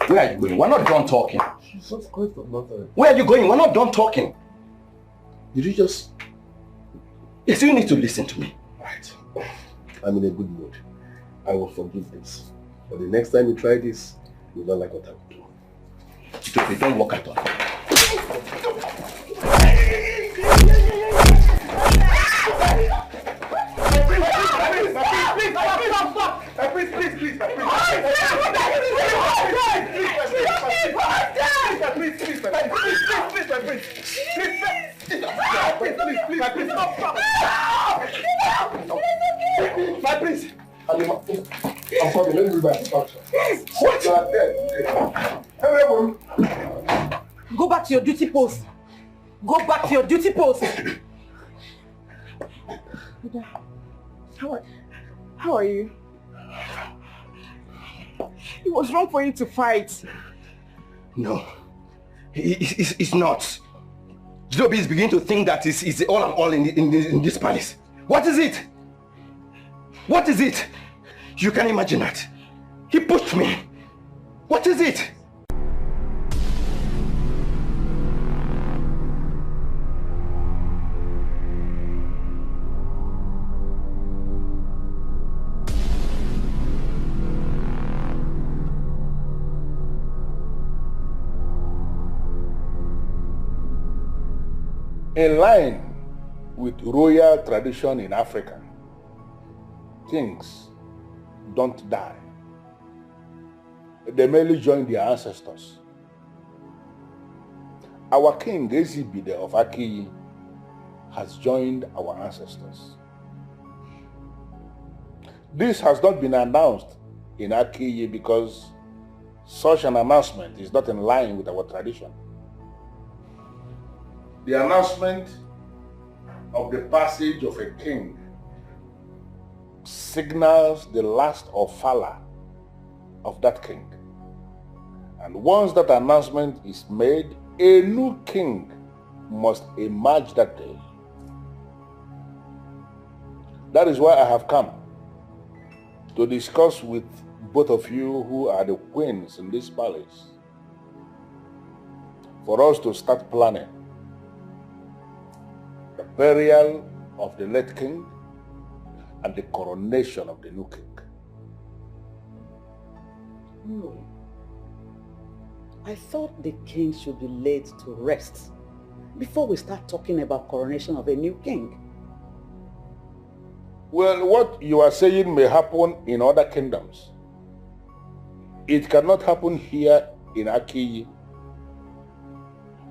Where are you going? We're not done talking. She's not going for nothing. Where are you going? We're not done talking. Did you just... Yes, you need to listen to me. Right. I'm in a good mood. I will forgive this. But the next time you try this, you will not like what I will do. They don't work at all. I'm coming, let me do that. What? Go back to your duty post. Go back to your duty post. How are you? It was wrong for you to fight. No, it's not. Zubby is beginning to think that it's all and all in this palace. What is it? What is it? You can imagine that. He pushed me. What is it? In line with royal tradition in Africa, kings don't die. They merely join their ancestors. Our king, Ezibide of Akiyi, has joined our ancestors. This has not been announced in Akiyi because such an announcement is not in line with our tradition. The announcement of the passage of a king signals the last ofala of that king. And once that announcement is made, a new king must emerge that day. That is why I have come to discuss with both of you who are the queens in this palace, for us to start planning the burial of the late king and the coronation of the new king. No. I thought the king should be laid to rest before we start talking about coronation of a new king. Well, what you are saying may happen in other kingdoms. It cannot happen here in Akiyi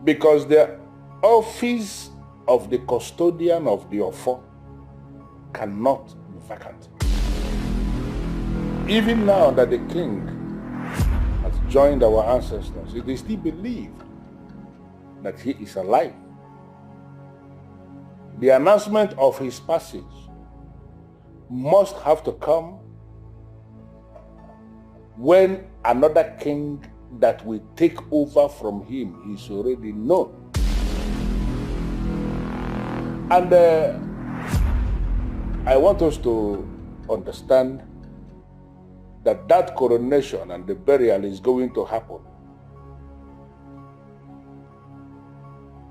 because the office of the custodian of the Ofo cannot be vacant. Even now that the king has joined our ancestors, it is still believed that he is alive. The announcement of his passage must have to come when another king that will take over from him is already known. And I want us to understand that that coronation and the burial is going to happen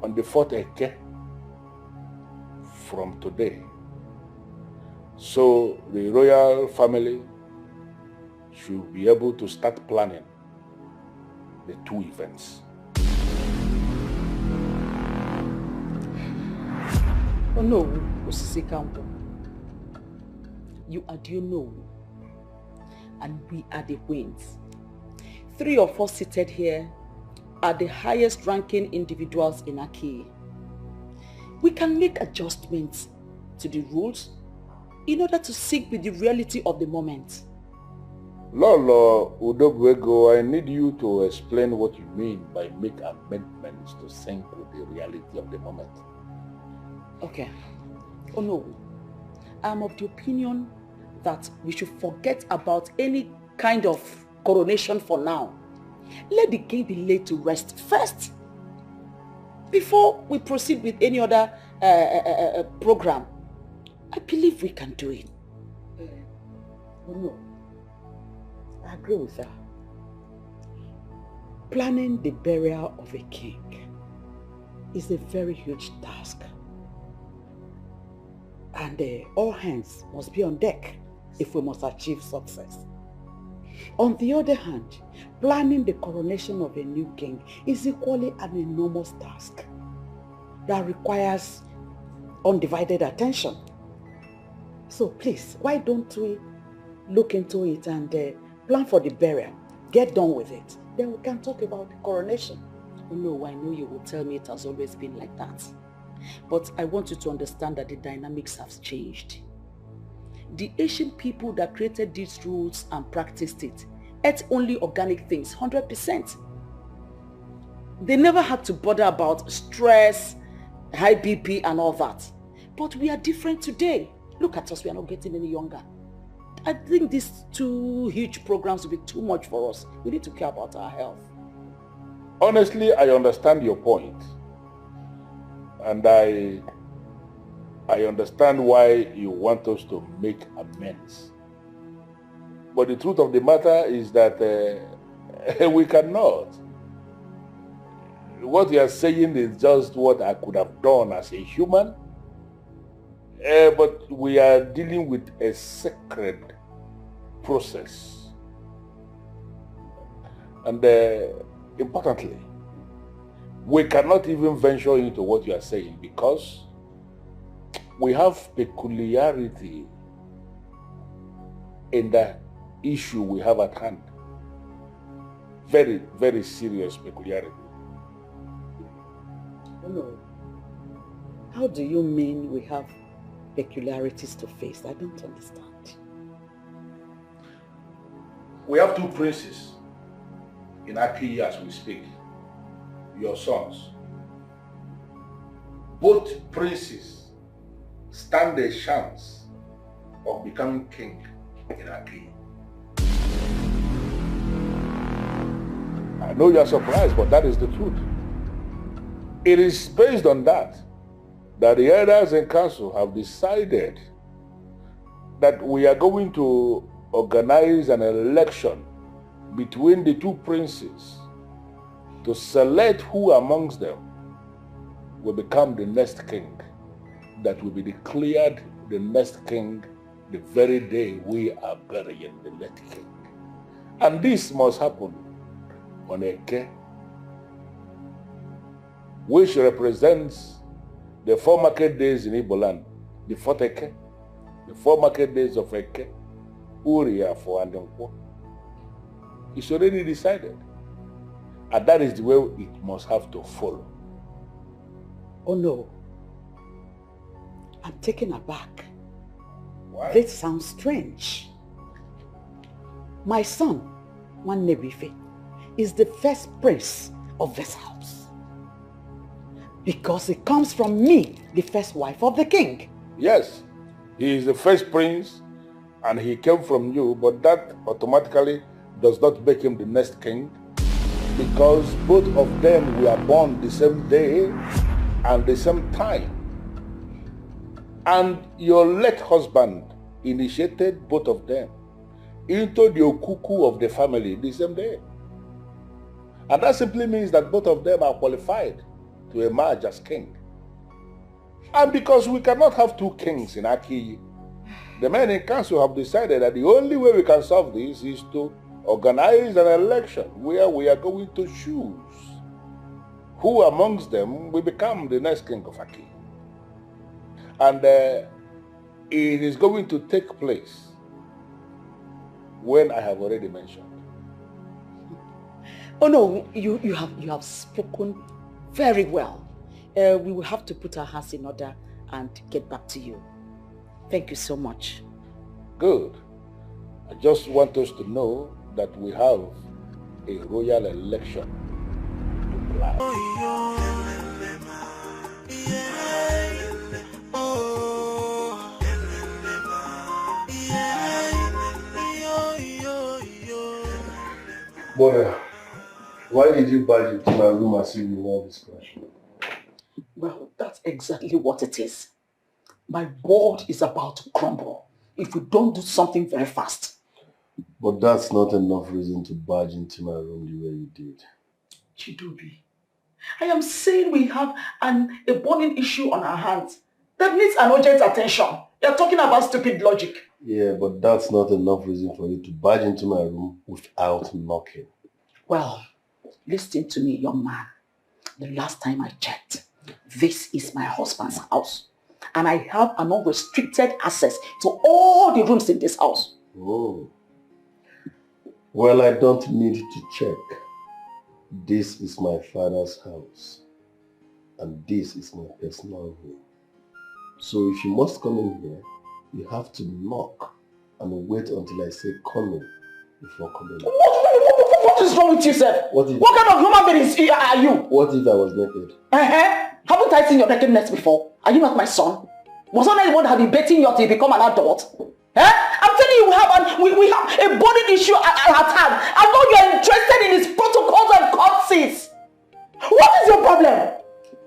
on the 4th Eke from today. So the royal family should be able to start planning the two events. Oh no, Osisi Kampo. You are the know, and we are the queens. 3 of us seated here are the highest ranking individuals in Akiyi. We can make adjustments to the rules in order to sync with the reality of the moment. Lolo Udogwego, I need you to explain what you mean by make amendments to sync with the reality of the moment. Okay. Oh no. I'm of the opinion that we should forget about any kind of coronation for now. Let the king be laid to rest first before we proceed with any other program. I believe we can do it. Oh no. I agree with her. Planning the burial of a king is a very huge task. And all hands must be on deck if we must achieve success. On the other hand, planning the coronation of a new king is equally an enormous task that requires undivided attention. So please, why don't we look into it and plan for the burial, get done with it, then we can talk about the coronation. Oh no, I know you will tell me it has always been like that. But I want you to understand that the dynamics have changed. The ancient people that created these rules and practiced it ate only organic things, 100%. They never had to bother about stress, high BP and all that. But we are different today. Look at us, we are not getting any younger. I think these two huge programs will be too much for us. We need to care about our health. Honestly, I understand your point. And I understand why you want us to make amends. But the truth of the matter is that we cannot. What you are saying is just what I could have done as a human. But we are dealing with a sacred process. And importantly, we cannot even venture into what you are saying because we have peculiarity in the issue we have at hand. Very, very serious peculiarity. Oh no. How do you mean we have peculiarities to face? I don't understand. We have two princes in Aki as we speak, your sons. Both princes stand a chance of becoming king in Aki. I know you are surprised, but that is the truth. It is based on that the elders in council have decided that we are going to organize an election between the two princes to select who amongst them will become the next king, that will be declared the next king the very day we are burying the late king. And this must happen on Eke, which represents the 4 market days in Igbo land, the 4th Eke, the 4 market days of Eke, Uriya for and Nkwo. It's already decided. And that is the way it must have to follow. Oh no. I'm taken aback. Why? This sounds strange. My son, Nwannebife, is the first prince of this house. Because it comes from me, the first wife of the king. Yes, he is the first prince and he came from you, but that automatically does not make him the next king, because both of them were born the same day and the same time. And your late husband initiated both of them into the okuku of the family the same day. And that simply means that both of them are qualified to emerge as king. And because we cannot have two kings in Aki, the men in council have decided that the only way we can solve this is to organize an election where we are going to choose who amongst them will become the next king of Aki. And it is going to take place when I have already mentioned. Oh no, you have spoken very well. We will have to put our house in order and get back to you. Thank you so much. Good. I just want us to know that we have a royal election to plan. Boy, why did you barge into my room as if you want this question? Well, that's exactly what it is. My board is about to crumble if we don't do something very fast. But that's not enough reason to barge into my room the way you did. Chidobi, I am saying we have a burning issue on our hands that needs an urgent attention. You're talking about stupid logic. Yeah, but that's not enough reason for you to barge into my room without knocking. Well, listen to me, young man. The last time I checked, this is my husband's house. And I have an unrestricted access to all the rooms in this house. Oh. Well, I don't need to check. This is my father's house. And this is my personal room. So if you must come in here, you have to knock and wait until I say come in before coming in. What is wrong with you, sir? What kind of human being are you? What if I was naked? Haven't I seen your nakedness before? Are you not my son? Was I not the one that have been betting you till you become an adult? I'm telling you, we have a burning issue at our time. I know you are interested in his protocols and courtesies. What is your problem?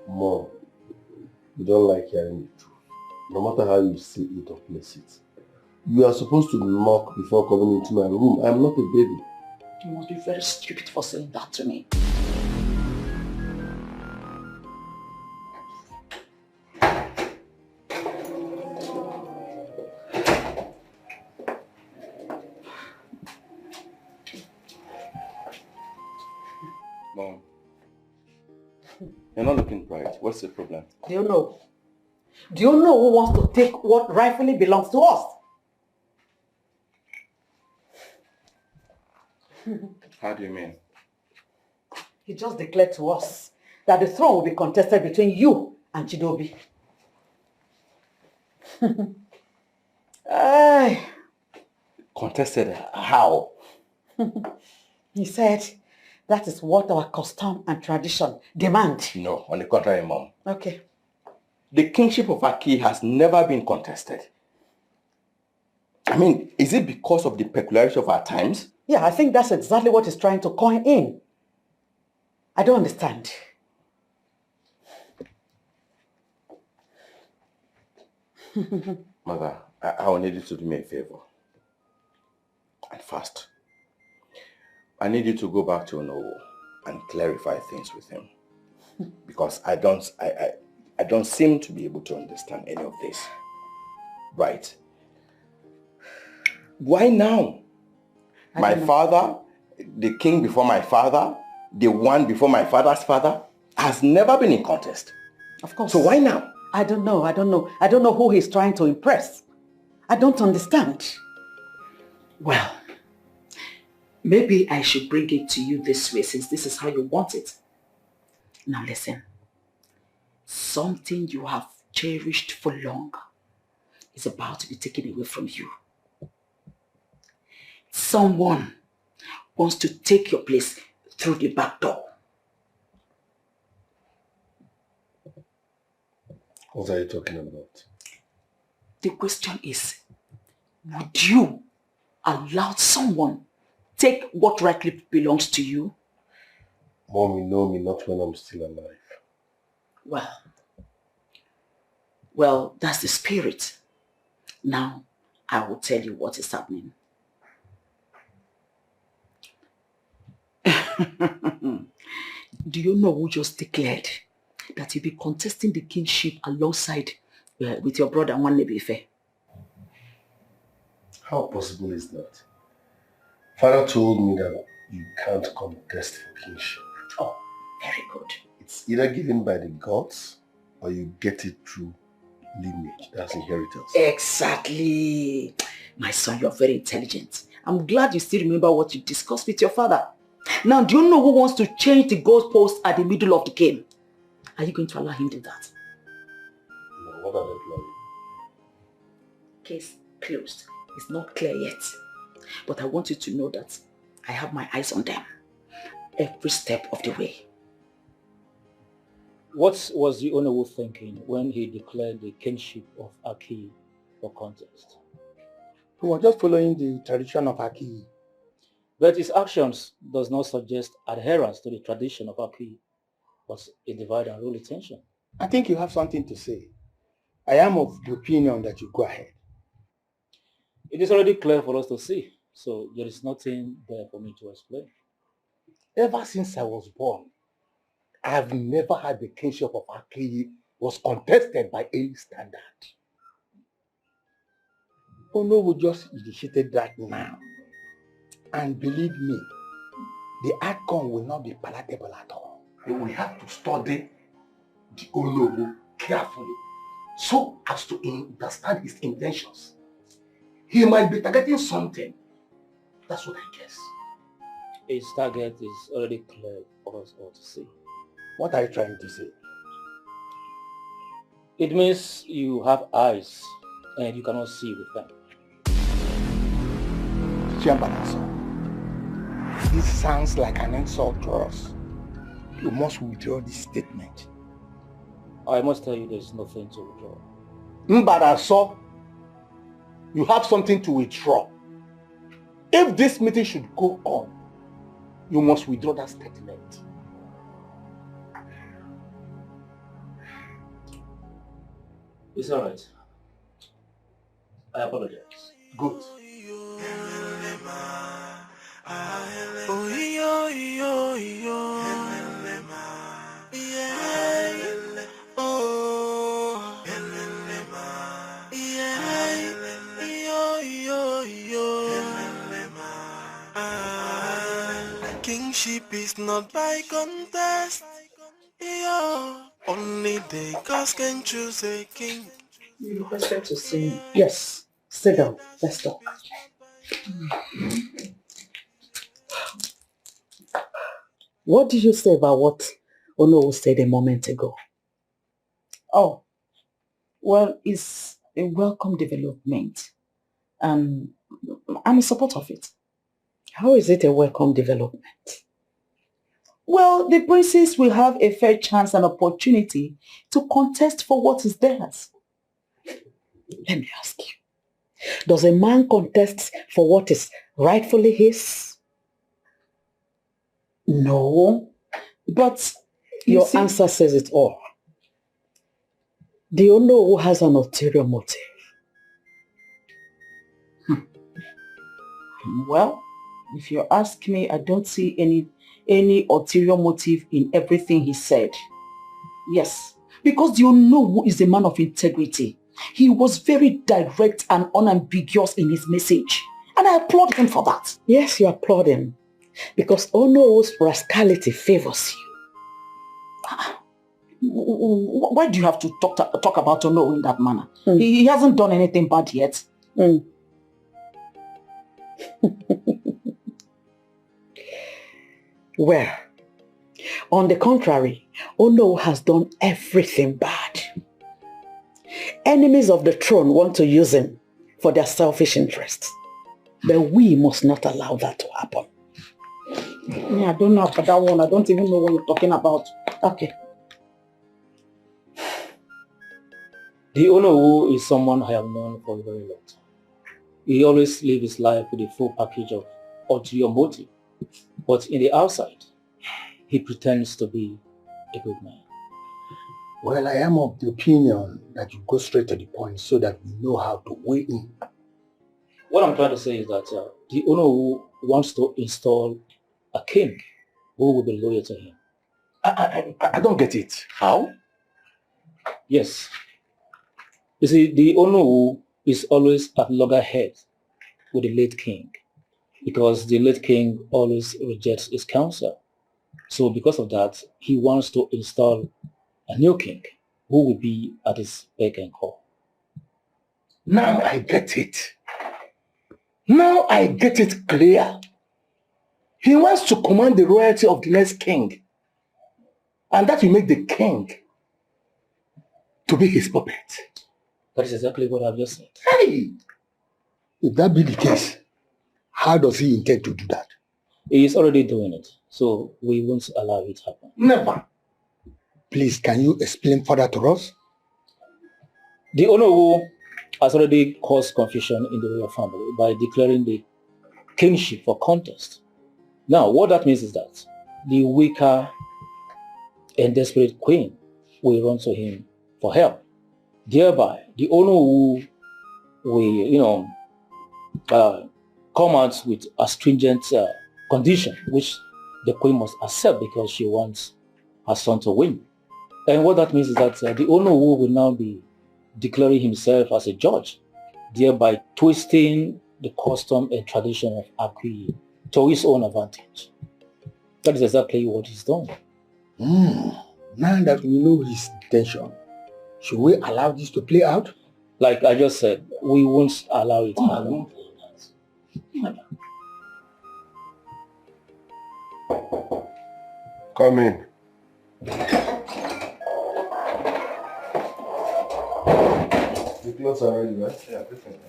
Mom, you don't like hearing the truth. No matter how you say it or place it. You are supposed to knock before coming into my room. I'm not a baby. You must be very stupid for saying that to me. Mom, you're not looking bright. What's the problem? Do you know? Do you know who wants to take what rightfully belongs to us? How do you mean? He just declared to us that the throne will be contested between you and Chidobi. Contested how? He said that is what our custom and tradition demand. No, on the contrary, Mom. Okay. The kingship of Aki has never been contested. I mean, is it because of the peculiarity of our times? Yeah, I think that's exactly what he's trying to coin in. I don't understand. Mother, I will need you to do me a favor. And fast. I need you to go back to Onowo and clarify things with him. Because I don't seem to be able to understand any of this. Right? Why now? My father, the king before my father, the one before my father's father, has never been in contest. Of course. So why now? I don't know. I don't know who he's trying to impress. I don't understand. Well, maybe I should bring it to you this way since this is how you want it. Now listen. Something you have cherished for long is about to be taken away from you. Someone wants to take your place through the back door. What are you talking about? The question is, would you allow someone take what rightly belongs to you? Mom, you know me not when I'm still alive. Well, that's the spirit. Now, I will tell you what is happening. Do you know who just declared that you'll be contesting the kingship alongside with your brother Nwannebefe? How possible is that? Father told me that you can't contest for kingship. Oh, very good. It's either given by the gods or you get it through lineage. That's inheritance. Exactly. My son, you're very intelligent. I'm glad you still remember what you discussed with your father. Now, do you know who wants to change the goalpost at the middle of the game? Are you going to allow him to do that? No, what are they planning? Case closed. It's not clear yet. But I want you to know that I have my eyes on them every step of the way. What was the Onowu thinking when he declared the kingship of Aki for contest? He was just following the tradition of Aki. But his actions does not suggest adherence to the tradition of Aki, but a divide and rule intention. I think you have something to say. I am of the opinion that you go ahead. It is already clear for us to see, so there is nothing there for me to explain. Ever since I was born, I've never had the kingship of Akeyi was contested by any standard. Nollywood just initiated that now. And believe me, the outcome will not be palatable at all. We have to study the Nollywood carefully so as to understand his intentions. He might be targeting something. That's what I guess. His target is already clear for us all to see. What are you trying to say? It means you have eyes and you cannot see with them. Chiambanaso, this sounds like an insult to us. You must withdraw this statement. I must tell you there's nothing to withdraw. Mbaraso, you have something to withdraw. If this meeting should go on, you must withdraw that statement. It's alright. I apologize. Good. Kingship is not by contest. Only the gods can choose a king. You requested to see. Yes. Sit down. Let's talk. What did you say about what Ono said a moment ago? Oh, well, it's a welcome development. And I'm in support of it. How is it a welcome development? Well, the princes will have a fair chance and opportunity to contest for what is theirs. Let me ask you, does a man contest for what is rightfully his? No, but your answer says it all. Do you know who has an ulterior motive? Well, if you ask me, I don't see any ulterior motive in everything he said. Yes, because you know who is a man of integrity. He was very direct and unambiguous in his message. And I applaud him for that. Yes, you applaud him. Because Ono's rascality favors you. Why do you have to talk about Ono in that manner? He hasn't done anything bad yet. Well, on the contrary, Ono has done everything bad. Enemies of the throne want to use him for their selfish interests. But we must not allow that to happen. I don't know about that one. I don't even know what you're talking about. Okay. The Ono is someone I have known for a very long time. He always lives his life with a full package of ulterior motive. But in the outside, he pretends to be a good man. Well, I am of the opinion that you go straight to the point so that we know how to weigh in. What I'm trying to say is that the Ono wants to install a king who will be loyal to him. I don't get it. How? Yes. You see, the Ono is always at loggerheads with the late king because the late king always rejects his counsel. So because of that, he wants to install a new king who will be at his beck and call. Now I get it. Now I get it clear. He wants to command the royalty of the next king. And that will make the king to be his puppet. That is exactly what I've just said. Hey! If that be the case, how does he intend to do that? He is already doing it, so we won't allow it to happen. Never. Please, can you explain further to us? The Ono has already caused confusion in the royal family by declaring the kingship for contest. Now, what that means is that the weaker and desperate queen will run to him for help. Thereby, the Ono will, come out with a stringent condition which the queen must accept because she wants her son to win. And what that means is that the Onowu will now be declaring himself as a judge, thereby twisting the custom and tradition of Akwi to his own advantage. That is exactly what he's done. Now that we know his intention, should we allow this to play out? Like I just said, we won't allow it to happen. Come in. The clothes are ready, right? Yeah, everything.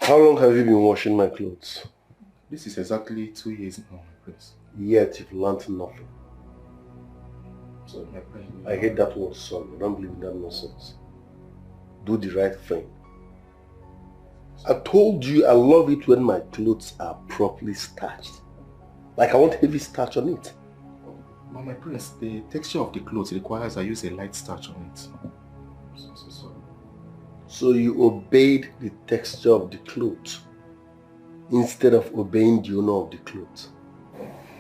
How long have you been washing my clothes? This is exactly 2 years now, my prince. Yet you've learned nothing. So, my prince, I hate that word, son. I don't believe in that nonsense. Do the right thing. I told you I love it when my clothes are properly starched. Like I want heavy starch on it. But my prince, the texture of the clothes requires I use a light starch on it. So sorry. So you obeyed the texture of the clothes instead of obeying the owner of the clothes.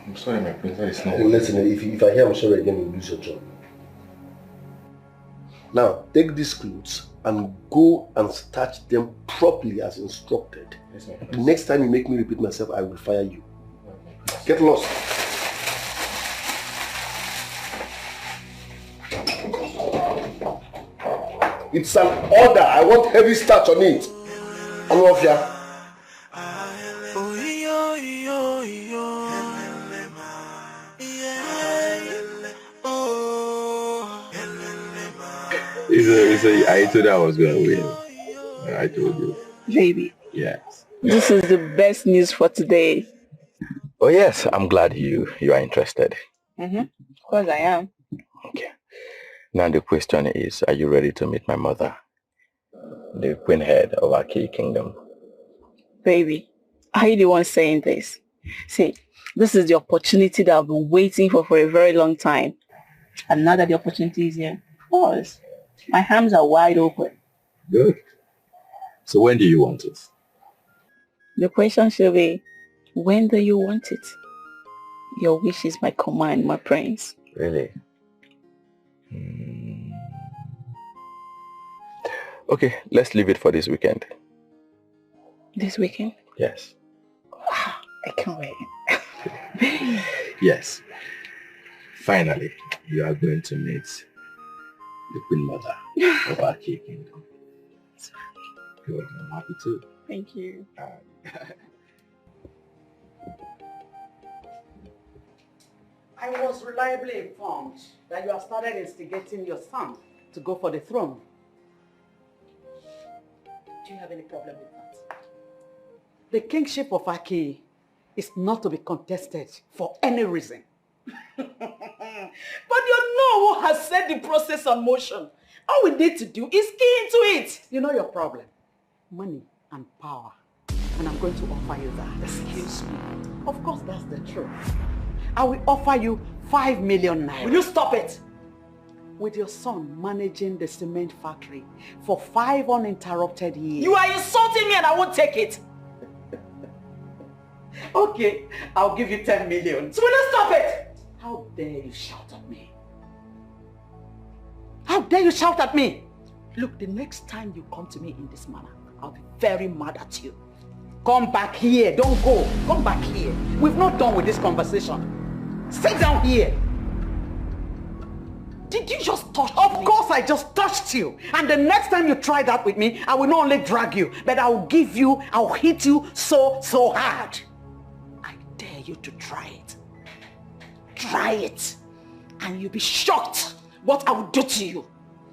I'm sorry, my prince, that is not Hey, listen, if I hear I'm sorry again, you'll lose your job. Now, take these clothes and go and starch them properly as instructed. Yes, my The prince. next time you make me repeat myself, I will fire you. Get lost. It's an order. I want heavy starch on it. All of ya. I told you I was going to win. I told you. Baby, Yes. this is the best news for today. Oh yes, I'm glad you are interested. Of course I am. Okay. Now the question is, are you ready to meet my mother, the queen head of our key kingdom? Baby, are you the one saying this? See, this is the opportunity that I've been waiting for a very long time. And now that the opportunity is here, of course, my hands are wide open. Good. So when do you want it? The question should be, when do you want it? Your wish is my command, my prince. Really? Okay, let's leave it for this weekend. This weekend? Yes. I can't wait. Yes. Finally, you are going to meet the queen mother of our key kingdom. Good, I'm happy too. Thank you. I was reliably informed that you have started instigating your son to go for the throne. Do you have any problem with that? The kingship of Aki is not to be contested for any reason. But you know who has set the process on motion. All we need to do is key into it. You know your problem. Money and power. And I'm going to offer you that. Excuse me. Of course, that's the truth. I will offer you 5 million naira. Will you stop it? With your son managing the cement factory for 5 uninterrupted years. You are insulting me and I won't take it. Okay, I'll give you 10 million. So will you stop it? How dare you shout at me? How dare you shout at me? Look, the next time you come to me in this manner, I'll be very mad at you. Come back here. Don't go. Come back here. We've not done with this conversation. Sit down here. Did you just touch me? Of course I just touched you. And the next time you try that with me, I will not only drag you, but I'll hit you so hard. I dare you to try it. Try it. And you'll be shocked what I will do to you.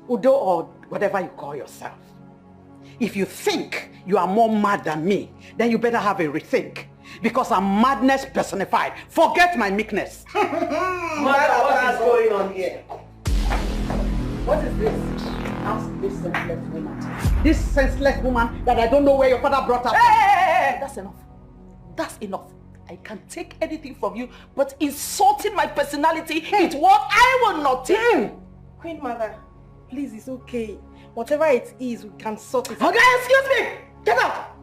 Udo or whatever you call yourself. If you think you are more mad than me, then you better have a rethink. Because I'm madness personified. Forget my meekness. What is going on here? What is this? Ask this senseless woman. This senseless woman that I don't know where your father brought her from. Hey! That's enough. That's enough. I can take anything from you, but insulting my personality is what I will not take. Queen Mother, please, it's okay. Whatever it is, we can sort it out. Okay, excuse me! Get out!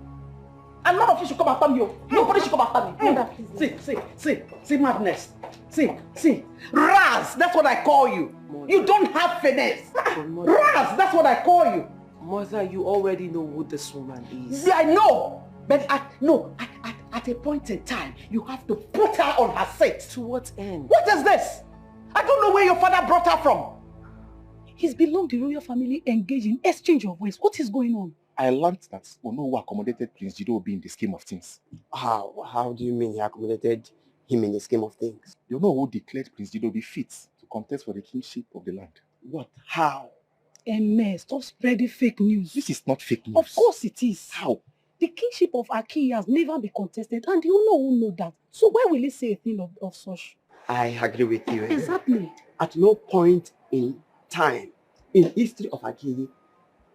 And none of you should come after me. Nobody should come after me. Mother, please. See madness. See. Raz, that's what I call you. Mother. You don't have finesse. Raz, that's what I call you. Mother, you already know who this woman is. Yeah, I know. But at a point in time, you have to put her on her seat. To what end? What is this? I don't know where your father brought her from. He's belonged to the royal family engaged in exchange of ways. What is going on? I learned that Onowu accommodated Prince Jideobi in the scheme of things. How do you mean he accommodated him in the scheme of things? Onowu declared Prince Jideobi fit to contest for the kingship of the land. What? How? Emme, stop spreading fake news. This is not fake news. Of course it is. How? The kingship of Aki has never been contested, and you know that. So why will he say a thing of such? I agree with you. Exactly. At no point in time in history of Aki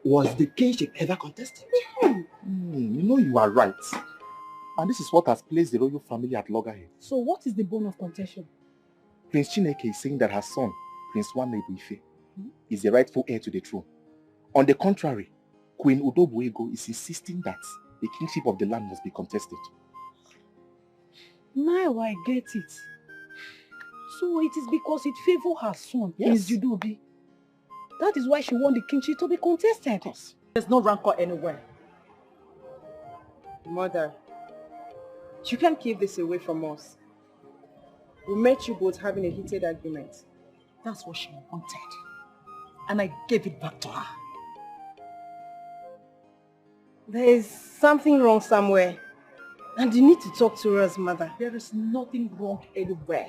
was the kingship ever contested. You are right. And this is what has placed the royal family at loggerheads. So what is the bone of contention? Prince Chineke is saying that her son, Prince Nwanne Ife, is the rightful heir to the throne. On the contrary, Queen Udobuego is insisting that the kingship of the land must be contested. Now I get it. So it is because it favors her son, Yes. Prince Jideobi. That is why she want the kingship to be contested. There's no rancor anywhere. Mother, you can't keep this away from us. We met you both having a heated argument. That's what she wanted. And I gave it back to her. There is something wrong somewhere. And you need to talk to us, Mother. There is nothing wrong anywhere.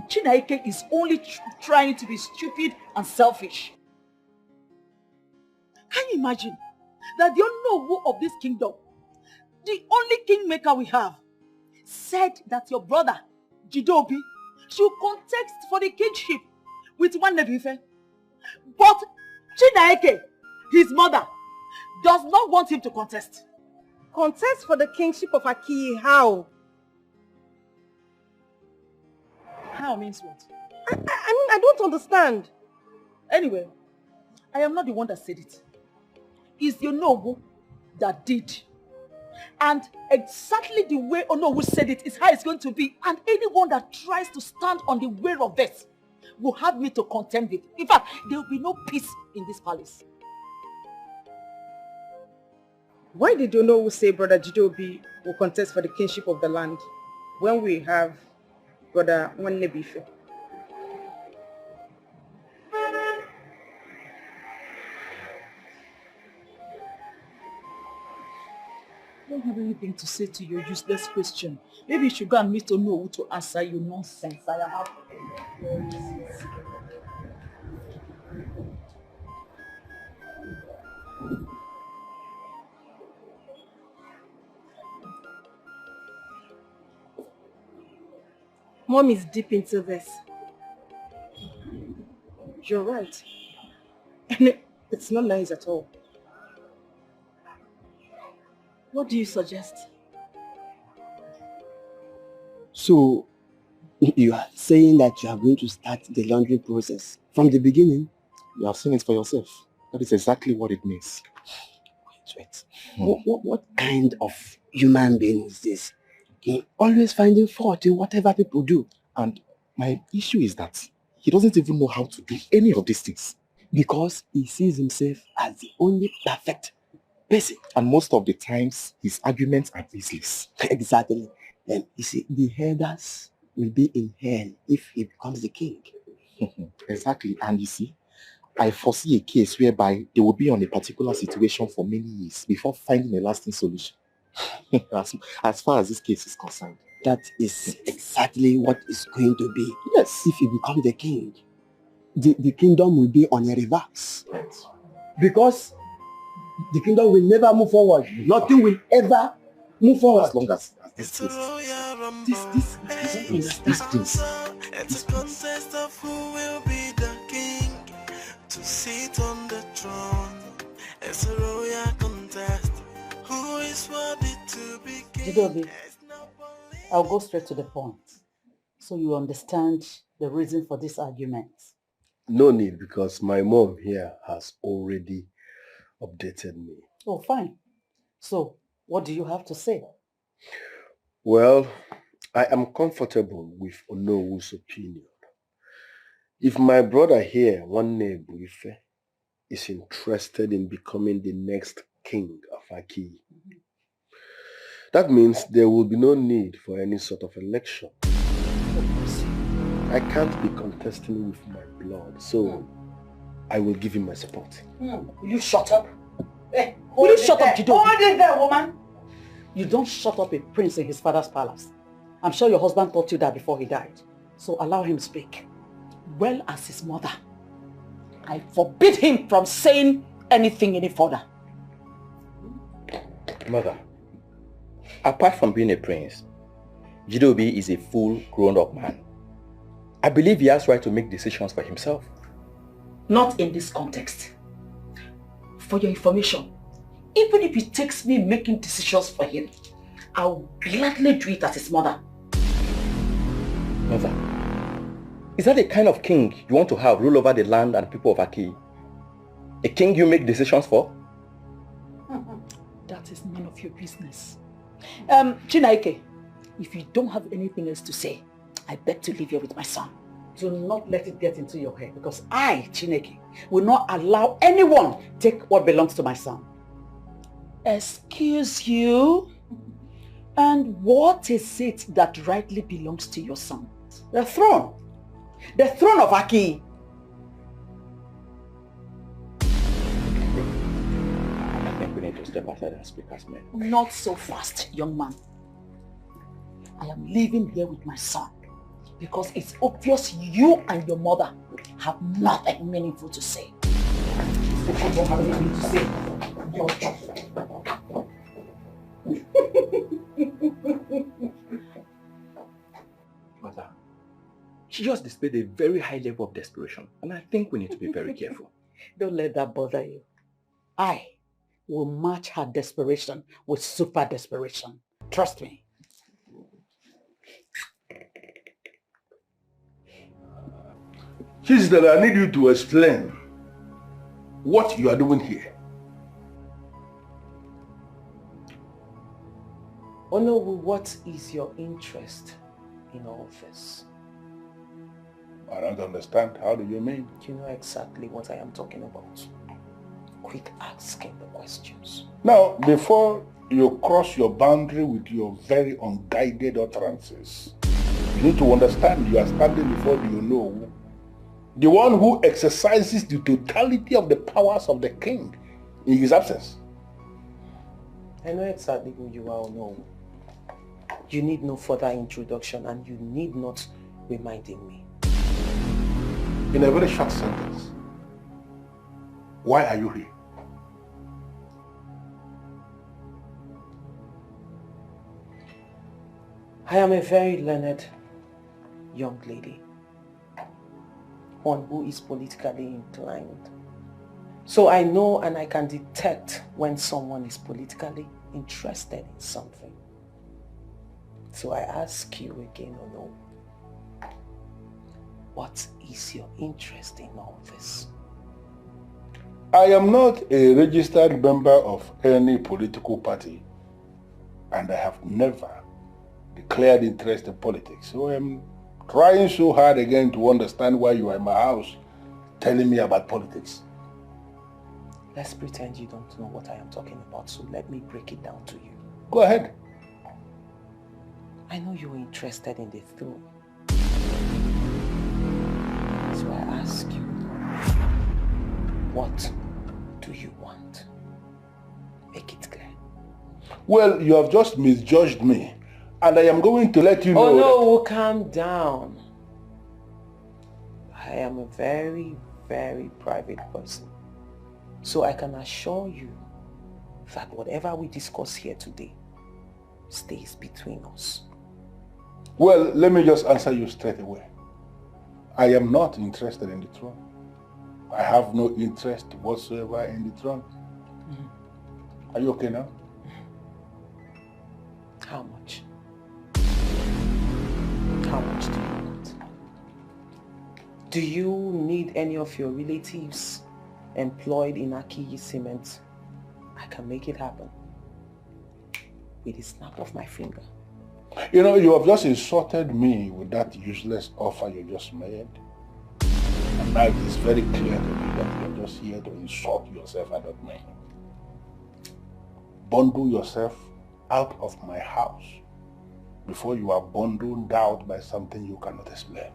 Chineke is only trying to be stupid and selfish. Can you imagine that the Onowu of this kingdom, the only kingmaker we have, said that your brother, Jideobi, should contest for the kingship with Nwanne Ife? But Chineke, his mother, does not want him to contest. Contest for the kingship of Aki, how? How means what? I mean, I don't understand. Anyway, I am not the one that said it. It's the Onowu that did. And exactly the way Onowu said it is how it's going to be. And anyone that tries to stand on the way of this will have me to contend with. In fact, there will be no peace in this palace. Why did Onowu say Brother Jideobi will contest for the kingship of the land when we have Brother Nwanne Ife? I don't have anything to say to your useless question. Maybe you should go and meet Onowu to answer your nonsense. I have... Mom is deep into this. You're right. And it's not nice at all. What do you suggest? So, you are saying that you are going to start the laundry process from the beginning? You have seen it for yourself. That is exactly what it means. Wait. What kind of human being is this? He always finding fault in whatever people do. And my issue is that he doesn't even know how to do any of these things. Because he sees himself as the only perfect person. And most of the times, his arguments are baseless. Exactly. You see, the herders will be in hell if he becomes the king. Exactly. And you see, I foresee a case whereby they will be on a particular situation for many years before finding a lasting solution. as far as this case is concerned. That is exactly what is going to be. Yes. If he becomes the king, the kingdom will be on a reverse. Right. Because the kingdom will never move forward. Nothing will ever move forward. As long as It's a royal rumble. It's a contest of who will be the king to sit on the throne. It's a royal contest. Who is worthy to be king? Jideobi, I'll go straight to the point, so you understand the reason for this argument. No need, because my mom here has already updated me. Oh, fine. So, what do you have to say? Well, I am comfortable with Onowu's opinion. If my brother here, Nwanne Ebuife, is interested in becoming the next king of Aki, that means there will be no need for any sort of election. I can't be contesting with my blood, so I will give him my support. Will you shut up? Hey, will you shut up, Jido? Hold it there, woman! You don't shut up a prince in his father's palace. I'm sure your husband taught you that before he died. So allow him speak. Well, as his mother, I forbid him from saying anything any further. Mother, apart from being a prince, Jidobi is a full grown-up man. I believe he has right to make decisions for himself. Not in this context. For your information, even if it takes me making decisions for him, I'll gladly do it as his mother. Mother, is that the kind of king you want to have rule over the land and people of Aki? A king you make decisions for? That is none of your business. Chinaike, if you don't have anything else to say, I beg to leave here with my son. Do not let it get into your head, because I, Chineke, will not allow anyone take what belongs to my son. Excuse you? And what is it that rightly belongs to your son? The throne. The throne of Aki. I think we need to step aside and speak as men. Not so fast, young man. I am leaving here with my son, because it's obvious you and your mother have nothing meaningful to say. If you don't have anything to say, your choice. Mother, she just displayed a very high level of desperation, and I think we need to be very careful. Don't let that bother you. I will match her desperation with super desperation. Trust me. Sister, I need you to explain what you are doing here. Onowu, what is your interest in all this? I don't understand. How do you mean? You know exactly what I am talking about. Quit asking the questions. Now, before you cross your boundary with your very unguided utterances, you need to understand you are standing before the Onowu, the one who exercises the totality of the powers of the king in his absence. I know exactly who you are, Onowu. You need no further introduction, and you need not reminding me. In a very short sentence, why are you here? I am a very learned young lady, one who is politically inclined. So I know and I can detect when someone is politically interested in something. So I ask you again, Ono, what is your interest in all this? I am not a registered member of any political party, and I have never declared interest in politics. So I'm trying so hard again to understand why you are in my house telling me about politics. Let's pretend you don't know what I am talking about, so let me break it down to you. Go ahead. I know you're interested in the throne. So I ask you, what do you want? Make it clear. Well, you have just misjudged me, and I am going to let you know. Oh no, calm down. I am a very, very private person. So I can assure you that whatever we discuss here today stays between us. Well, let me just answer you straight away. I am not interested in the throne. I have no interest whatsoever in the throne. Are you okay now? How much? How much do you want? Do you need any of your relatives employed in Akiyi Cement? I can make it happen with the snap of my finger. You know, you have just insulted me with that useless offer you just made. And now it is very clear to me that you're just here to insult yourself out of me. Bundle yourself out of my house before you are bundled out by something you cannot explain.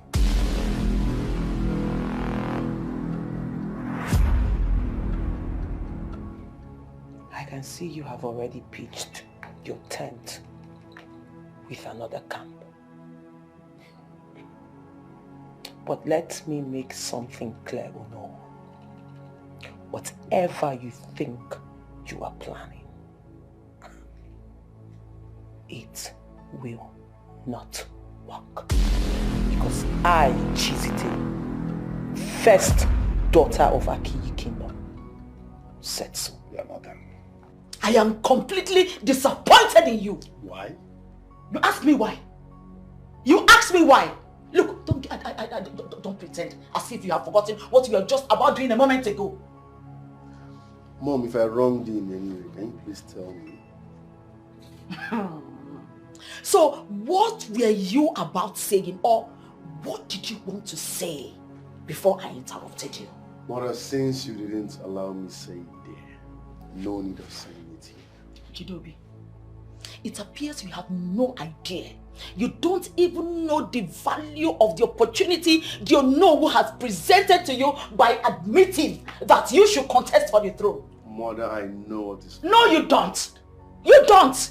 I can see you have already pitched your tent with another camp. But let me make something clear, Uno. Whatever you think you are planning, it will not work. Because I, Chizite, first daughter of Akiyi Kingdom, said so. I am completely disappointed in you. Why? You ask me why. You ask me why. Look, don't pretend as if you have forgotten what you were just about doing a moment ago. Mom, if I wronged you in any way, can you please tell me? So, what were you about saying, or what did you want to say before I interrupted you? Mother, since you didn't allow me to say it there, no need of saying it here. Chidobi, it appears you have no idea. You don't even know the value of the opportunity the Onowu has presented to you by admitting that you should contest for the throne. Mother, I know what is... No, you don't. You don't.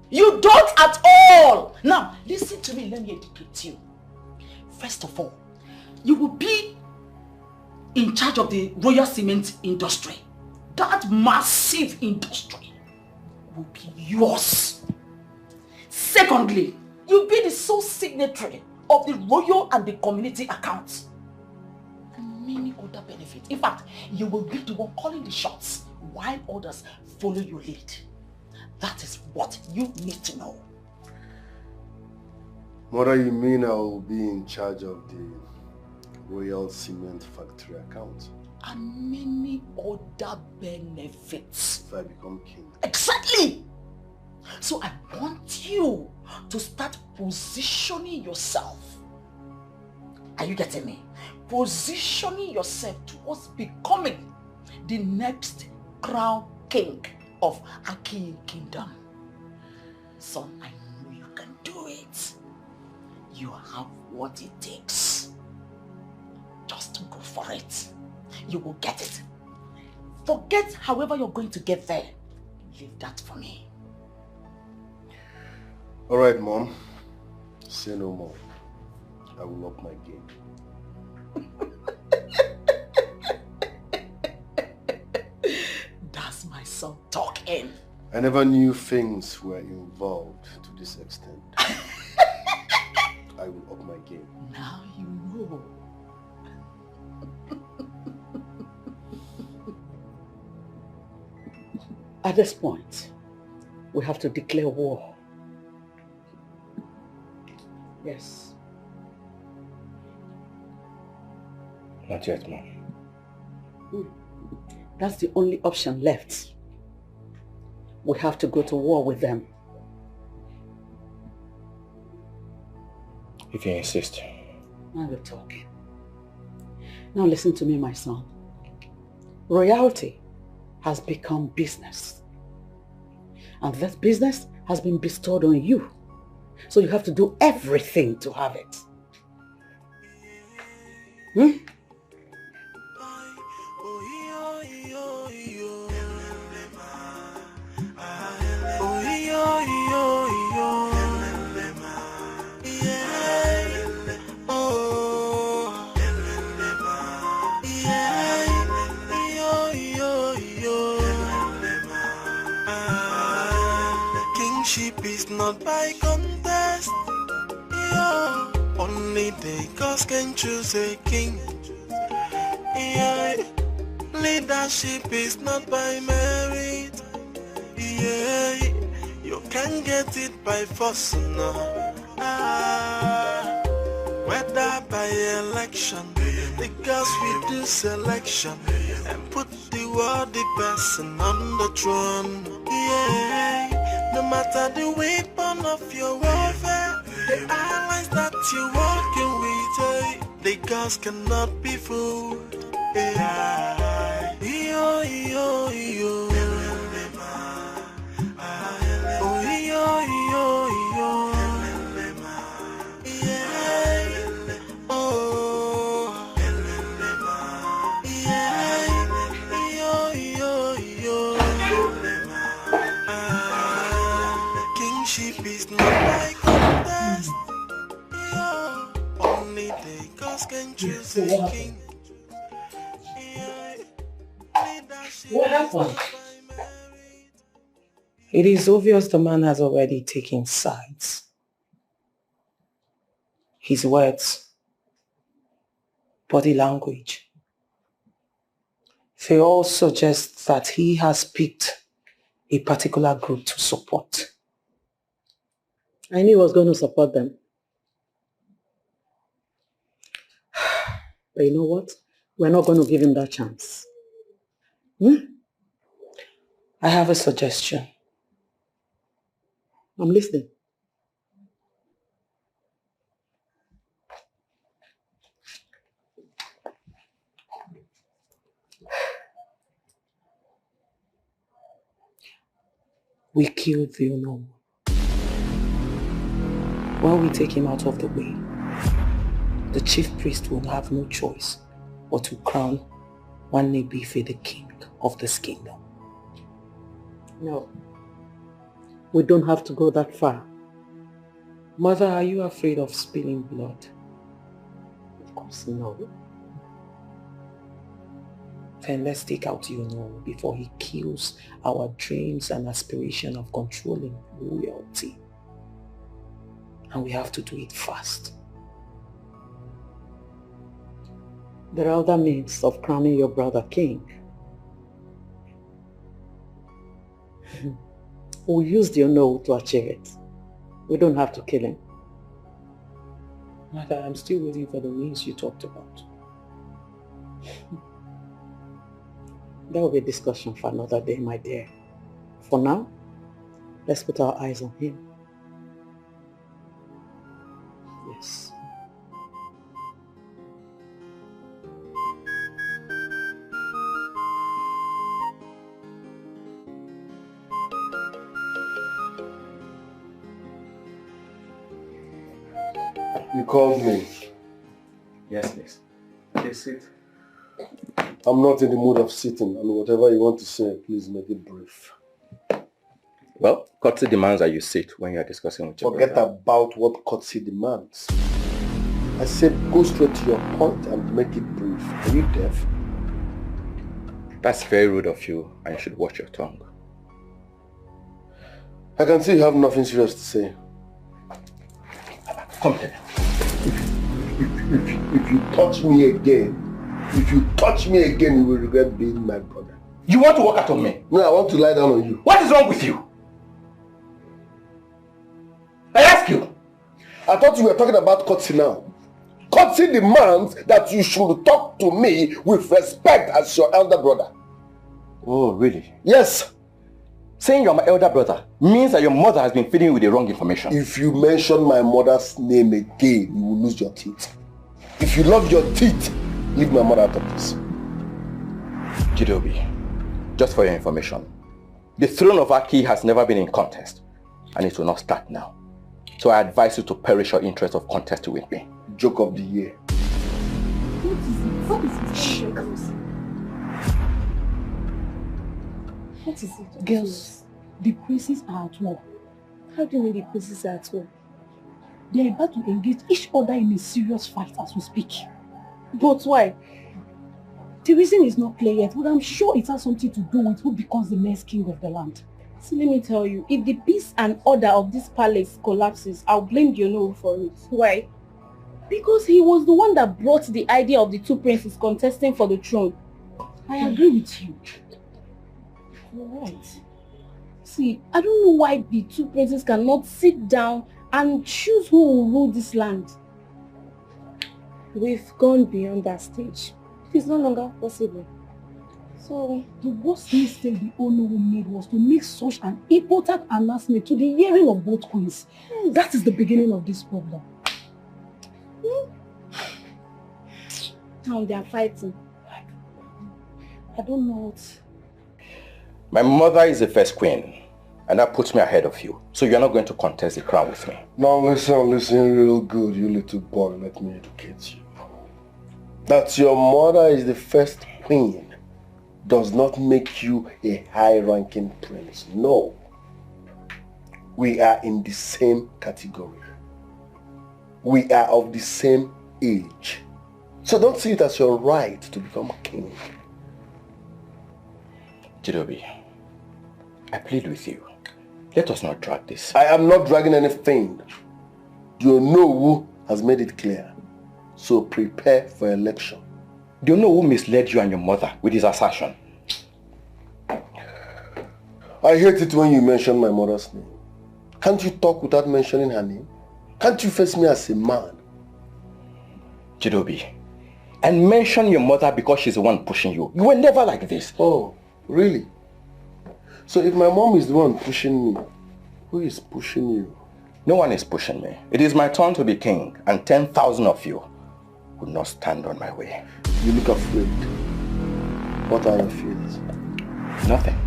You don't at all. Now, listen to me. Let me educate you. First of all, you will be in charge of the royal cement industry. That massive industry will be yours. Secondly, you'll be the sole signatory of the royal and the community accounts. And many other benefits. In fact, you will be the one calling the shots while others follow your lead. That is what you need to know. Mother, you mean I will be in charge of the Royal Cement Factory account? And many other benefits. If I become king. Exactly! So I want you to start positioning yourself. Are you getting me? Positioning yourself towards becoming the next crown king of Akiyi Kingdom. Son, I know you can do it. You have what it takes. Just go for it. You will get it. Forget however you're going to get there. Leave that for me. Alright, Mom. Say no more. I will up my game. That's my son talking. I never knew things were involved to this extent. I will up my game. Now you know. At this point, we have to declare war. Yes. Not yet, Mom. That's the only option left. We have to go to war with them. If you insist. Now we're talking. Now listen to me, my son. Royalty has become business. And that business has been bestowed on you. So you have to do everything to have it. Kingship is not by contest. Yeah. Only the gods can choose a king. Yeah. Leadership is not by merit. Yeah. You can get it by force now. whether by election, because we do selection and put the worthy person on the throne. Yeah, no matter the weapon of your warfare, the allies that you're walking with, the gods cannot be fooled. Yeah, yo, yo, yo. Oh, yo, yo, yo. Kingship is not by contest. Only the gods can choose a king. What happened? It is obvious the man has already taken sides. His words, body language, they all suggest that he has picked a particular group to support. I knew he was going to support them. But you know what? We're not going to give him that chance. I have a suggestion. I'm listening. We killed the Ono. When we take him out of the way, the chief priest will have no choice but to crown Nwanne Bife the king of this kingdom. No. We don't have to go that far. Mother, are you afraid of spilling blood? Of course no. Then let's take out Yono before he kills our dreams and aspiration of controlling royalty. And we have to do it fast. There are other means of crowning your brother king. We'll use the Yono to achieve it. We don't have to kill him. Mother, I'm still waiting for the means you talked about. That will be a discussion for another day, my dear. For now, let's put our eyes on him. Yes. You called me. Yes, please. Please sit. I'm not in the mood of sitting, and whatever you want to say, please make it brief. Well, courtesy demands that you sit when you are discussing with your Forget brother. about what courtesy demands. I said go straight to your point and make it brief. Are you deaf? That's very rude of you, and you should watch your tongue. I can see you have nothing serious to say. Come here. If you touch me again, you will regret being my brother. You want to walk out on me? No, I want to lie down on you. What is wrong with you? I ask you. I thought you were talking about courtesy now. Courtesy demands that you should talk to me with respect as your elder brother. Oh, really? Yes. Saying you're my elder brother means that your mother has been feeding you with the wrong information. If you mention my mother's name again, you will lose your teeth. If you love your teeth, leave my mother out of this. Jidobi, just for your information, the throne of Aki has never been in contest, and it will not start now. So I advise you to perish your interest of contest with me. Joke of the year. What is it? What is it? Girls, the princes are at war. How do you mean the princes are at war? They are about to engage each other in a serious fight as we speak. But why? The reason is not clear yet, but I'm sure it has something to do with who becomes the next king of the land. So let me tell you, if the peace and order of this palace collapses, I'll blame Yono for it. Why? Because he was the one that brought the idea of the two princes contesting for the throne. I agree with you. You're right. See, I don't know why the two princes cannot sit down and choose who will rule this land. We've gone beyond that stage. It is no longer possible. So, the worst mistake the Onowu made was to make such an important announcement to the hearing of both queens. That is the beginning of this problem. Now they are fighting. I don't know what... My mother is the first queen, and that puts me ahead of you. So you're not going to contest the crown with me. Now listen real good, you little boy. Let me educate you. That your mother is the first queen does not make you a high-ranking prince. No. We are in the same category. We are of the same age. So don't see it as your right to become king. Jidobi, I plead with you. Let us not drag this. I am not dragging anything. The Onowu has made it clear. So prepare for election. Do you know who misled you and your mother with his assertion? I hate it when you mention my mother's name. Can't you talk without mentioning her name? Can't you face me as a man? Jidobi, and mention your mother because she's the one pushing you. You were never like this. Oh, really? So if my mom is the one pushing me, who is pushing you? No one is pushing me. It is my turn to be king, and 10,000 of you will not stand on my way. You look afraid. What are your fears? Nothing.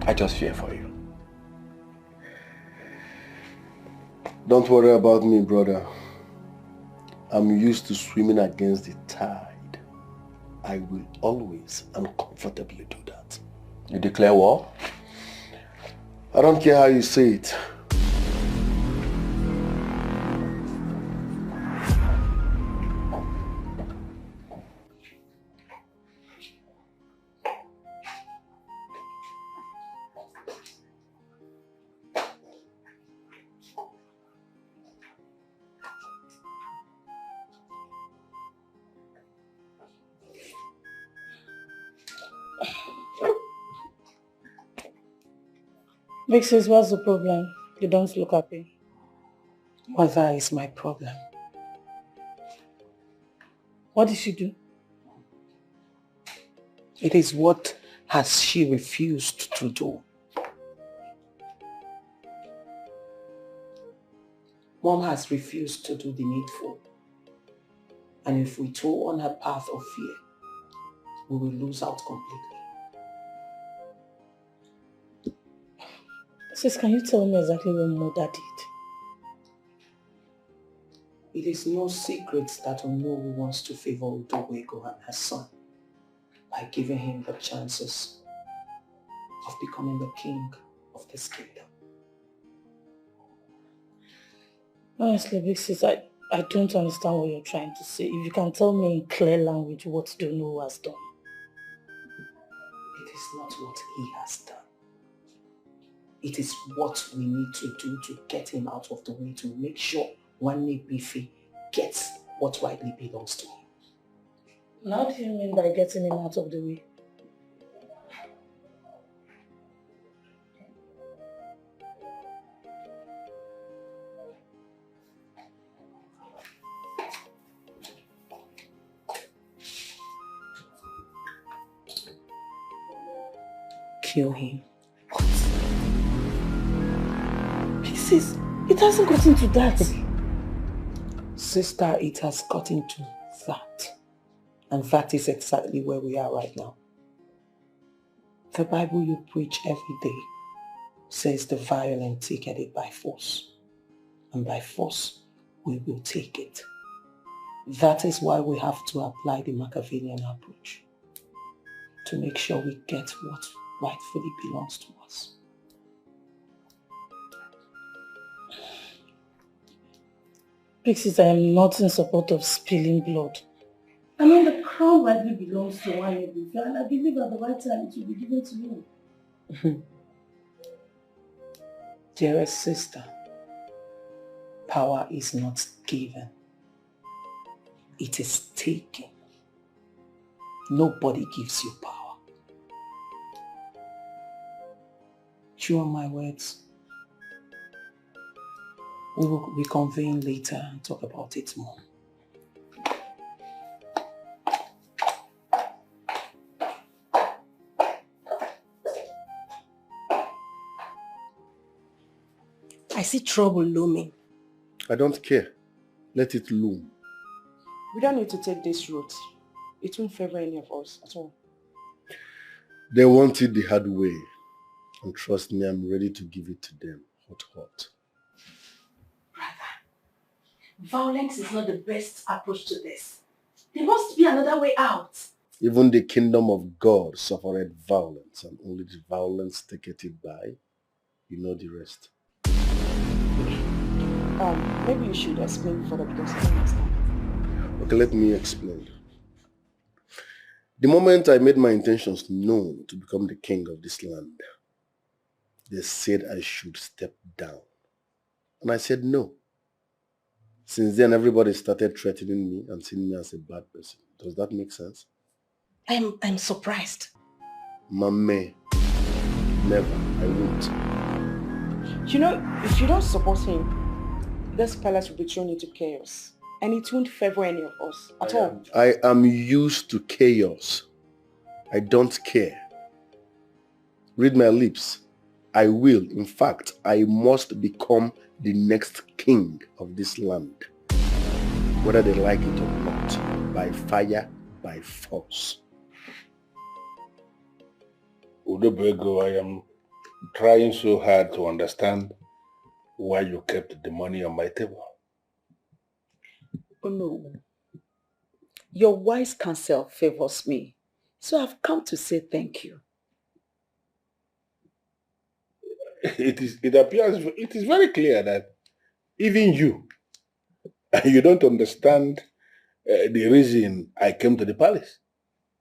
I just fear for you. Don't worry about me, brother. I'm used to swimming against the tide. I will always and comfortably do that. You declare war? I don't care how you say it. Big sis, what's the problem? You don't look happy. Mother is my problem. What did she do? It is what has she refused to do. Mom has refused to do the needful. And if we toe on her path of fear, we will lose out completely. Sis, can you tell me exactly what Mother did? It is no secret that Onowu wants to favor Udowego and her son by giving him the chances of becoming the king of this kingdom. Honestly, big sis, I don't understand what you're trying to say. If you can tell me in clear language what Onowu has done. It is not what he has done. It is what we need to do to get him out of the way, to make sure Nwanne Bifi gets what rightly belongs to him. Now, what do you mean by getting him out of the way? Kill him. Sis, it hasn't gotten to that. Sister, it has gotten to that. And that is exactly where we are right now. The Bible you preach every day says the violent take it by force. And by force, we will take it. That is why we have to apply the Machiavellian approach to make sure we get what rightfully belongs to us. Pixis, I am not in support of spilling blood. I mean, the crown rightly belongs to one of you, and I believe at the right time it will be given to you. Dearest sister, power is not given. It is taken. Nobody gives you power. Chew on my words. We will reconvene later and talk about it more. I see trouble looming. I don't care. Let it loom. We don't need to take this route. It won't favor any of us at all. They want it the hard way. And trust me, I'm ready to give it to them. Hot, hot. Violence is not the best approach to this. There must be another way out. Even the kingdom of God suffered violence, and only the violence taketh it by. You know the rest. Maybe you should explain further because I don't understand. Okay, let me explain. The moment I made my intentions known to become the king of this land, they said I should step down. And I said no. Since then, everybody started threatening me and seeing me as a bad person. Does that make sense? I'm surprised. Mame, never. I won't. You know, if you don't support him, this palace will be thrown into chaos. And it won't favor any of us at all. I am used to chaos. I don't care. Read my lips. I will. In fact, I must become the next king of this land. Whether they like it or not. By fire, by force. Udobego, I am trying so hard to understand why you kept the money on my table. Oh no. Your wise counsel favors me. So I've come to say thank you. It is very clear that even you don't understand the reason I came to the palace.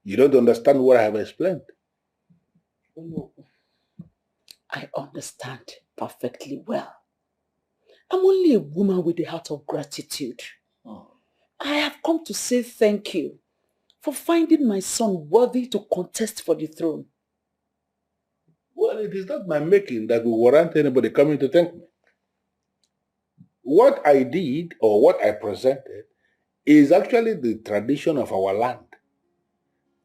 You don't understand what I have explained. Oh no. I understand perfectly well. I'm only a woman with a heart of gratitude. I have come to say thank you for finding my son worthy to contest for the throne. Well, it is not my making that will warrant anybody coming to thank me. What I did or what I presented is actually the tradition of our land,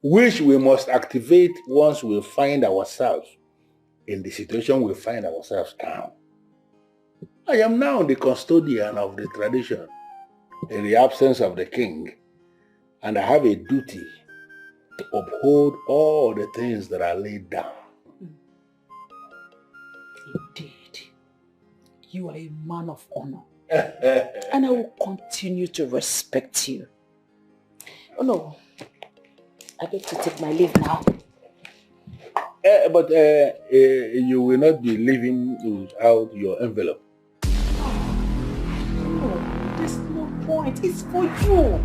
which we must activate once we find ourselves in the situation we find ourselves now. I am now the custodian of the tradition in the absence of the king, and I have a duty to uphold all the things that are laid down. Indeed, you are a man of honor, and I will continue to respect you. Oh no, I beg to take my leave now. But you will not be leaving without your envelope. No, there's no point. It's for you.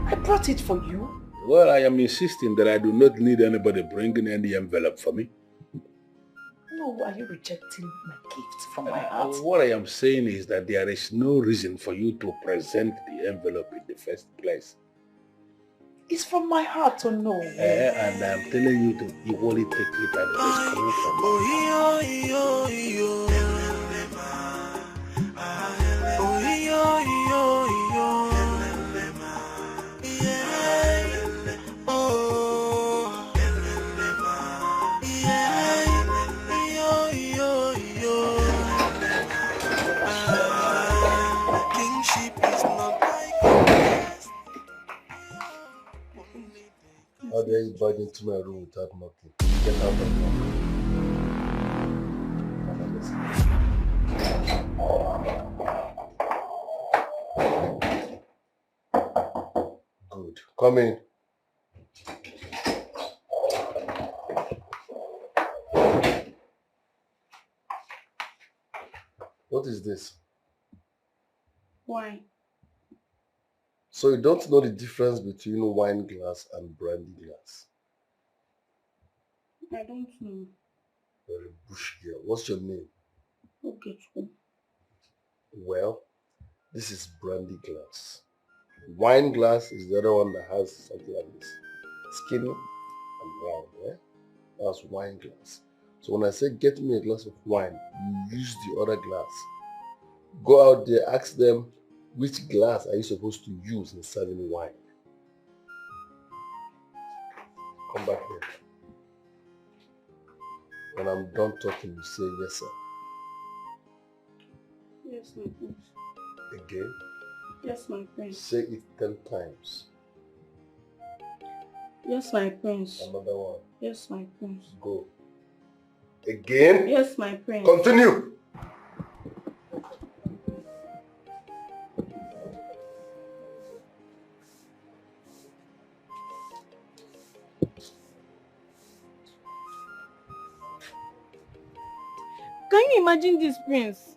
I brought it for you. Well, I am insisting that I do not need anybody bringing any envelope for me. No, are you rejecting my gift from my heart? What I am saying is that there is no reason for you to present the envelope in the first place. It's from my heart, oh no. And I'm telling you to equally take it and it is coming from How dare you bug into my room without knocking? Get out of here. Good. Come in. What is this? Why? So you don't know the difference between wine glass and brandy glass? I don't know. You're a bush girl. What's your name? Okay, cool. Well, this is brandy glass. Wine glass is the other one that has something like this. Skinny and round, yeah? That's wine glass. So when I say get me a glass of wine, you use the other glass. Go out there, ask them, which glass are you supposed to use in serving wine? Come back here. When I'm done talking, you say yes, sir. Yes, my prince. Again? Yes, my prince. Say it 10 times. Yes, my prince. Another one. Yes, my prince. Go. Again? Yes, my prince. Continue. Can you imagine this, prince?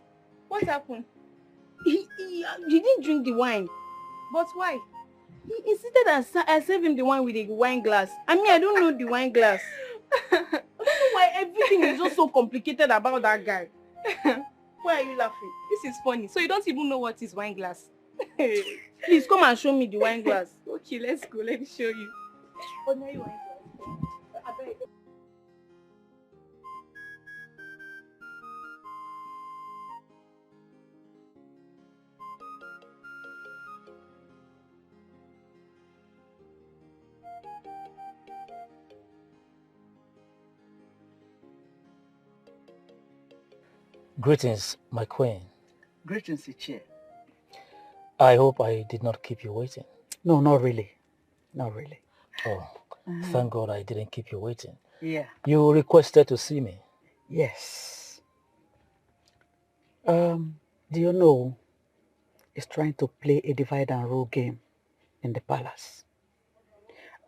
What happened? He didn't drink the wine. But why? He insisted I serve him the wine with a wine glass. I mean, I don't know the wine glass. I don't know why everything is just so complicated about that guy. Why are you laughing? This is funny. So you don't even know what is wine glass? Please come and show me the wine glass. Okay, let's go. Let me show you. Ordinary wine glass. I beg. Greetings, my queen. Greetings, Ichie. I hope I did not keep you waiting. No, not really. Not really. Oh, thank God I didn't keep you waiting. Yeah. You requested to see me. Yes. Do you know, he's trying to play a divide and rule game in the palace.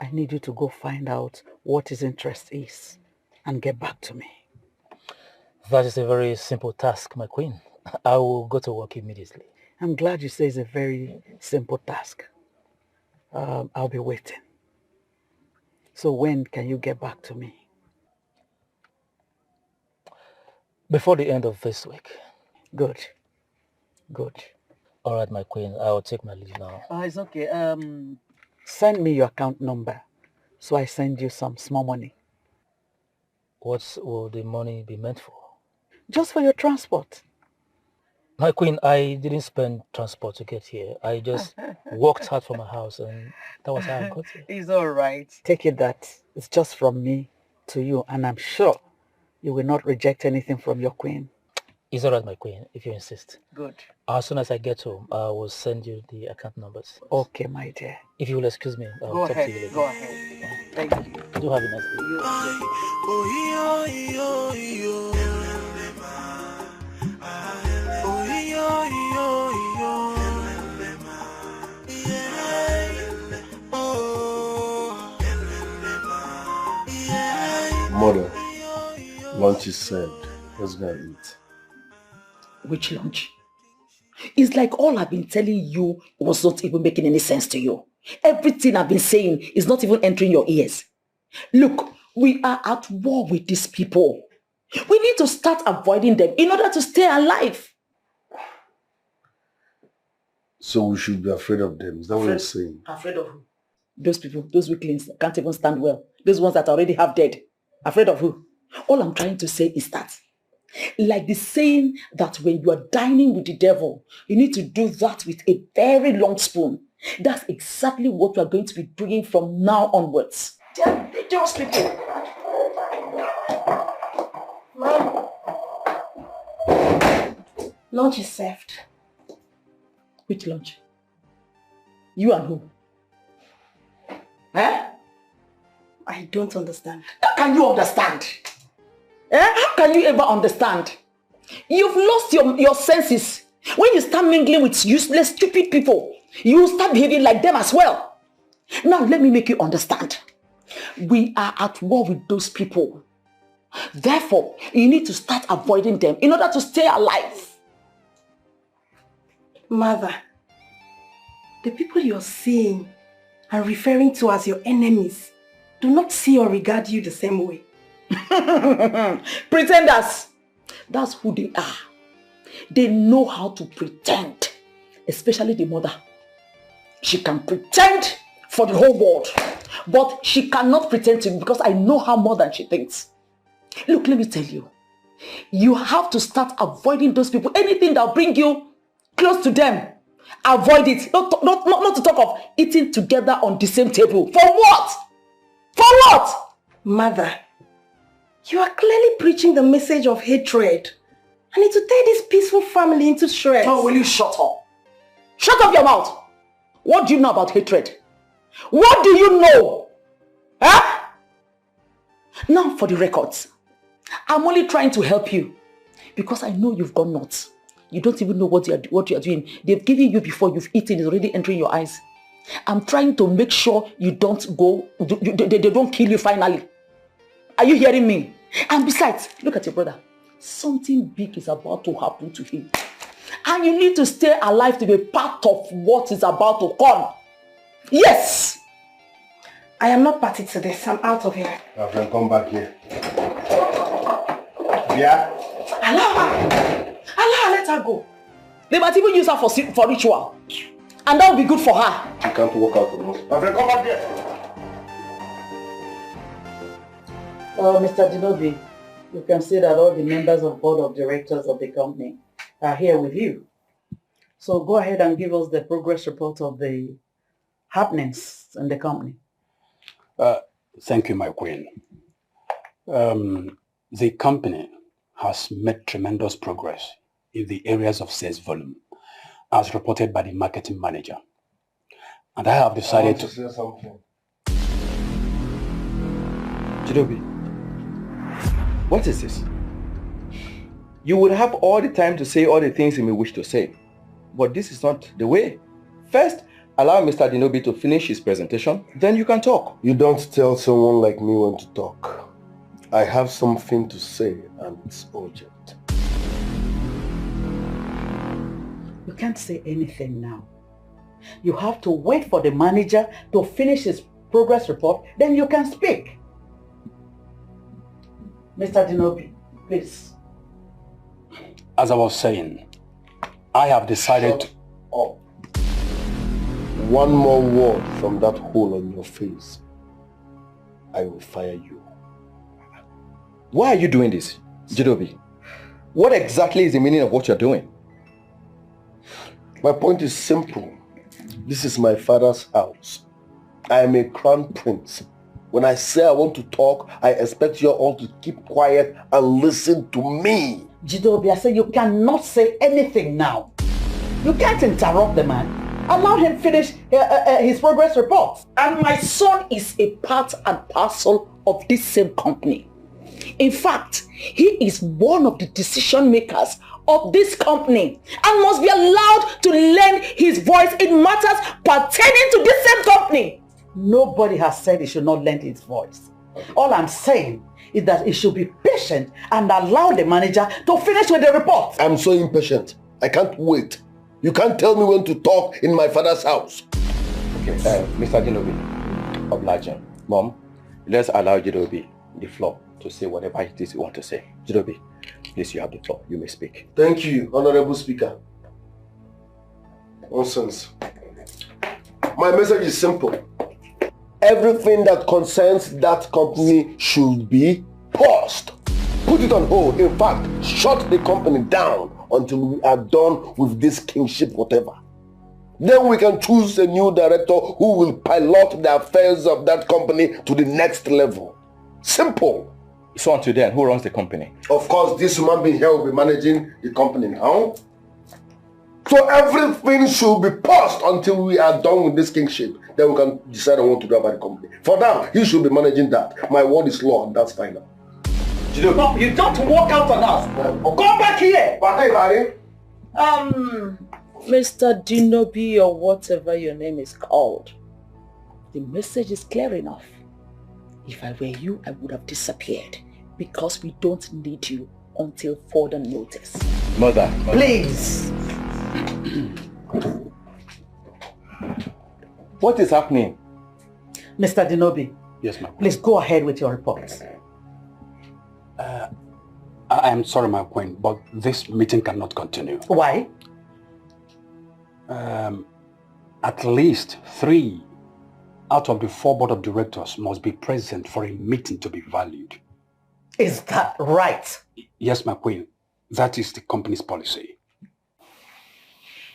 I need you to go find out what his interest is and get back to me. That is a very simple task, my queen. I will go to work immediately. I'm glad you say it's a very simple task. I'll be waiting. So when can you get back to me? Before the end of this week. Good. Good. All right, my queen. I will take my leave now. It's okay. Send me your account number so I send you some small money. What will the money be meant for? Just for your transport. My queen, I didn't spend transport to get here. I just walked out from my house and that was how I got here. It's all right. Take it that it's just from me to you, and I'm sure you will not reject anything from your queen. It's all right, my queen, if you insist. Good. As soon as I get home, I will send you the account numbers. Okay, my dear. If you will excuse me, I'll Go talk ahead. to you later. Go ahead. Thank you. Do have a nice day. Mother, lunch is served. Let's go and eat. Which lunch? It's like all I've been telling you was not even making any sense to you. Everything I've been saying is not even entering your ears. Look, we are at war with these people. We need to start avoiding them in order to stay alive. So we should be afraid of them. Is that what you're saying? Afraid of who? Those people, those weaklings that can't even stand well. Those ones that already have dead. Afraid of who? All I'm trying to say is that, like the saying that when you are dining with the devil, you need to do that with a very long spoon. That's exactly what we are going to be doing from now onwards. They're dangerous people. Mom. Lunch is served. Which lunch? You and who? Eh? I don't understand. How can you understand? How can you ever understand? You've lost your senses. When you start mingling with useless, stupid people, you start behaving like them as well. Now let me make you understand. We are at war with those people. Therefore, you need to start avoiding them in order to stay alive. Mother, the people you're seeing and referring to as your enemies do not see or regard you the same way. Pretenders. That's who they are. They know how to pretend. Especially the mother. She can pretend for the whole world. But she cannot pretend to me because I know her more than she thinks. Look, let me tell you. You have to start avoiding those people. Anything that will bring you close to them, avoid it. Not to talk of eating together on the same table. For what? For what? Mother, you are clearly preaching the message of hatred And it will tear this peaceful family into shreds. Oh, will you shut up? Shut up your mouth! What do you know about hatred? What do you know? Huh? Now for the records. I'm only trying to help you because I know you've gone nuts. You don't even know what you are doing. They've given you before you've eaten. It's already entering your eyes. I'm trying to make sure you don't go, they don't kill you finally. Are you hearing me? And besides, look at your brother. Something big is about to happen to him. And you need to stay alive to be part of what is about to come. Yes! I am not party to this. I'm out of here. My friend, come back here. Yeah? Allow her. Allow her, let her go. They might even use her for ritual. And that will be good for her. You can't walk out from us. My friend, come back here. Mr. Dinobi, you can see that all the members of board of directors of the company are here with you. So go ahead and give us the progress report of the happenings in the company. Thank you, my queen. The company has made tremendous progress in the areas of sales volume, as reported by the marketing manager. And I have decided to say something. Jidobi, what is this? You would have all the time to say all the things you may wish to say, but this is not the way. First, allow Mr. Dinobi to finish his presentation, then you can talk. You don't tell someone like me when to talk. I have something to say and it's urgent. You can't say anything now. You have to wait for the manager to finish his progress report, then you can speak. Mr. Dinobi, please. As I was saying, I have decided... Shut up. One more word from that hole on your face, I will fire you. Why are you doing this, Jidobi? What exactly is the meaning of what you're doing? My point is simple. This is my father's house. I am a crown prince. When I say I want to talk, I expect you all to keep quiet and listen to me. Jidobi, I said you cannot say anything now. You can't interrupt the man. Allow him finish his progress report. And my son is a part and parcel of this same company. In fact, he is one of the decision makers of this company and must be allowed to lend his voice in matters pertaining to this same company. Nobody has said he should not lend his voice. All I'm saying is that he should be patient and allow the manager to finish with the report. I'm so impatient. I can't wait. You can't tell me when to talk in my father's house. Okay, Mr. Dinobi, obliging. Mom, let's allow Jidobi the floor to say whatever it is you want to say. Jidobi, please, you have the floor. You may speak. Thank you, Honorable Speaker. Nonsense. My message is simple. Everything that concerns that company should be paused. Put it on hold. In fact, shut the company down until we are done with this kingship whatever. Then we can choose a new director who will pilot the affairs of that company to the next level. Simple. So until then, who runs the company? Of course, this human being here will be managing the company now. So everything should be paused until we are done with this kingship. Then we can decide on what to do about the company. For now, he should be managing that. My word is law and that's final. No, you don't walk out on us. Come back here. Mr. Dinobi or whatever your name is called. The message is clear enough. If I were you, I would have disappeared because we don't need you until further notice. Mother. Please. What is happening? Mr. Dinobi. Yes, ma'am. Please go ahead with your reports. I am sorry, my queen, but this meeting cannot continue. Why? At least 3 out of the 4 board of directors must be present for a meeting to be valued. Is that right? Yes, my queen. That is the company's policy.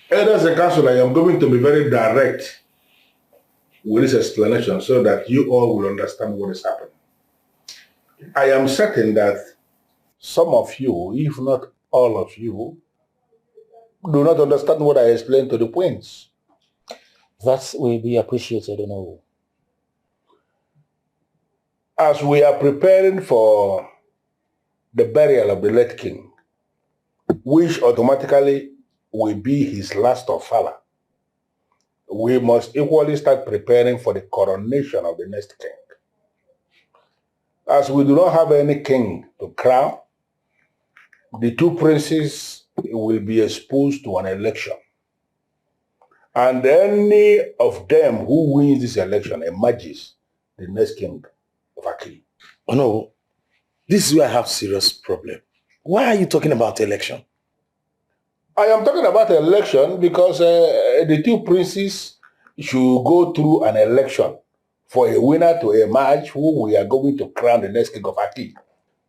Elders and council, I am going to be very direct with this explanation so that you all will understand what is happening. I am certain that some of you, if not all of you do not understand what I explained to the queens. That will be appreciated, Onowu. As we are preparing for the burial of the late king, which automatically will be his last of father, we must equally start preparing for the coronation of the next king. As we do not have any king to crown, the two princes will be exposed to an election. And any of them who wins this election emerges the next king of Aki. Oh no, this is where I have serious problem. Why are you talking about election? I am talking about election because the two princes should go through an election for a winner to emerge who we are going to crown the next king of Aki.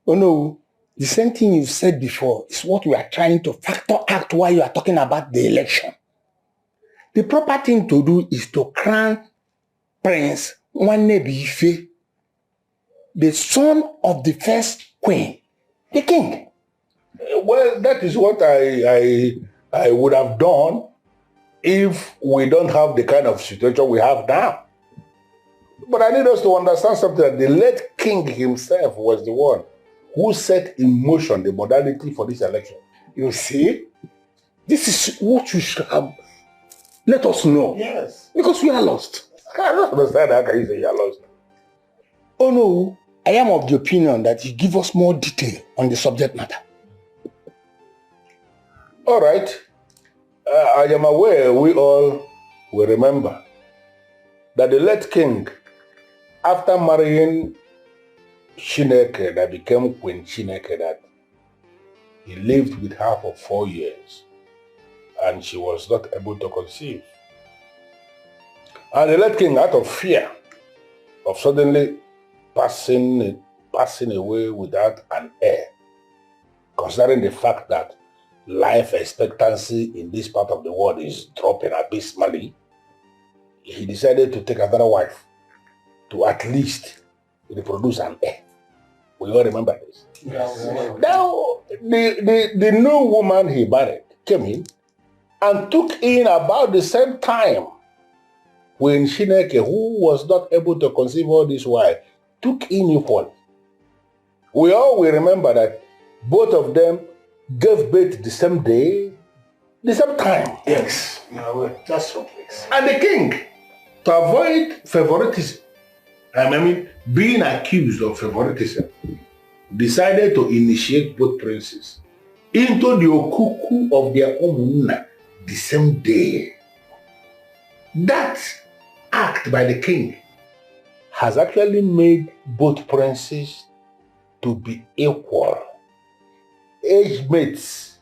Oh no, the same thing you said before is what we are trying to factor out while you are talking about the election. The proper thing to do is to crown Prince Nwannebi Ife, the son of the first queen, the king. Well, that is what I would have done if we don't have the kind of situation we have now. But I need us to understand something, that the late king himself was the one who set in motion the modality for this election. You see, this is what you should have let us know. Yes. Because we are lost. I don't understand how can you say you are lost. Oh no, I am of the opinion that you give us more detail on the subject matter. All right. I am aware we all will remember that the late king, after marrying Chineke, that became Queen Chineke, that he lived with her for 4 years and she was not able to conceive. And the late king, out of fear of suddenly passing away without an heir, considering the fact that life expectancy in this part of the world is dropping abysmally, he decided to take another wife to at least reproduce an heir. We all remember this. Yes. Now, the new woman he married came in and took in about the same time when Chineke, who was not able to conceive all this while, took in equally. We all will remember that both of them gave birth the same day, the same time. Yes. No, that's so please. And the king, to avoid favoritism, I mean being accused of favoritism, decided to initiate both princes into the okuku of their own the same day. That act by the king has actually made both princes to be equal, age mates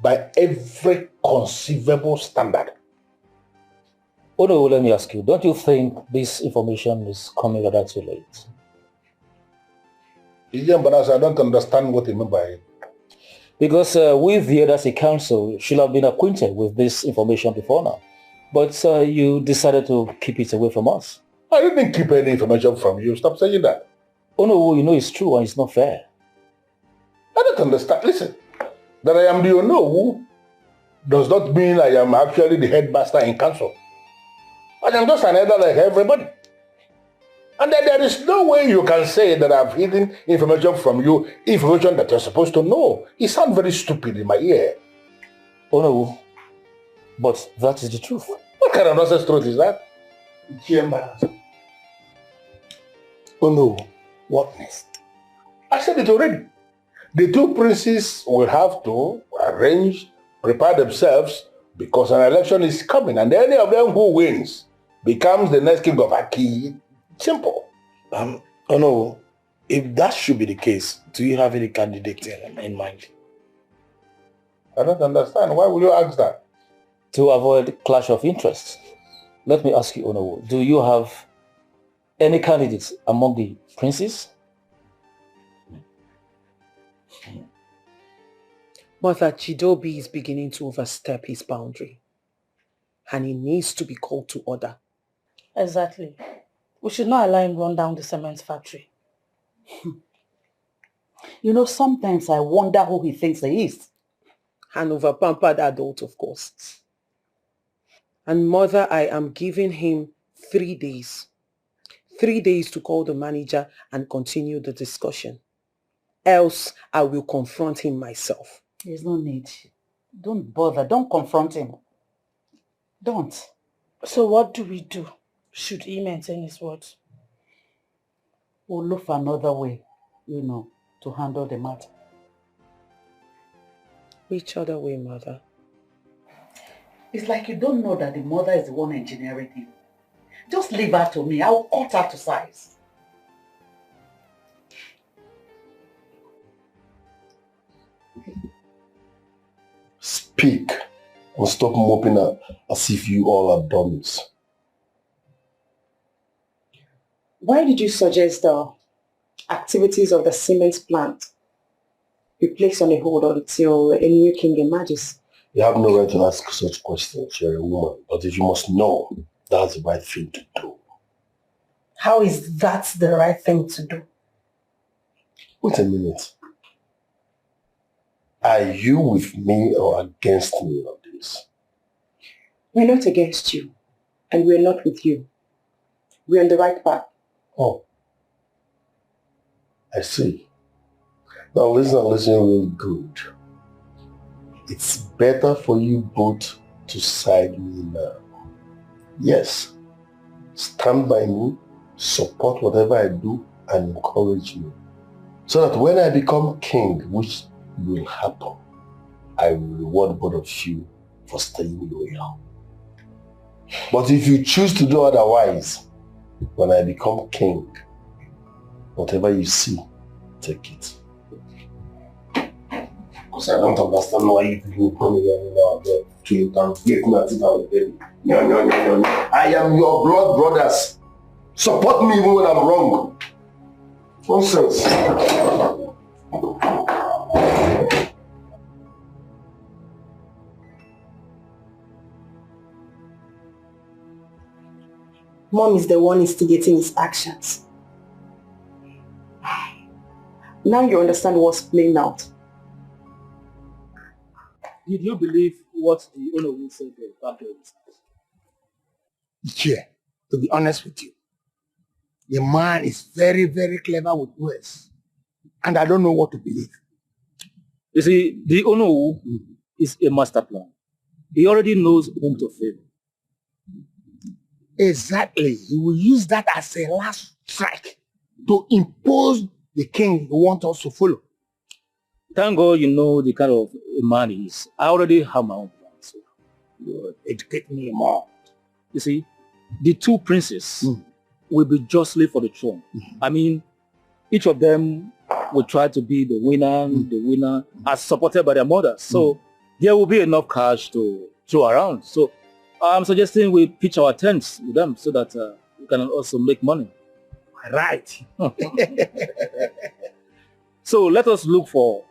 by every conceivable standard. Oh no, let me ask you, don't you think this information is coming rather too late? I don't understand what you mean by it. Because we, the others council, should have been acquainted with this information before now. But you decided to keep it away from us. I didn't keep any information from you. Stop saying that. Oh no, you know it's true and it's not fair. I don't understand. Listen, that I am the Onowu does not mean I am actually the headmaster in council. I am just an elder like everybody. And that there is no way you can say that I've hidden information from you, information that you're supposed to know. It sounds very stupid in my ear. Oh no, but that is the truth. What kind of nonsense truth is that? Oh no, what next? I said it already. The two princes will have to arrange, prepare themselves, because an election is coming, and any of them who wins becomes the next king of Aki. Simple. Oh no, if that should be the case, do you have any candidate in mind? I don't understand. Why will you ask that? To avoid clash of interests. Let me ask you, Onowu, do you have any candidates among the princes? Mother, Chidobi is beginning to overstep his boundary. And he needs to be called to order. Exactly. We should not allow him run down the cement factory. You know, sometimes I wonder who he thinks he is. An over-pampered adult, of course. And mother, I am giving him 3 days. 3 days to call the manager and continue the discussion. Else, I will confront him myself. There's no need. Don't bother. Don't confront him. Don't. So what do we do? Should he maintain his words? We'll look for another way, to handle the matter. Which other way, mother? It's like you don't know that the mother is the one engineering him. Just leave her to me. I'll cut her to size. Speak and stop moping as if you all are dummies. Why did you suggest the activities of the cement plant be placed on a hold until a new king emerges? You have no right to ask such questions. You're a woman. But if you must know, that's the right thing to do. How is that the right thing to do? Wait a minute. Are you with me or against me on this? We're not against you, and we're not with you. We're on the right path. Oh, I see. Now listen real good. It's better for you both to side me now. Yes, stand by me, support whatever I do, and encourage me. So that when I become king, which will happen, I will reward both of you for staying loyal. But if you choose to do otherwise, when I become king, whatever you see, take it. Because I don't understand why you people come here now to interrogate me as if I'm a baby. No. I am your blood brothers. Support me even when I'm wrong. Nonsense. Mom is the one instigating his actions. Now you understand what's playing out. Did you believe what the owner will say back there? Yeah, to be honest with you, the man is very, very clever with words. And I don't know what to believe. You see, the owner is a master plan. He already knows whom to favor. Exactly. He will use that as a last strike to impose the king he wants us to follow. Thank God you know the kind of man he is. I already have my own plan. So you educate me more. You see, the two princes will be justly for the throne. I mean, each of them will try to be the winner as supported by their mothers. So there will be enough cash to throw around. So I'm suggesting we pitch our tents with them so that we can also make money. Right. So let us look for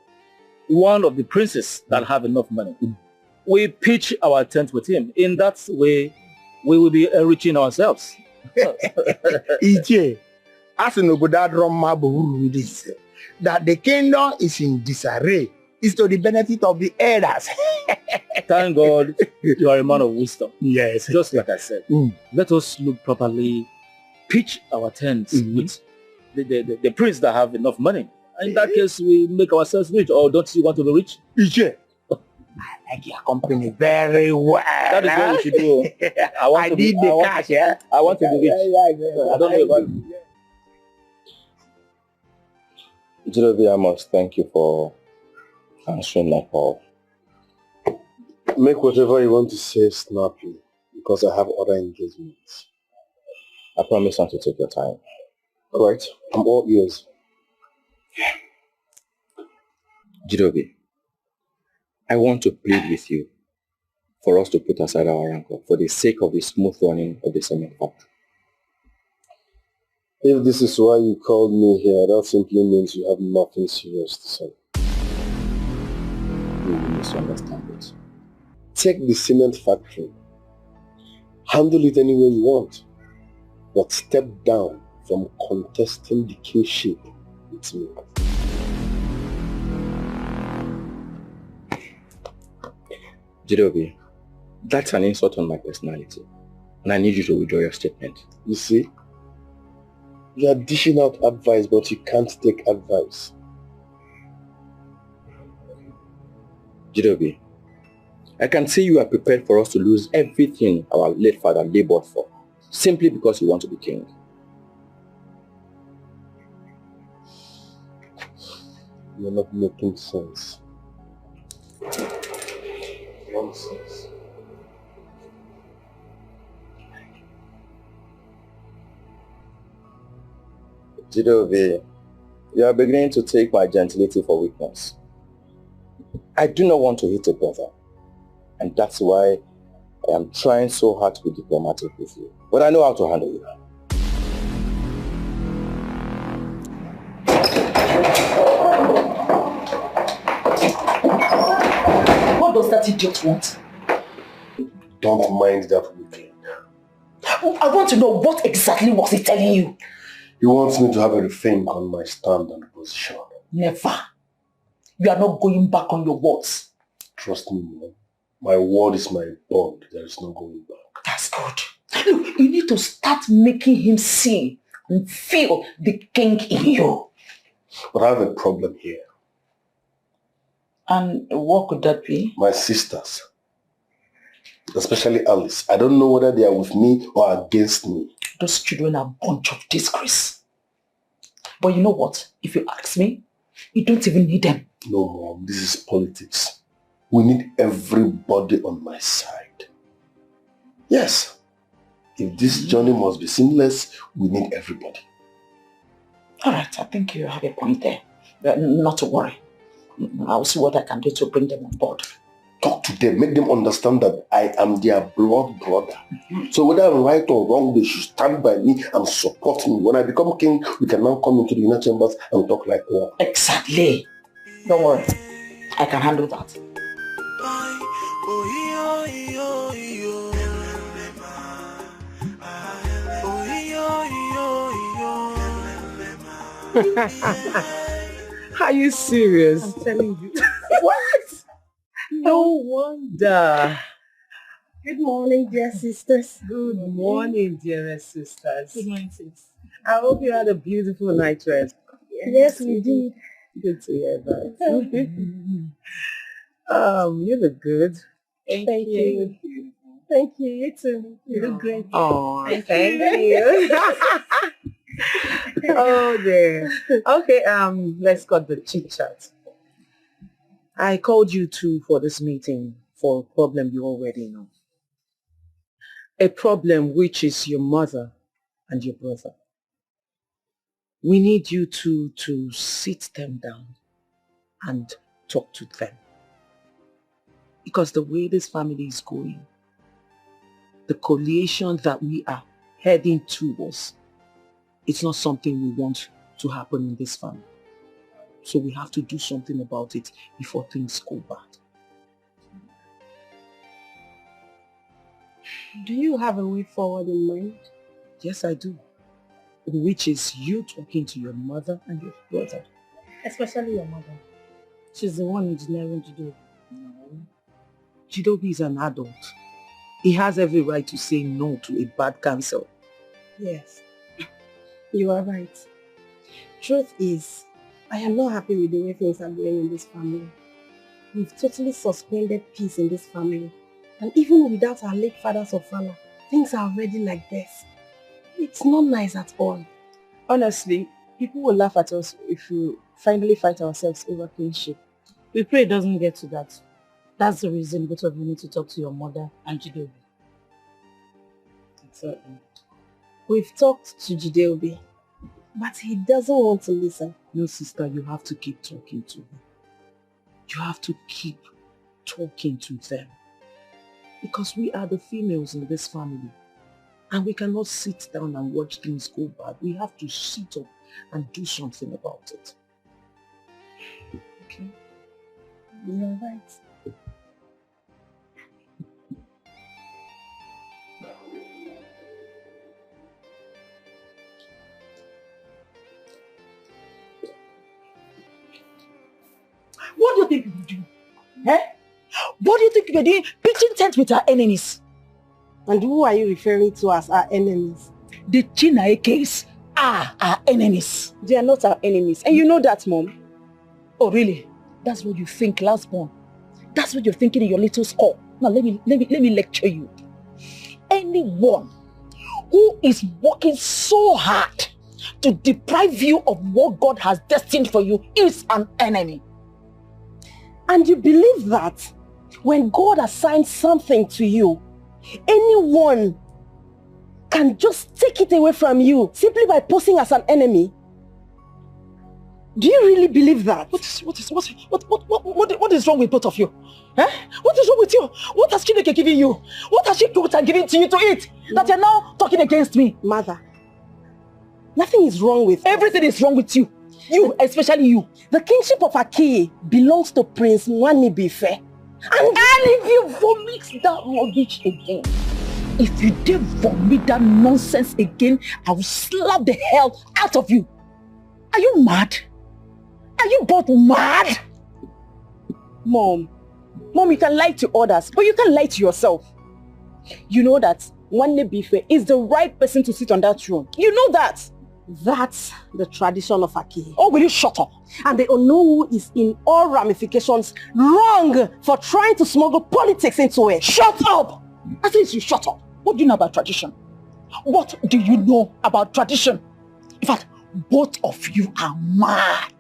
one of the princes that have enough money. We pitch our tent with him. In that way, we will be enriching ourselves. EJ, as an this, that the kingdom is in disarray is to the benefit of the elders. Thank God you are a man of wisdom. Yes. Just like I said. Let us look properly, pitch our tents with the prince that have enough money. In that case, we make ourselves rich. Or don't you want to be rich? EJ, I like your company very well. That is what we should do. I need the cash, yeah? I want to be rich. I don't know about it. Zubby, I must thank you for answering my call. Make whatever you want to say snappy, because I have other engagements. I promise not to take your time. All right, I'm all ears. Zubby, I want to plead with you for us to put aside our rancor for the sake of the smooth running of the cement factory. If this is why you called me here, that simply means you have nothing serious to say. You will misunderstand it. Take the cement factory. Handle it any way you want. But step down from contesting the kingship with me. Jidobi, that's an insult on my personality. And I need you to withdraw your statement. You see? You are dishing out advice, but you can't take advice. Jidobi, I can see you are prepared for us to lose everything our late father labored for, simply because you want to be king. You're not making sense. Nonsense. Jidobi, you are beginning to take my gentility for weakness. I do not want to hit a brother, and that's why I am trying so hard to be diplomatic with you. But I know how to handle you. What does that idiot want? Don't mind that weakling. I want to know what exactly was he telling you? He wants me to have a rethink on my stand and position. Never. You are not going back on your words. Trust me, Mom. My word is my bond. There is no going back. That's good. Look, you need to start making him see and feel the king in you. But I have a problem here. And what could that be? My sisters. Especially Alice. I don't know whether they are with me or against me. Those children are a bunch of disgrace. But you know what? If you ask me, you don't even need them. No, Mom. This is politics. We need everybody on my side. Yes. If this journey must be seamless, we need everybody. Alright, I think you have a point there. But not to worry. I'll see what I can do to bring them on board. Talk to them. Make them understand that I am their blood brother. So whether I'm right or wrong, they should stand by me and support me. When I become king, we can now come into the inner chambers and talk like one. Exactly. Don't worry. I can handle that. Are you serious? I'm telling you. What? No wonder. Good morning, dear sisters. Good morning, dearest sisters. Good morning, sis. I hope you had a beautiful night rest. Yes, we did. Good to hear that. You look good. Thank you. Thank you. You too. You look great. Oh, thank you. Oh dear. Okay, let's cut the chit chat. I called you two for this meeting for a problem you already know. A problem which is your mother and your brother. We need you two to sit them down and talk to them. Because the way this family is going, the coalition that we are heading towards, it's not something we want to happen in this family. So we have to do something about it before things go bad. Do you have a way forward in mind? Yes, I do. Which is you talking to your mother and your brother. Especially your mother. She's the one engineering Jidobi. No. Jidobi is an adult. He has every right to say no to a bad counsel. Yes. You are right. Truth is, I am not happy with the way things are going in this family. We've totally suspended peace in this family. And even without our late father's ofala, things are already like this. It's not nice at all. Honestly, people will laugh at us if we finally fight ourselves over kinship. We pray it doesn't get to that. That's the reason both of you need to talk to your mother and Jidobi. Exactly. We've talked to Jidobi, but he doesn't want to listen. No, sister, you have to keep talking to him. You have to keep talking to them. Because we are the females in this family. And we cannot sit down and watch things go bad. We have to sit up and do something about it. Okay? You're right. What do you think you will do? Eh? What do you think we're doing? Pitching tent with our enemies. And who are you referring to as our enemies? The Chinaekes are our enemies. They are not our enemies. And you know that, Mom. Oh, really? That's what you think, last born. That's what you're thinking in your little skull. Now let me lecture you. Anyone who is working so hard to deprive you of what God has destined for you is an enemy. And you believe that when God assigns something to you, anyone can just take it away from you simply by posing as an enemy? Do you really believe that? What is wrong with both of you? Eh? What is wrong with you? What has Chineke given you? What has she cooked and given to you to eat? That you're now talking against me? Mother, nothing is wrong with everything is wrong with you. You, especially you. The kingship of Aki belongs to Prince Nwanibife. And if you vomit that rubbish again, if you dare vomit that nonsense again, I will slap the hell out of you. Are you mad? Are you both mad? Mom, you can lie to others, but you can't lie to yourself. You know that Nwanibife is the right person to sit on that throne. You know that. That's the tradition of Aki. Oh, will you shut up? And the Onowu is in all ramifications wrong for trying to smuggle politics into it. Shut up! I said you shut up. What do you know about tradition? What do you know about tradition? In fact, both of you are mad.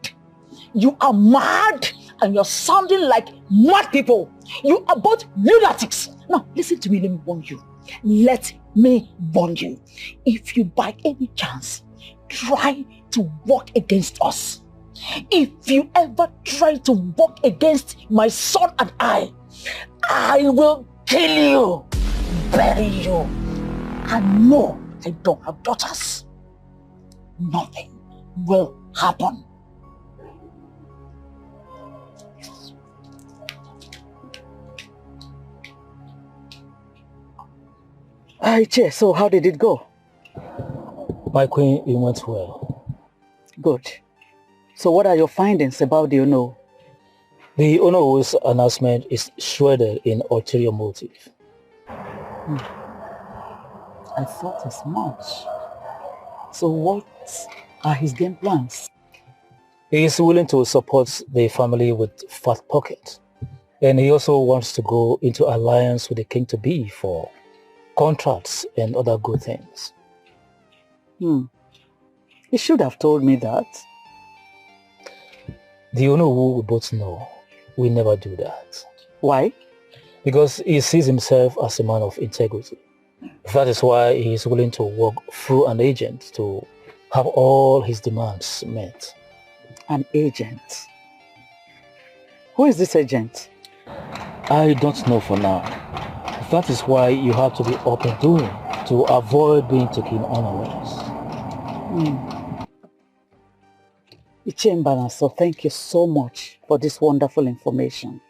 You are mad and you're sounding like mad people. You are both lunatics. Now, listen to me, let me warn you. Let me warn you. If you by any chance try to work against us, if you ever try to work against my son and I will kill you, bury you. And no, I don't have daughters. Nothing will happen. So how did it go? My queen, it went well. Good. So what are your findings about the Ono? The Ono's announcement is shredded in ulterior motive. I thought as much. So what are his game plans? He is willing to support the family with fat pocket. And he also wants to go into alliance with the king-to-be for contracts and other good things. He should have told me that. The Ono we both know will never do that. Why? Because he sees himself as a man of integrity. That is why he is willing to work through an agent to have all his demands met. An agent? Who is this agent? I don't know for now. That is why you have to be up and doing to avoid being taken unawares. So thank you so much for this wonderful information.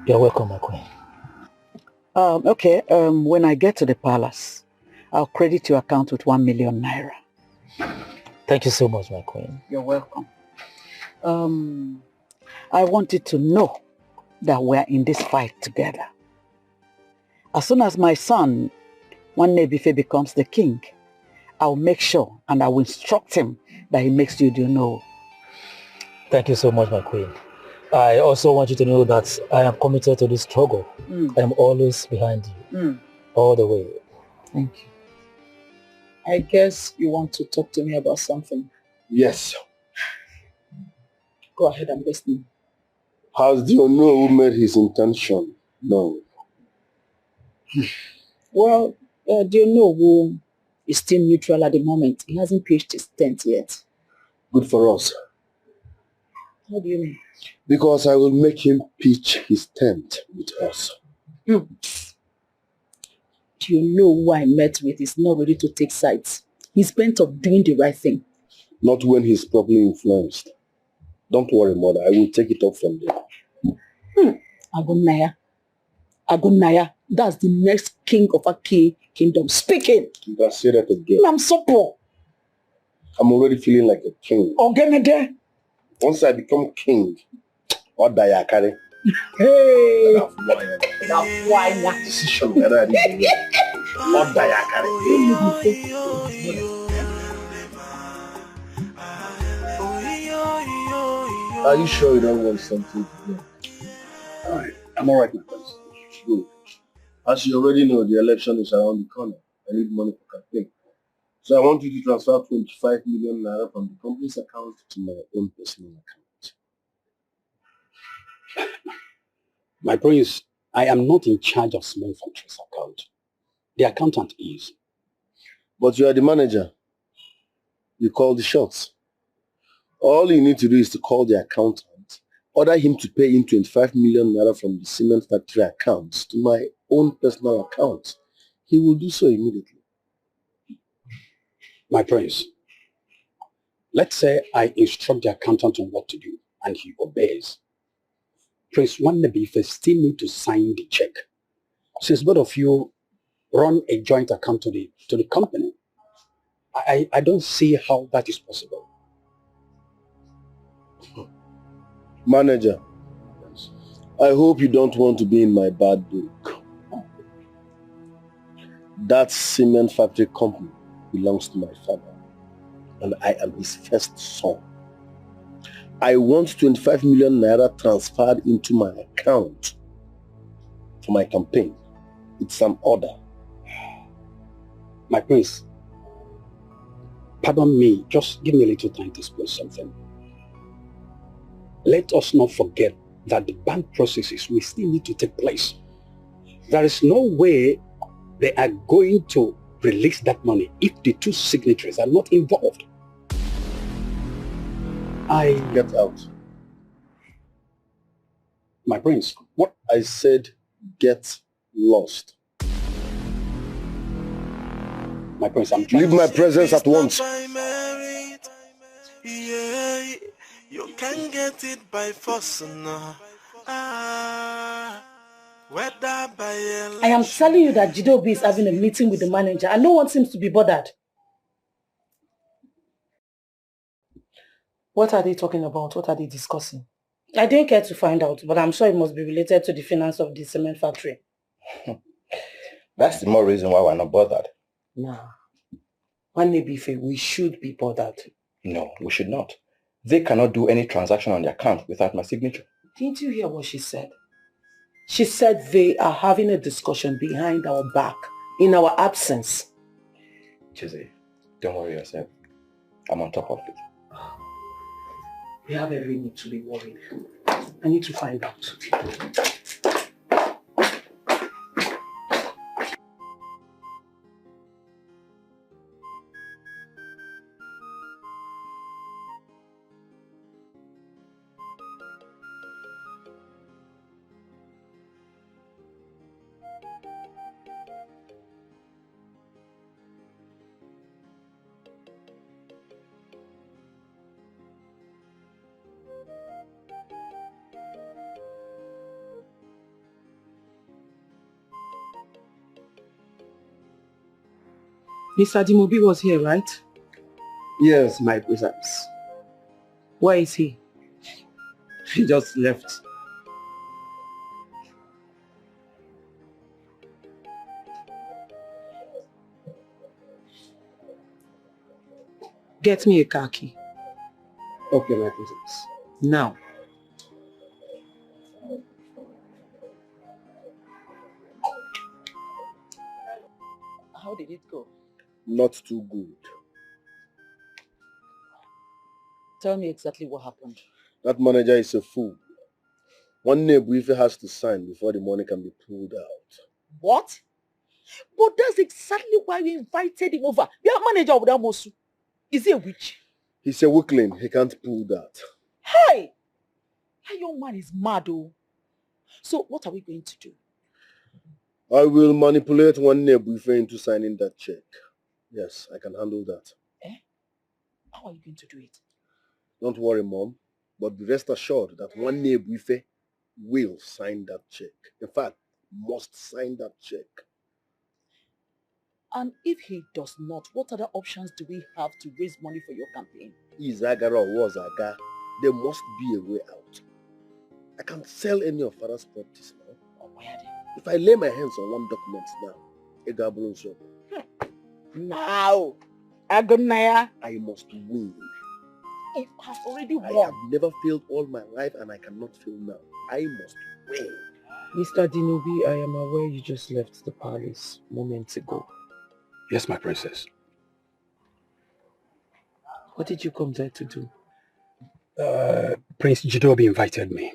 You're welcome, my queen. When I get to the palace, I'll credit your account with 1 million naira. Thank you so much, my queen. You're welcome. I want you to know that we're in this fight together. As soon as my son, Nwanibife, becomes the king, I'll make sure and I will instruct him that he makes you do know. Thank you so much, my queen. I also want you to know that I am committed to this struggle. I am always behind you, all the way. Thank you. I guess you want to talk to me about something. Yes. Go ahead, I'm listening. Has the Ono who made his intention known? Well, the Ono who is still neutral at the moment. He hasn't pitched his tent yet. Good for us. What do you mean? Because I will make him pitch his tent with us. Do you know who I met with is not ready to take sides? He's bent on doing the right thing. Not when he's properly influenced. Don't worry, mother. I will take it up from there. Agunaya. That's the next king of Aki kingdom. Speaking. You can say that again. I'm so poor. I'm already feeling like a king. Ogenede. Once I become king, what do I carry? Hey! That's why decision whether it is not Are you sure you don't want something to drink? Alright, I'm alright, my friends. Good. As you already know, the election is around the corner. I need money for campaign. So I want you to transfer 25 million naira from the company's account to my own personal account. My prince, I am not in charge of Cement Factory's account. The accountant is. But you are the manager. You call the shots. All you need to do is to call the accountant, order him to pay in 25 million naira from the Cement Factory account to my own personal account. He will do so immediately. My prince, let's say I instruct the accountant on what to do and he obeys. Prince Nwannebife still need to sign the check. Since both of you run a joint account to the company, I don't see how that is possible. Manager, I hope you don't want to be in my bad book. That cement factory company belongs to my father, and I am his first son. I want 25 million naira transferred into my account for my campaign. It's an order. My prince, pardon me, just give me a little time to explain something. Let us not forget that the bank processes will still need to take place. There is no way they are going to release that money if the two signatories are not involved. I get out. My prince, what I said, get lost. My prince, I'm trying. Leave my presence at once. Yeah, you can get it by force now. I am telling you that Jidobi is having a meeting with the manager and no one seems to be bothered. What are they talking about? What are they discussing? I didn't care to find out, but I'm sure it must be related to the finance of the cement factory. That's the more reason why we're not bothered. Nah. Nwannebife, we should be bothered. No, we should not. They cannot do any transaction on the account without my signature. Didn't you hear what she said? She said they are having a discussion behind our back, in our absence. Chizzy, don't worry yourself. I'm on top of it. We have every need to be worried. I need to find out. Mr. Dimobi was here, right? Yes, my presence. Where is he? He just left. Get me a car key. Okay, my presence. Now. How did it go? Not too good. Tell me exactly what happened. That manager is a fool. Nwannebife has to sign before the money can be pulled out. What? But that's exactly why we invited him over. We are manager of Damosu. Is he a witch? He's a weakling. He can't pull that. Hey! That young man is mad, oh. So what are we going to do? I will manipulate Nwannebife into signing that check. Yes, I can handle that. How are you going to do it? Don't worry, Mom. But be rest assured that Nwannebife will sign that check. In fact, must sign that check. And if he does not, what other options do we have to raise money for your campaign? Is Agara or was Aga? There must be a way out. I can't sell any of father's properties now. If I lay my hands on one document now, Now, Agunaya, I must win. if I've already I won. have never failed all my life and I cannot fail now. I must win. Mr. Dinobi, I am aware you just left the palace moments ago. Yes, my princess. What did you come there to do? Prince Jidobi invited me.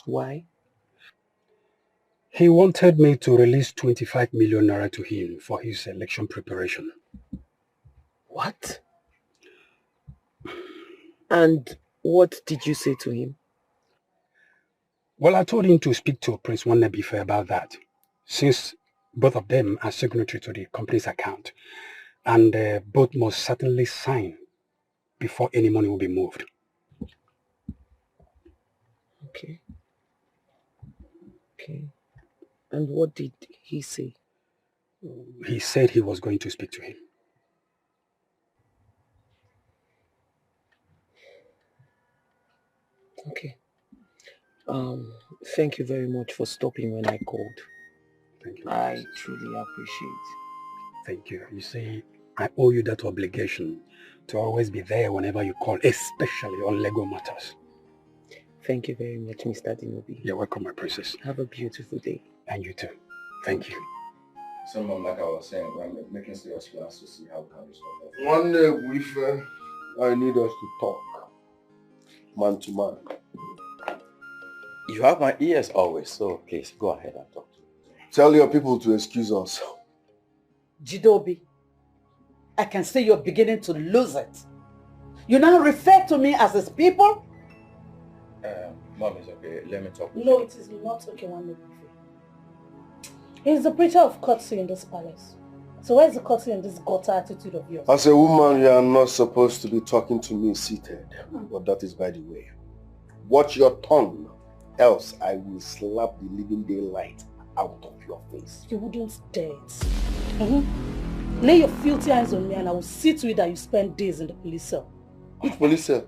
Why? He wanted me to release 25 million naira to him for his election preparation. What? And what did you say to him? Well, I told him to speak to Prince Nwanebife about that, since both of them are signatory to the company's account, and both must certainly sign before any money will be moved. Okay. Okay. And what did he say? He said he was going to speak to him. Okay. Thank you very much for stopping when I called. Thank you. I truly appreciate. Thank you. You see, I owe you that obligation to always be there whenever you call, especially on legal matters. Thank you very much, Mr. Dinobi. You're welcome, my princess. Have a beautiful day. And you too. Thank you. So, Mom, like I was saying, we're making serious plans to see how we can resolve it. One day, I need us to talk. Man to man. You have my ears always, so please go ahead and talk. Tell your people to excuse us. Jidobi, I can see you're beginning to lose it. You now refer to me as his people? Mom, it's okay. Let me talk with No, you. it is not okay, Nwannebife. He's the preacher of courtesy in this palace. So where's the courtesy in this gutter attitude of yours? As a woman, you are not supposed to be talking to me seated. But that is by the way. Watch your tongue, else I will slap the living daylight out of your face. You wouldn't dare it. Lay your filthy eyes on me and I will see to it that you spend days in the police cell. Which police cell?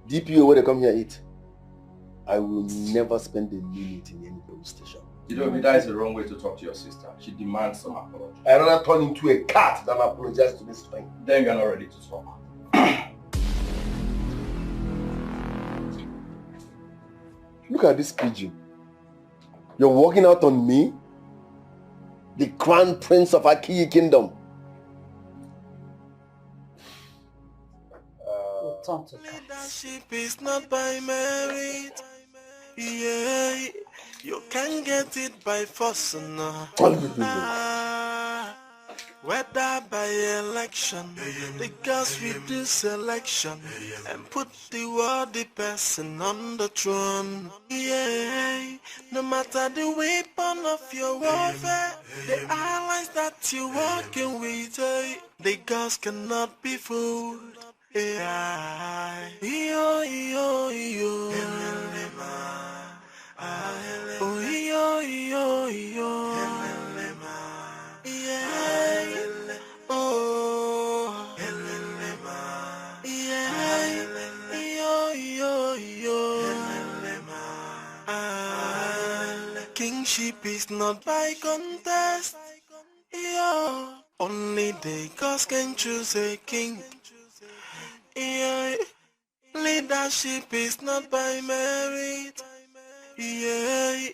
DPO where they come here eat. I will never spend a minute in any police station. You know, that is the wrong way to talk to your sister. She demands some apology. I rather turn into a cat than apologize to this thing. Then you're not ready to talk. Look at this pigeon. You're walking out on me? The crown prince of Akiyi kingdom. Leadership is not by merit. Yeah, you can get it by force. No. Whether by election, the girls we do selection and put the worthy person on the throne. Yeah, no matter the weapon of your warfare, the allies that you're working with, the girls cannot be fooled. Yeah, yo, yo, yo. Oh, yo, yo, yo. Yeah. Oh. Yeah. Yo, yo, yo. Kingship is not by contest. Yo. Only the gods can choose a king. Yeah. Leadership is not by merit. Yeah.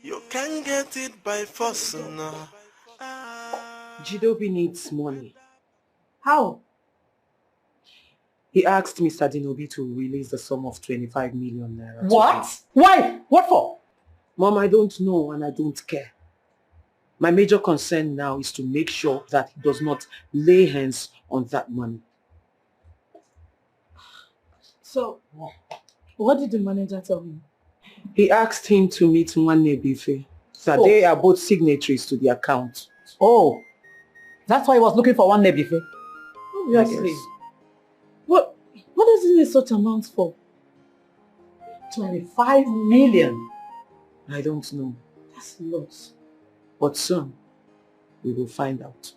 You can get it by force. No. Jidobi needs money. How? He asked Mr. Dinobi to release the sum of 25 million naira. What? Why? What for? Mom, I don't know and I don't care. My major concern now is to make sure that he does not lay hands on that money. So, what did the manager tell him? He asked him to meet Nwanebife. So they are both signatories to the account. Oh, that's why he was looking for Nwanebife. Obviously. What does he need such amounts for? 25 million. I don't know. That's a lot. But soon, we will find out.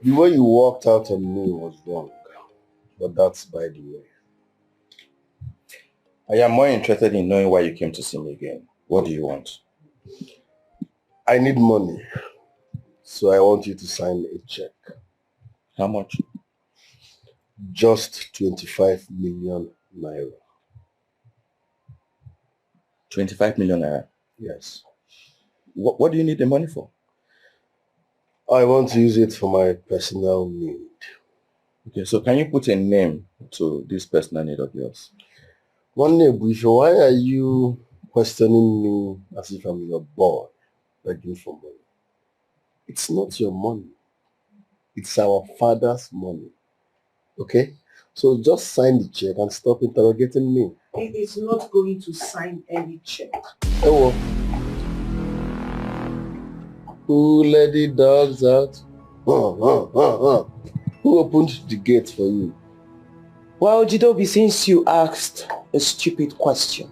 The way you walked out on me was wrong, but that's by the way. I am more interested in knowing why you came to see me again. What do you want? I need money, so I want you to sign a check. How much? Just 25 million naira. 25 million naira? Yes. What do you need the money for? I want to use it for my personal need. Okay, so can you put a name to this personal need of yours? One name, why are you questioning me as if I'm your boy begging for money? It's not your money. It's our father's money. Okay? So just sign the check and stop interrogating me. He is not going to sign any check. Oh, who let the dogs out? Who opened the gate for you? Well, Jidobi, since you asked a stupid question,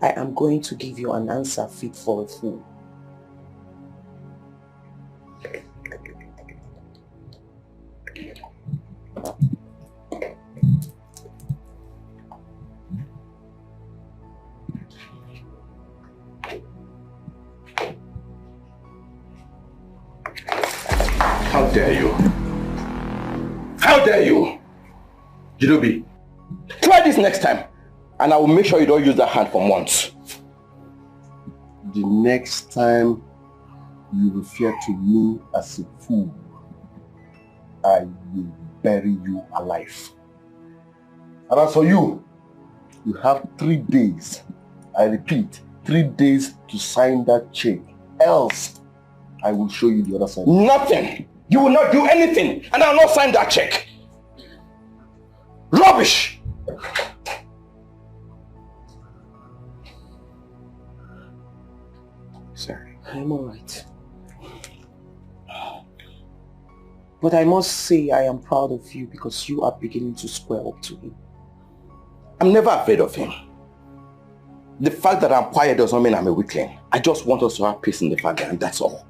I am going to give you an answer fit for a fool. How dare you? How dare you? Jidobi, try this next time and I will make sure you don't use that hand for months. The next time you refer to me as a fool, I will bury you alive. And as for you, you have 3 days, I repeat, 3 days to sign that check. Else, I will show you the other side. Nothing! You will not do anything and I will not sign that check. Rubbish! Sorry. I'm alright. But I must say I am proud of you because you are beginning to square up to him. I'm never afraid of him. The fact that I'm quiet does not mean I'm a weakling. I just want us to have peace in the family and that's all.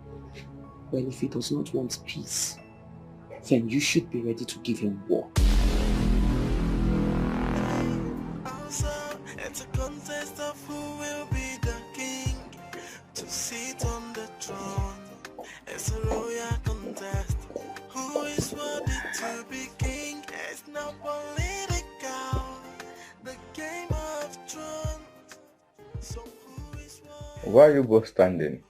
Well, if he does not want peace, then you should be ready to give him war. It's a contest of who will be the king to sit on the throne. It's a royal contest. Who is worthy to be king? It's not political. The game of thrones. So who is worthy? Why are you both standing?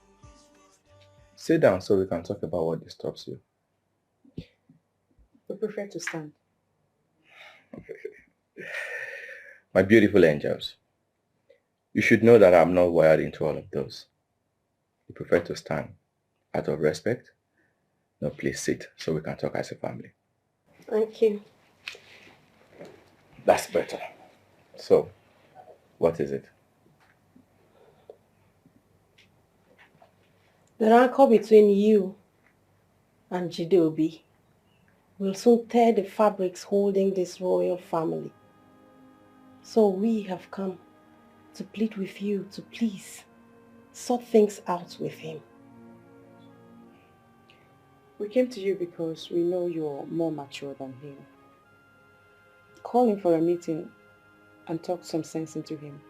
Sit down so we can talk about what disturbs you. We prefer to stand. My beautiful angels, you should know that I'm not wired into all of those. You prefer to stand. Out of respect? No, please sit so we can talk as a family. Thank you. That's better. So, what is it? The rancor between you and Jidobi will soon tear the fabrics holding this royal family. So we have come to plead with you to please sort things out with him. We came to you because we know you're more mature than him. Call him for a meeting and talk some sense into him.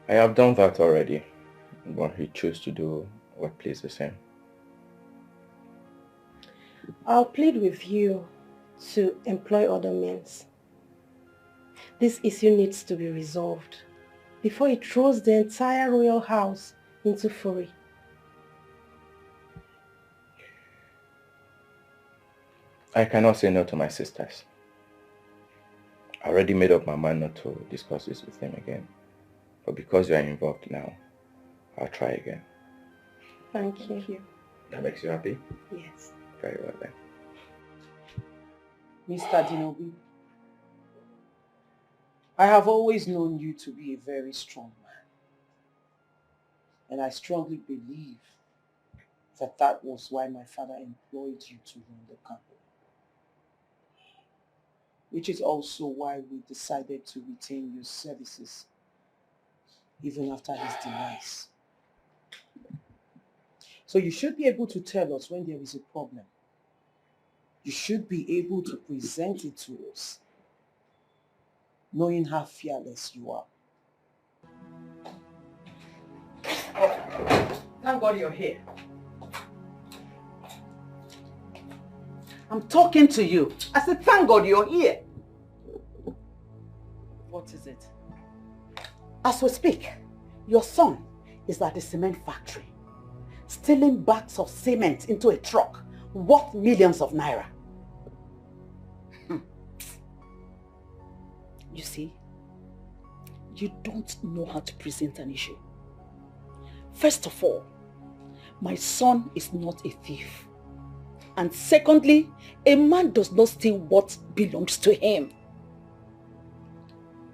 I have done that already, but he chose to do what pleases him. I'll plead with you to employ other means. This issue needs to be resolved before it throws the entire royal house into fury. I cannot say no to my sisters. I already made up my mind not to discuss this with him again. But because you are involved now, I'll try again. Thank you. That makes you happy? Yes. Very well then. Mr. Dinobi, I have always known you to be a very strong man. And I strongly believe that that was why my father employed you to run the company. Which is also why we decided to retain your services even after his demise. So you should be able to tell us when there is a problem. You should be able to present it to us, knowing how fearless you are. Thank God you're here. I'm talking to you. I said, thank God you're here. What is it? As we speak, your son is at the cement factory, stealing bags of cement into a truck worth millions of naira. You see, you don't know how to present an issue. First of all, my son is not a thief. And secondly, a man does not steal what belongs to him.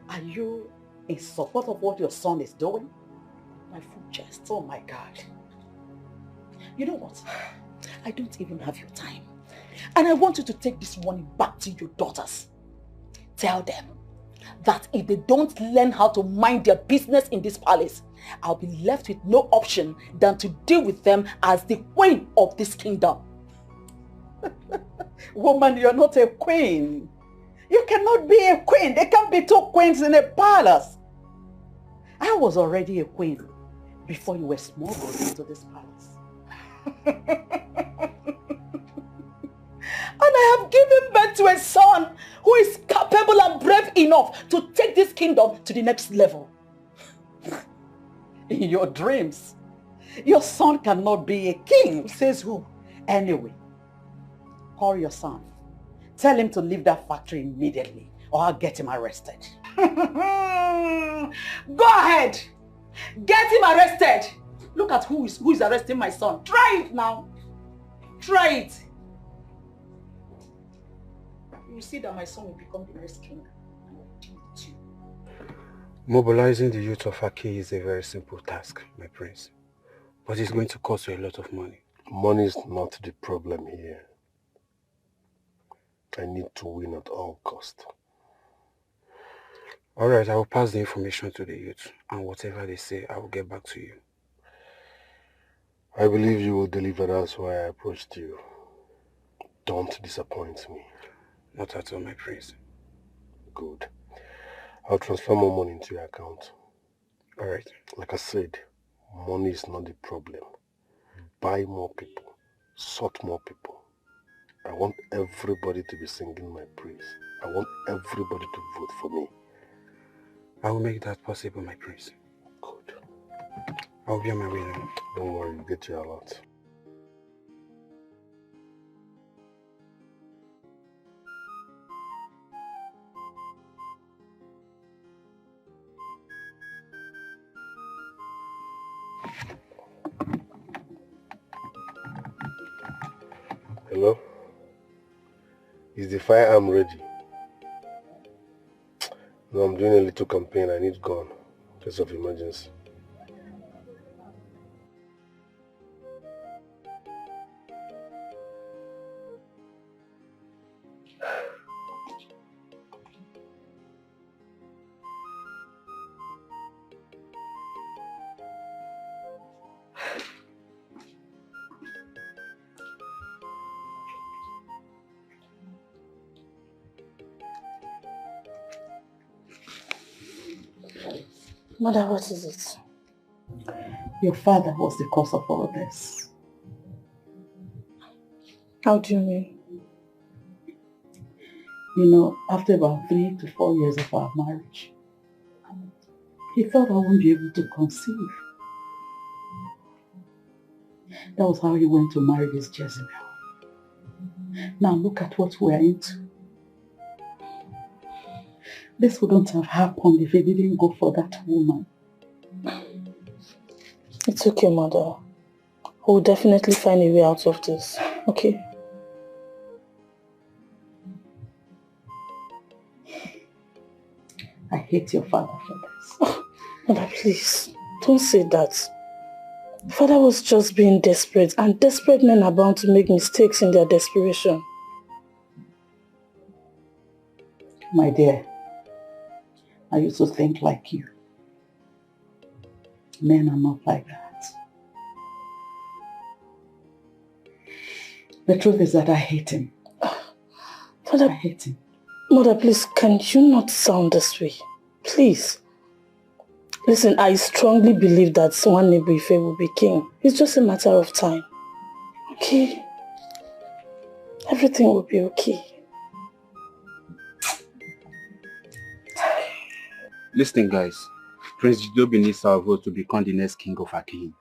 Are you in support of what your son is doing? My fool chest. Oh my God. You know what? I don't even have your time. And I want you to take this warning back to your daughters. Tell them that if they don't learn how to mind their business in this palace, I'll be left with no option than to deal with them as the queen of this kingdom. Woman, you're not a queen. You cannot be a queen. There can't be two queens in a palace. I was already a queen before you were smuggled into this palace. And I have given birth to a son who is capable and brave enough to take this kingdom to the next level. In your dreams, your son cannot be a king, says who? Anyway, call your son. Tell him to leave that factory immediately or I'll get him arrested. Go ahead. Get him arrested. Look at who is arresting my son. Try it now. Try it. You will see that my son will become the next king. Mobilizing the youth of Aki is a very simple task, my prince. But it's going to cost you a lot of money. Money is not the problem here. I need to win at all cost. Alright, I will pass the information to the youth, and whatever they say, I will get back to you. I believe you will deliver. That's why I approached you. Don't disappoint me. Not at all, my prince. Good. I'll transfer more money into your account. Alright. Like I said, money is not the problem. Buy more people. Sort more people. I want everybody to be singing my praise. I want everybody to vote for me. I will make that possible, my prince. Good. I'll be on my way now. Don't worry, you'll get your allot. Hello? Is the firearm ready? No, I'm doing a little campaign. I need gun. In case of emergency. Mother, what is it? Your father was the cause of all this. How do you mean? You know, after about 3 to 4 years of our marriage, he thought I wouldn't be able to conceive. That was how he went to marry this Jezebel. Now look at what we're into. This wouldn't have happened if he didn't go for that woman. It's okay, Mother. We'll definitely find a way out of this, okay? I hate your father for this. Mother, please, don't say that. Father was just being desperate, and desperate men are bound to make mistakes in their desperation. My dear, I used to think like you. Men are not like that. The truth is that I hate him. Father, I hate him. Mother, please, can you not sound this way? Please. Listen, I strongly believe that Nwanne Ife will be king. It's just a matter of time. Okay? Everything will be okay. Listen, guys. Prince Jidobi needs our vote to become the next king of Akin.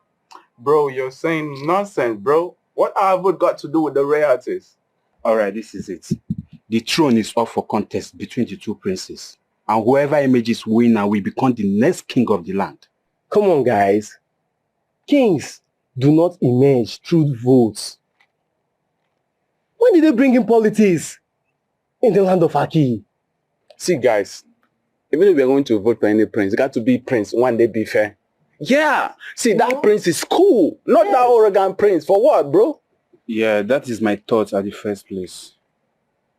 Bro, you're saying nonsense, bro. What our vote got to do with the royalties? Alright, this is it. The throne is up for contest between the two princes. And whoever emerges winner will become the next king of the land. Come on, guys. Kings do not emerge through votes. When did they bring in politics in the land of Aki? See, guys, even if we're going to vote for any prince, it got to be Prince Nwanne Ife. Yeah, see, that prince is cool. Not that arrogant prince. For what, bro? Yeah, that is my thoughts at the first place.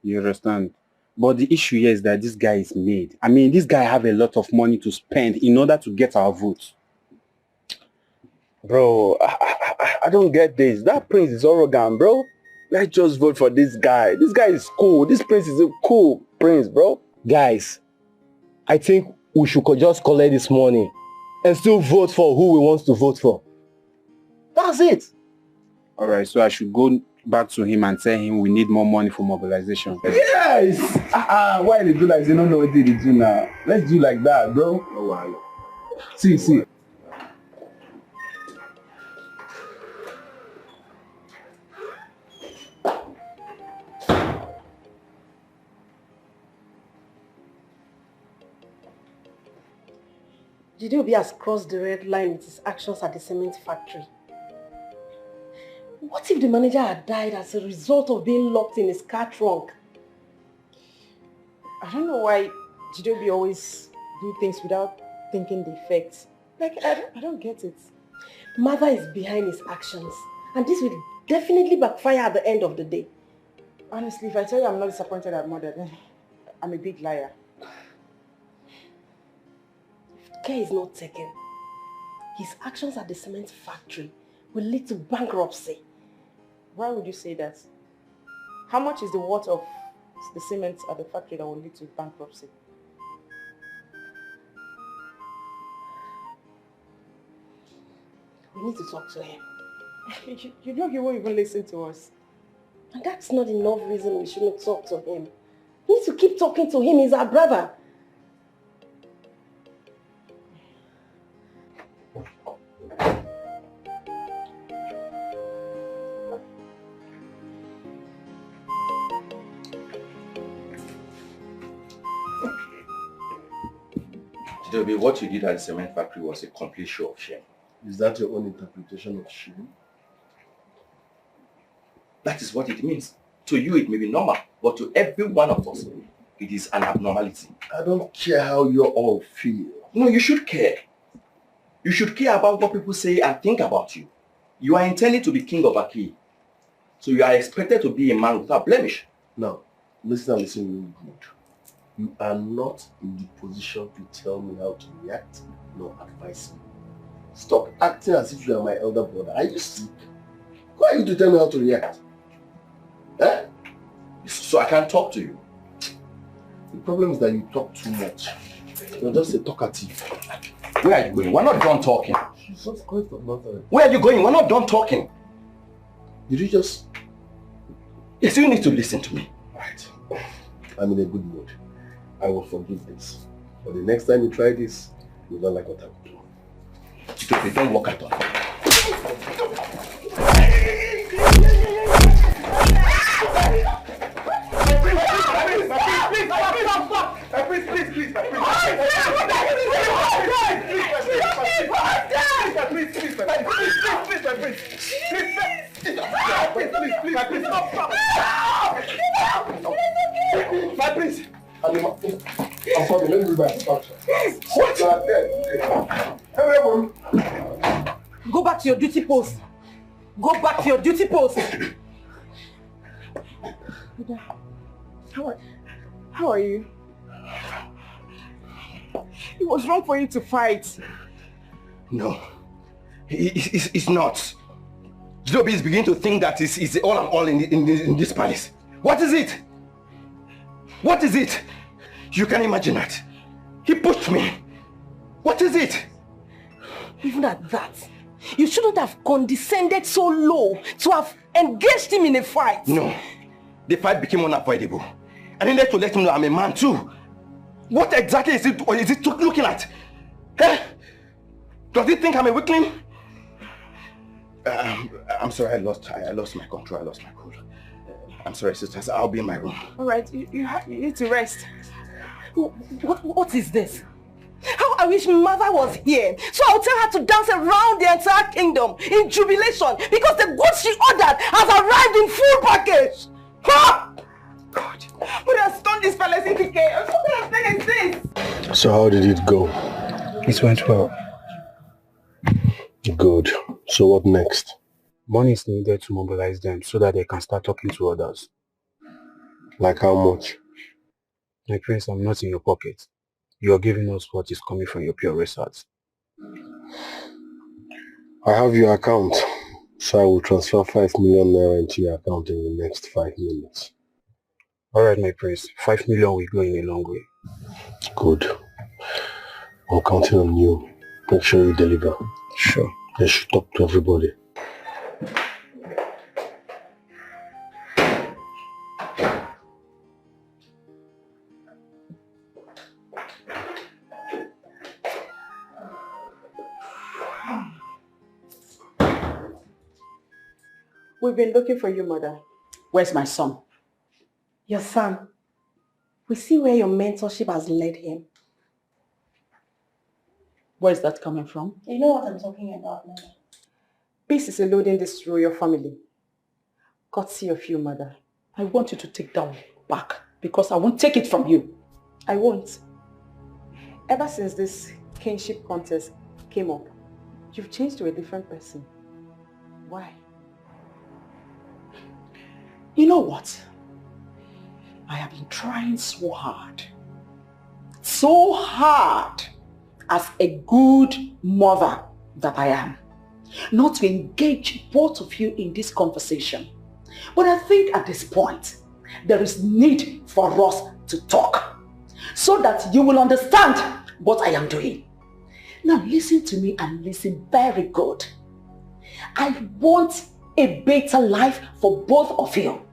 You understand? But the issue here is that this guy is made. I mean, this guy have a lot of money to spend in order to get our vote. Bro, I don't get this. That prince is arrogant, bro. Let's just vote for this guy. This guy is cool. This prince is a cool prince, bro. Guys, I think we should just collect this money and still vote for who we want to vote for. That's it. Alright, so I should go back to him and tell him we need more money for mobilization. Yes! Why they do like they don't know what they do now? Let's do like that, bro. Oh, wow. See. Jidobi has crossed the red line with his actions at the cement factory. What if the manager had died as a result of being locked in his car trunk? I don't know why Jidobi always do things without thinking the effects. Like, I don't get it. Mother is behind his actions, and this will definitely backfire at the end of the day. Honestly, if I tell you I'm not disappointed at mother, then I'm a big liar. If care is not taken, his actions at the cement factory will lead to bankruptcy. Why would you say that? How much is the worth of the cement at the factory that will lead to bankruptcy? We need to talk to him. You know he won't even listen to us. And that's not enough reason we shouldn't talk to him. We need to keep talking to him. He's our brother. Jidobi, what you did at the cement factory was a complete show of shame. Is that your own interpretation of shame? That is what it means. To you it may be normal, but to every one of us, it is an abnormality. I don't care how you all feel. No, you should care. You should care about what people say and think about you. You are intended to be king of Aki. So you are expected to be a man without blemish. Now, listen really good. You are not in the position to tell me how to react, nor advise me. Stop acting as if you are my elder brother. Are you sick? Who are you to tell me how to react? Eh? So I can't talk to you. The problem is that you talk too much. You're just a talkative. Where are you going? We're not done talking. Just going for nothing. Where are you going? We're not done talking. Did you just... Yes, you need to listen to me. Right. I'm in a good mood. I will forgive this. But the next time you try this, you will not like what I will do. Jidobi, don't walk out on me. I'm sorry, let me do my instruction. What? Everyone. Go back to your duty post. Go back to your duty post. How are you? It was wrong for you to fight. No, it's not. Zubby is beginning to think that is all and all in this palace. What is it? What is it? You can imagine that. He pushed me. What is it? Even at that, you shouldn't have condescended so low to have engaged him in a fight. No. The fight became unavoidable. I needed to let him know I'm a man too. What exactly is it looking at? Eh? Does he think I'm a weakling? I'm sorry, I lost my control, I lost my cool. I'm sorry, sisters, I'll be in my room. Alright, you need to rest. What is this? How I wish mother was here, so I'll tell her to dance around the entire kingdom in jubilation because the goods she ordered has arrived in full package. Ha! God, what has done this palace in PK? What kind of thing is this? So how did it go? It went well. Good. So what next? Money is needed to mobilize them so that they can start talking to others. Like how much? My prince, I'm not in your pocket. You are giving us what is coming from your pure heart. I have your account, so I will transfer 5 million naira into your account in the next 5 minutes. Alright, my prince. 5 million will go in a long way. Good. I'm counting on you. Make sure you deliver. Sure. I should talk to everybody. We've been looking for you, mother. Where's my son? Your son. We see where your mentorship has led him. Where's that coming from? You know what I'm talking about, mother. Peace is eluding this royal family. Courtesy of you, mother. I want you to take that back because I won't take it from you. I won't. Ever since this kinship contest came up, you've changed to a different person. Why? You know what? I have been trying so hard as a good mother that I am, not to engage both of you in this conversation. But I think at this point, there is need for us to talk so that you will understand what I am doing. Now listen to me and listen very good. I want a better life for both of you.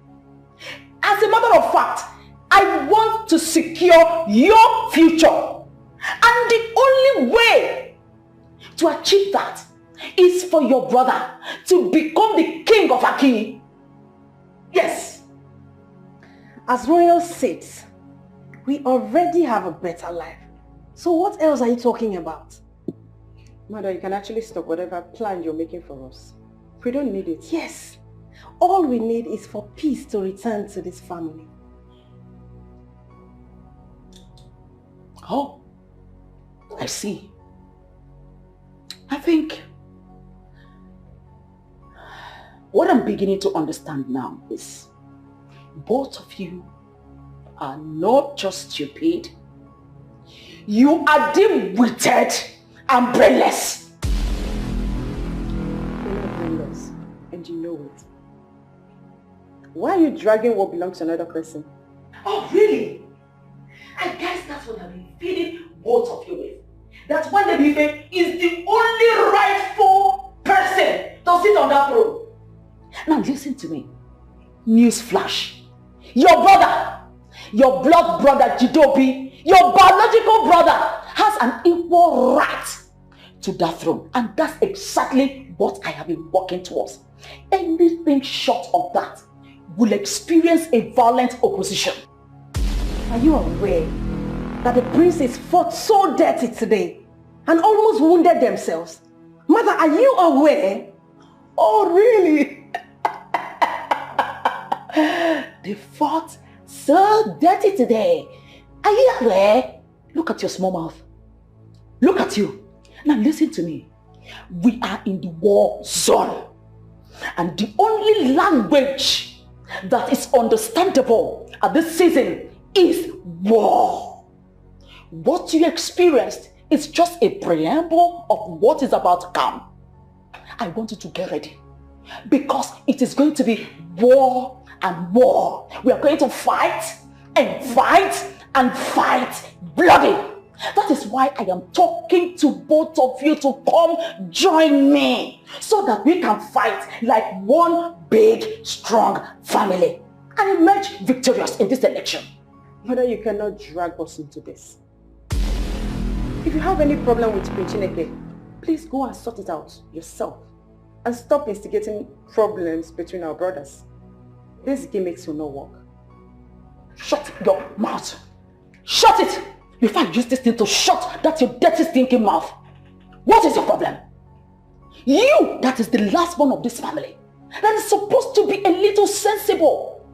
As a matter of fact, I want to secure your future. And the only way to achieve that is for your brother to become the king of Aki. Yes. As royal saints, we already have a better life. So what else are you talking about? Mother, you can actually stop whatever plan you're making for us. We don't need it. Yes. All we need is for peace to return to this family. Oh, I see. I think what I'm beginning to understand now is both of you are not just stupid. You are dim-witted and brainless. You're not brainless, and you know it. Why are you dragging what belongs to another person? Oh, really? I guess that's what I've been feeding both of you with. That one Ebife is the only rightful person to sit on that throne. Now listen to me. Newsflash. Your brother, your blood brother Jidobi, your biological brother has an equal right to that throne. And that's exactly what I have been working towards. Anything short of that will experience a violent opposition. Are you aware that the princes fought so dirty today and almost wounded themselves? Mother, are you aware? Oh, really? They fought so dirty today. Are you aware? Look at your small mouth. Look at you. Now listen to me. We are in the war zone. And the only language that is understandable at this season is war. What you experienced is just a preamble of what is about to come. I want you to get ready. Because it is going to be war and war. We are going to fight and fight and fight bloody. That is why I am talking to both of you to come join me so that we can fight like one big, strong family and emerge victorious in this election. Mother, you cannot drag us into this. If you have any problem with Chineke, please go and sort it out yourself and stop instigating problems between our brothers. This gimmicks will not work. Shut your mouth. Shut it! Before I use this thing to shut that your dirty stinking mouth. What is your problem? You, that is the last one of this family, that is supposed to be a little sensible.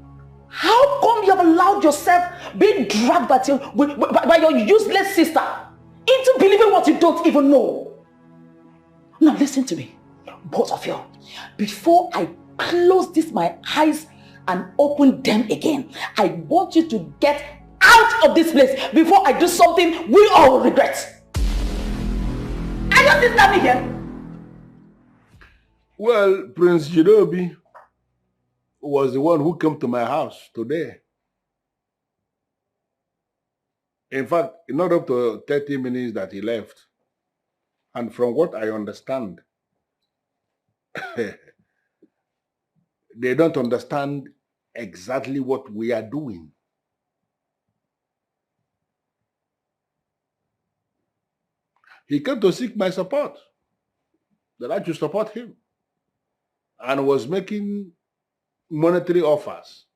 How come you have allowed yourself being dragged by your useless sister into believing what you don't even know? Now listen to me, both of you. Before I close my eyes and open them again, I want you to get out of this place before I do something we all will regret. Are you understanding here? Well, Prince Jidobi was the one who came to my house today. In fact, not up to 30 minutes that he left. And from what I understand, they don't understand exactly what we are doing. He came to seek my support, that I should support him, and was making monetary offers,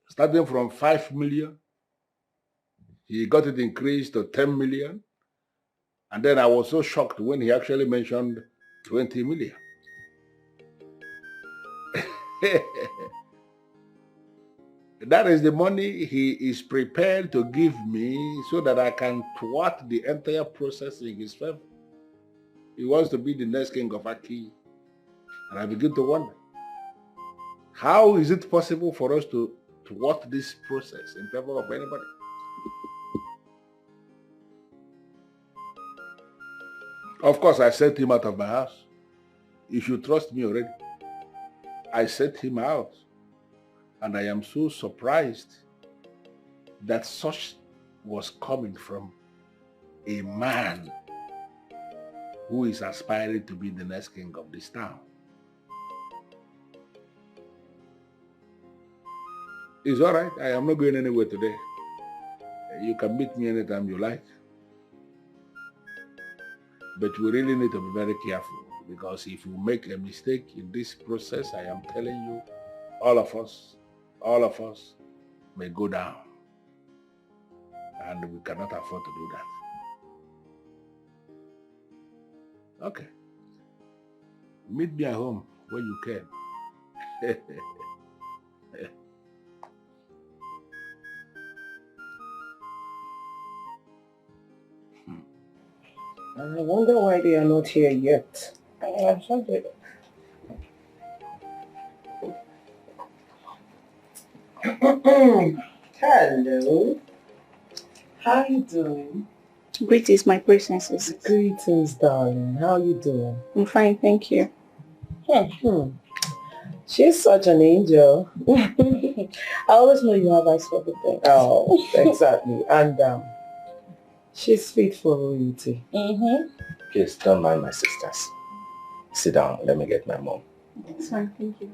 starting from 5 million. He got it increased to 10 million. And then I was so shocked when he actually mentioned 20 million. That is the money he is prepared to give me so that I can thwart the entire process in his favor. He wants to be the next king of Aki. And I begin to wonder, how is it possible for us to thwart this process in favor of anybody? Of course, I sent him out of my house. You should trust me already. I sent him out. And I am so surprised that such was coming from a man who is aspiring to be the next king of this town. It's all right. I am not going anywhere today. You can meet me anytime you like. But we really need to be very careful, because if you make a mistake in this process, I am telling you, all of us may go down. And we cannot afford to do that. Okay. Meet me at home when you can. I wonder why they are not here yet. Hello. How are you doing? Greetings, my princesses. Greetings, darling. How are you doing? I'm fine, thank you. She's such an angel. I always know you have eyes for everything. Oh, exactly. And she's fit for royalty. Please don't mind my sisters. Sit down. Let me get my mom. It's fine, thank you.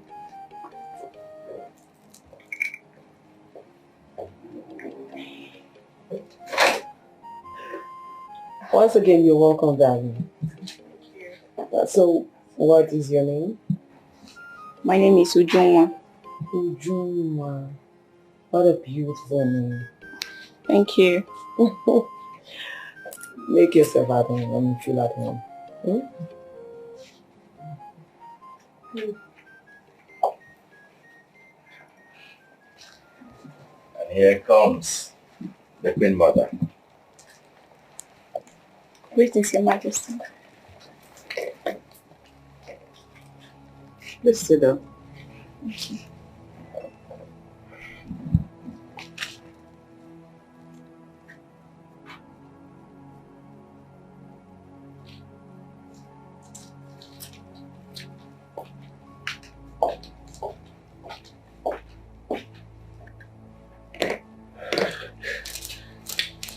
Once again, you're welcome, darling. So, what is your name? My name is Uju. Uju. What a beautiful name. Thank you. Make yourself at home when you feel at home. And here comes the Queen Mother. Greetings, Your Majesty. Please sit down. Thank you.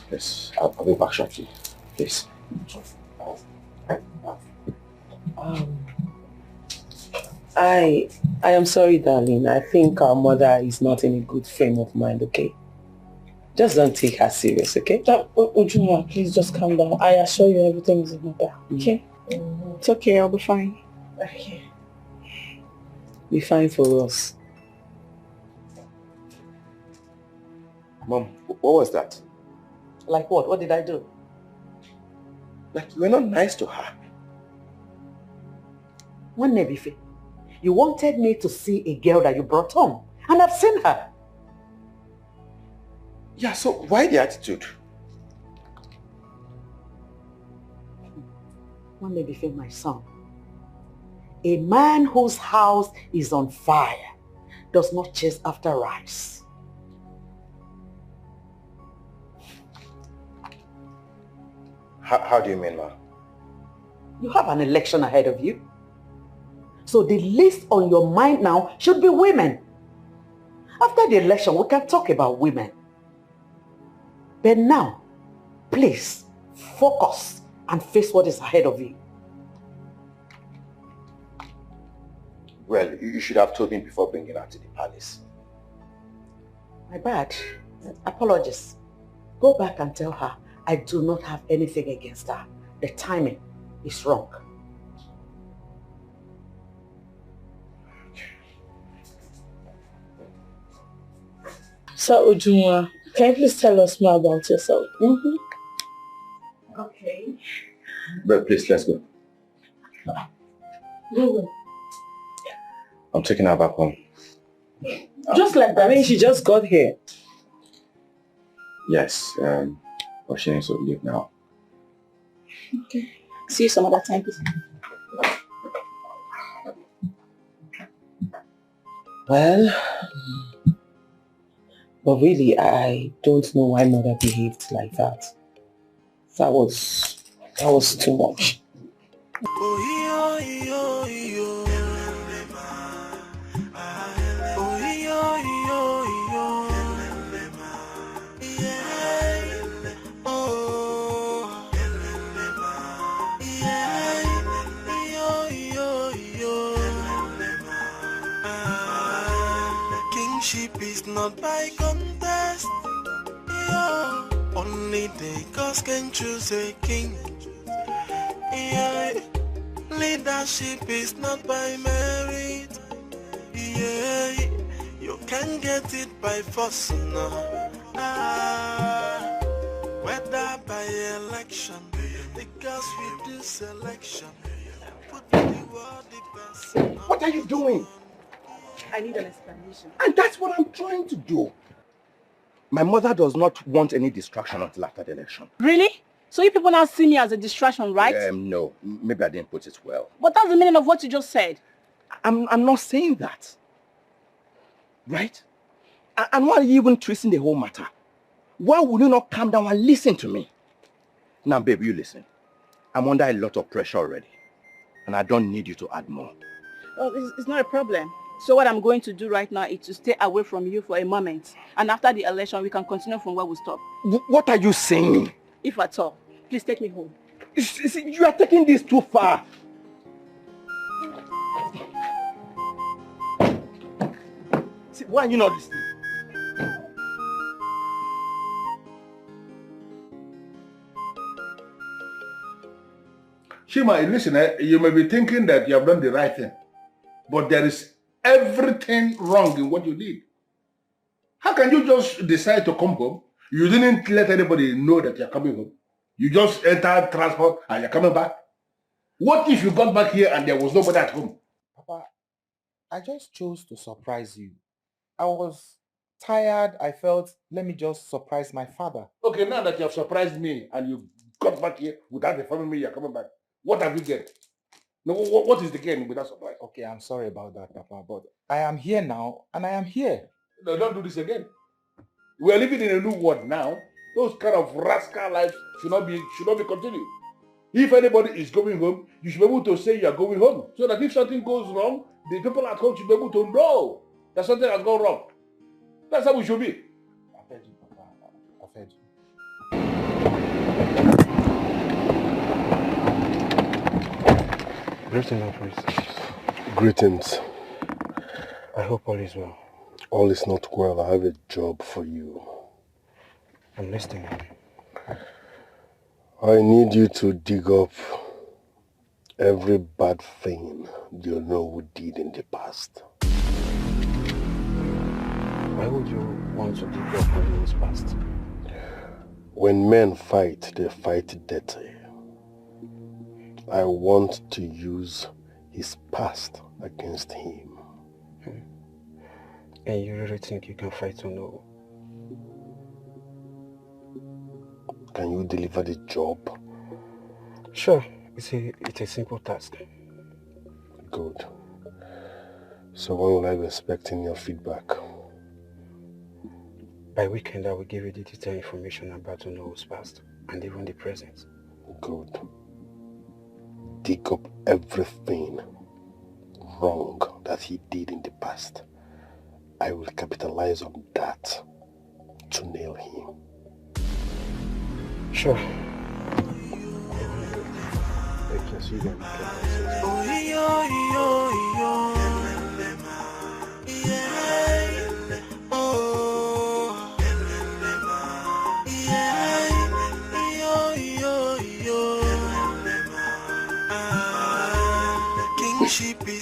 Please, I'll be back shortly. Please. I am sorry, darling. I think our mother is not in a good frame of mind, okay? Just don't take her serious, okay? Uju, please just calm down. I assure you everything is in order, okay? It's okay, I'll be fine. Okay. Be fine for us. Mom, what was that? Like what? What did I do? Like, you were not nice to her. One Nebife, you wanted me to see a girl that you brought home, and I've seen her. Yeah, so why the attitude? One Nebife, my son. A man whose house is on fire does not chase after rice. How do you mean, ma? You have an election ahead of you. So the list on your mind now should be women. After the election, we can talk about women. But now, please, focus and face what is ahead of you. Well, you should have told me before bringing her to the palace. My bad. Apologies. Go back and tell her I do not have anything against her. The timing is wrong. So, Ujunwa, can you please tell us more about yourself? Okay. But please, let's go. Go. I'm taking her back home. Just like that. I mean, she just got here. Yes, but she needs to leave now. Okay. See you some other time, please. Well, but really, I don't know why mother behaved like that. That was too much. Kingship is not by contest. Yeah. Only the gods can choose a king. Yeah. Leadership is not by merit. Yeah. You can get it by force now. Whether by election, because we do selection. Put the world depends. What are you doing? I need an explanation. And that's what I'm trying to do. My mother does not want any distraction until after the election. Really? So you people now see me as a distraction, right? No. Maybe I didn't put it well. But that's the meaning of what you just said. I'm not saying that. Right? And why are you even twisting the whole matter? Why would you not calm down and listen to me? Now, babe, you listen. I'm under a lot of pressure already. And I don't need you to add more. Oh, it's not a problem. So what I'm going to do right now is to stay away from you for a moment. And after the election, we can continue from where we stop. What are you saying? If at all. Please take me home. You are taking this too far. See, why are you not listening? Shima, listen, you may be thinking that you have done the right thing, but there is everything wrong in what you did. How can you just decide to come home? You didn't let anybody know that you're coming home. You just entered transport and you're coming back. What if you got back here and there was nobody at home? Papa, I just chose to surprise you. I was tired. I felt, let me just surprise my father. Okay, now that you have surprised me and you got back here without informing me you're coming back, what have you gained? No, what is the gain with that surprise? Okay, I'm sorry about that, Papa, but I am here now and I am here. No, don't do this again. We are living in a new world now. Those kind of rascal lives should not be continued. If anybody is going home, you should be able to say you are going home. So that if something goes wrong, the people at home should be able to know that something has gone wrong. That's how we should be. I've heard you, Papa. I've heard you. Greetings, priest. Greetings. I hope all is well. All is not well. I have a job for you. I'm listening. I need you to dig up every bad thing you know we did in the past. Why would you want to dig up on his past? When men fight, they fight dirty. I want to use his past against him. And you really think you can fight Ono? Can you deliver the job? Sure, it's a simple task. Good. So when will I be expecting your feedback? By weekend, I will give you the detailed information about Ono's past and even the present. Good. Dig up everything wrong that he did in the past. I will capitalize on that to nail him. Sure.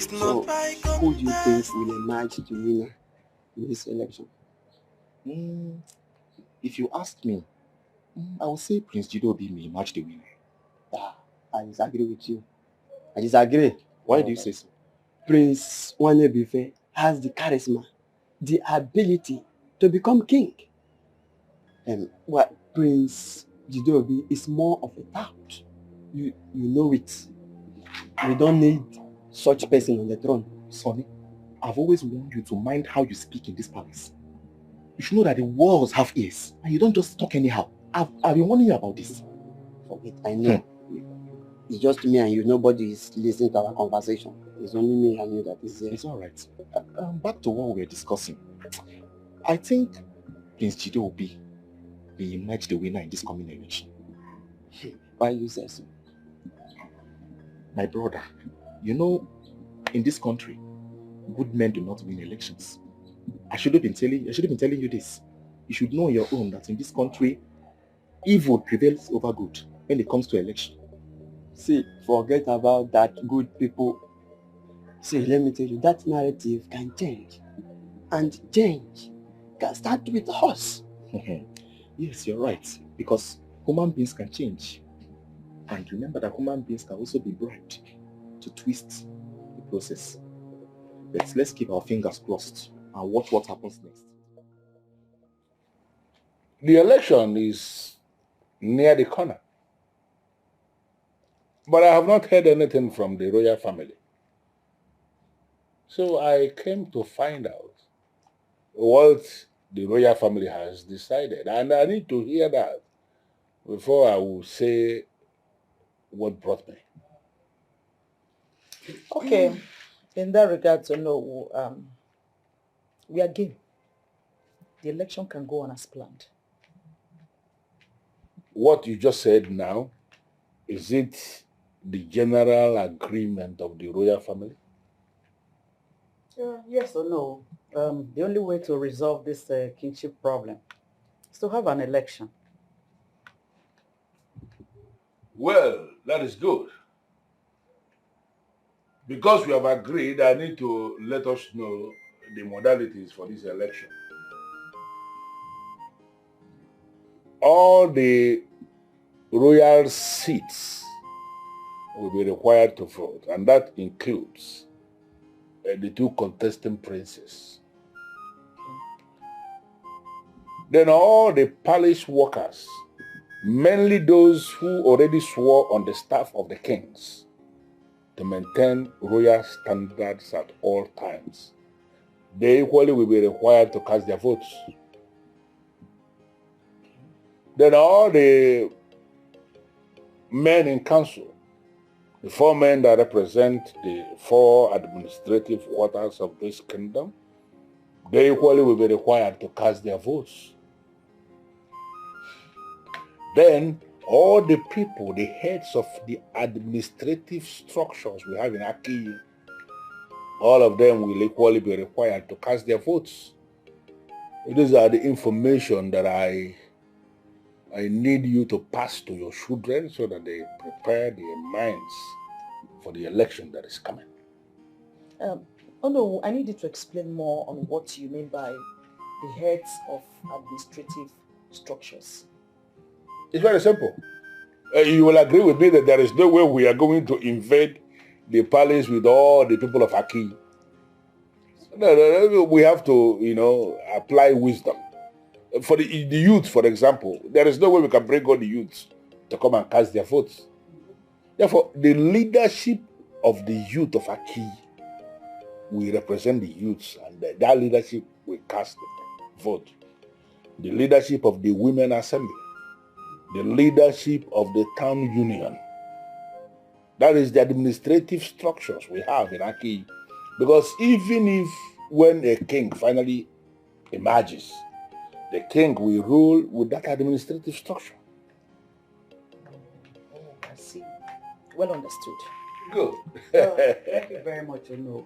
So, who do you think will emerge the winner in this election? If you ask me, I would say Prince Jidobi may emerge the winner. I disagree with you. I disagree. Why do you say so? Prince Nwanebuife has the charisma, the ability to become king. What Prince Jidobi is more of a tout. You know it. We don't need such person on the throne. Sonny, I've always warned you to mind how you speak in this palace. You should know that the walls have ears, and you don't just talk anyhow. I've been warning you about this. Forget, I know. It's just me and you. Nobody is listening to our conversation. It's only me and you that is here. It's all right. Back to what we were discussing. I think Prince Jidobi will emerge the winner in this coming election. Why you say so? My brother, you know, in this country, good men do not win elections. I should have been telling you this. You should know on your own that in this country, evil prevails over good when it comes to election. See, forget about that good people. See, let me tell you, that narrative can change. And change can start with us. Yes, you're right. Because human beings can change. And remember that human beings can also be bribed to twist the process. But let's keep our fingers crossed and watch what happens next. The election is near the corner. But I have not heard anything from the royal family. So I came to find out what the royal family has decided. And I need to hear that before I will say what brought me. Okay. In that regard, to know, we are game. The election can go on as planned. What you just said now, is it the general agreement of the royal family? Yes or no? The only way to resolve this kingship problem is to have an election. Well, that is good. Because we have agreed, I need to let us know the modalities for this election. All the royal seats will be required to vote, and that includes the two contesting princes. Then all the palace workers, mainly those who already swore on the staff of the kings, to maintain royal standards at all times, they equally will be required to cast their votes. Then all the men in council, the 4 men that represent the 4 administrative quarters of this kingdom, they equally will be required to cast their votes. Then all the people, the heads of the administrative structures we have in Aki, all of them will equally be required to cast their votes. These are the information that I need you to pass to your children so that they prepare their minds for the election that is coming. Oh no, I need you to explain more on what you mean by the heads of administrative structures. It's very simple. You will agree with me that there is no way we are going to invade the palace with all the people of Aki. No, we have to, apply wisdom. For the youth, for example, there is no way we can bring all the youths to come and cast their votes. Therefore, the leadership of the youth of Aki will represent the youths, and that leadership will cast the vote. The leadership of the Women Assembly, the leadership of the town union. That is the administrative structures we have in Aki. Because even if when a king finally emerges, the king will rule with that administrative structure. Oh, I see. Well understood. Good. Thank you very much, Ono.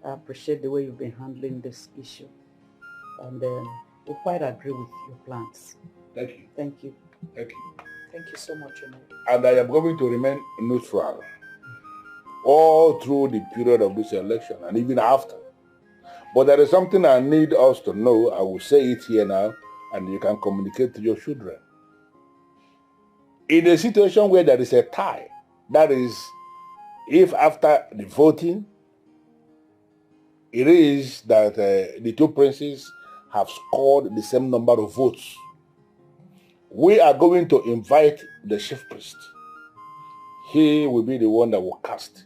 I appreciate the way you've been handling this issue. And we quite agree with your plans. Thank you. Thank you. Thank you. Thank you so much, Ono. And I am going to remain neutral all through the period of this election and even after. But there is something I need us to know. I will say it here now, and you can communicate to your children. In a situation where there is a tie, that is, if after the voting, it is that the two princes have scored the same number of votes, we are going to invite the chief priest. He will be the one that will cast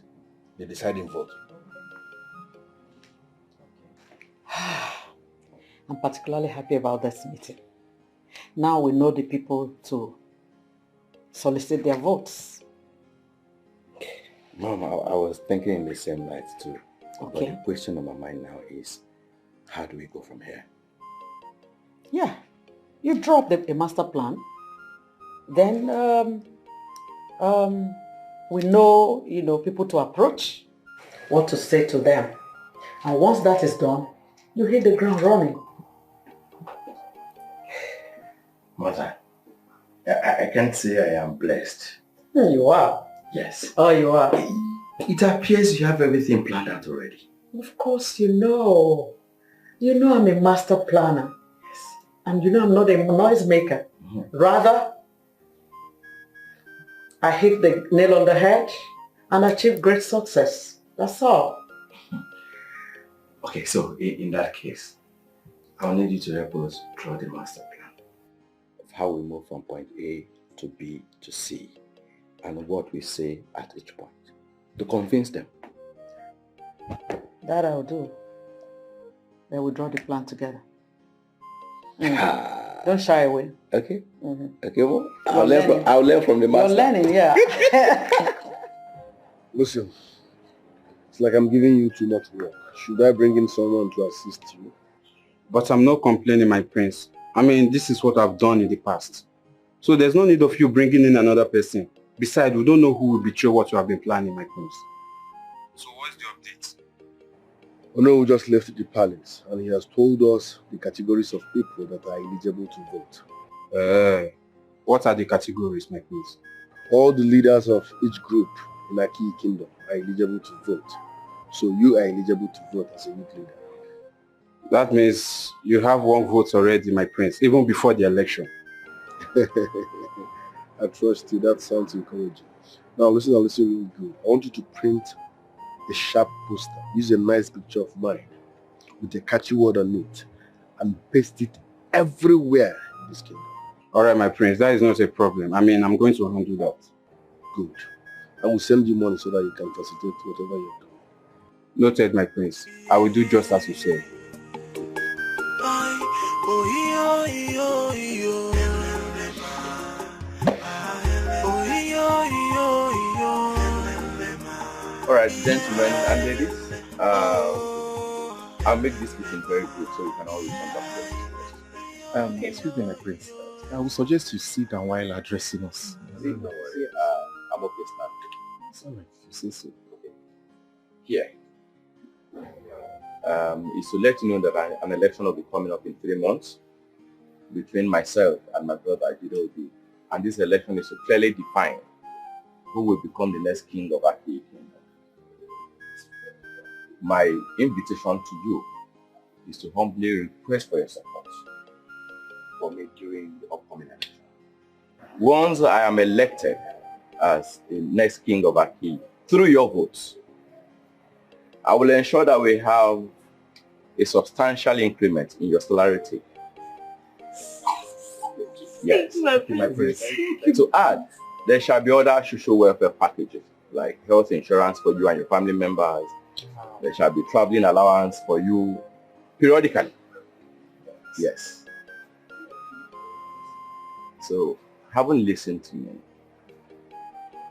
the deciding vote. I'm particularly happy about this meeting. Now we know the people to solicit their votes. Mom, I was thinking in the same light too. Okay. But the question on my mind now is, how do we go from here? Yeah, you drop a master plan. Then we know, people to approach, what to say to them. And once that is done, you hit the ground running. Mother, I can't say I am blessed. You are. Yes. Oh, you are. It appears you have everything planned out already. Of course you know. You know I'm a master planner. Yes. And you know I'm not a noise maker. Mm-hmm. Rather, I hit the nail on the head and achieve great success. That's all. Okay, so in that case, I'll need you to help us draw the master plan of how we move from point A to B to C and what we say at each point to convince them. That I'll do. Then we'll draw the plan together. Don't shy away. Okay. Mm-hmm. Okay, well, I'll learn from the master. You're learning, yeah. Listen, it's like I'm giving you too much work. Should I bring in someone to assist you? But I'm not complaining, my prince. I mean, this is what I've done in the past. So there's no need of you bringing in another person. Besides, we don't know who will betray what you have been planning, my prince. So what's the update? Ono just left the palace and he has told us the categories of people that are eligible to vote. What are the categories, my prince? All the leaders of each group in Aki Kingdom are eligible to vote. So you are eligible to vote as a youth leader. That means you have one vote already, my prince, even before the election. I trust you. That sounds encouraging. Now listen really good. I want you to print a sharp poster. Use a nice picture of mine with a catchy word on it and paste it everywhere in this kingdom. Alright, my prince, that is not a problem. I mean, I'm going to handle that. Good. I will send you money so that you can facilitate whatever you're doing. Noted, my prince. I will do just as you said. Alright, gentlemen and ladies, I'll make this meeting very good so we can all return back to the excuse me, my prince. I would suggest you sit down while addressing us. No worry. I'm okay, now. It's alright, you say so. Okay. Here. Is to let you know that an election will be coming up in 3 months between myself and my brother Edochie. And this election is to clearly define who will become the next king of our kingdom. My invitation to you is to humbly request for your support for me during the upcoming election. Once I am elected as the next king of Aki through your votes, I will ensure that we have a substantial increment in your salary take. Yes, my praise. To add, there shall be other social welfare packages like health insurance for you and your family members. There shall be traveling allowance for you periodically. Yes. So, having listened to me,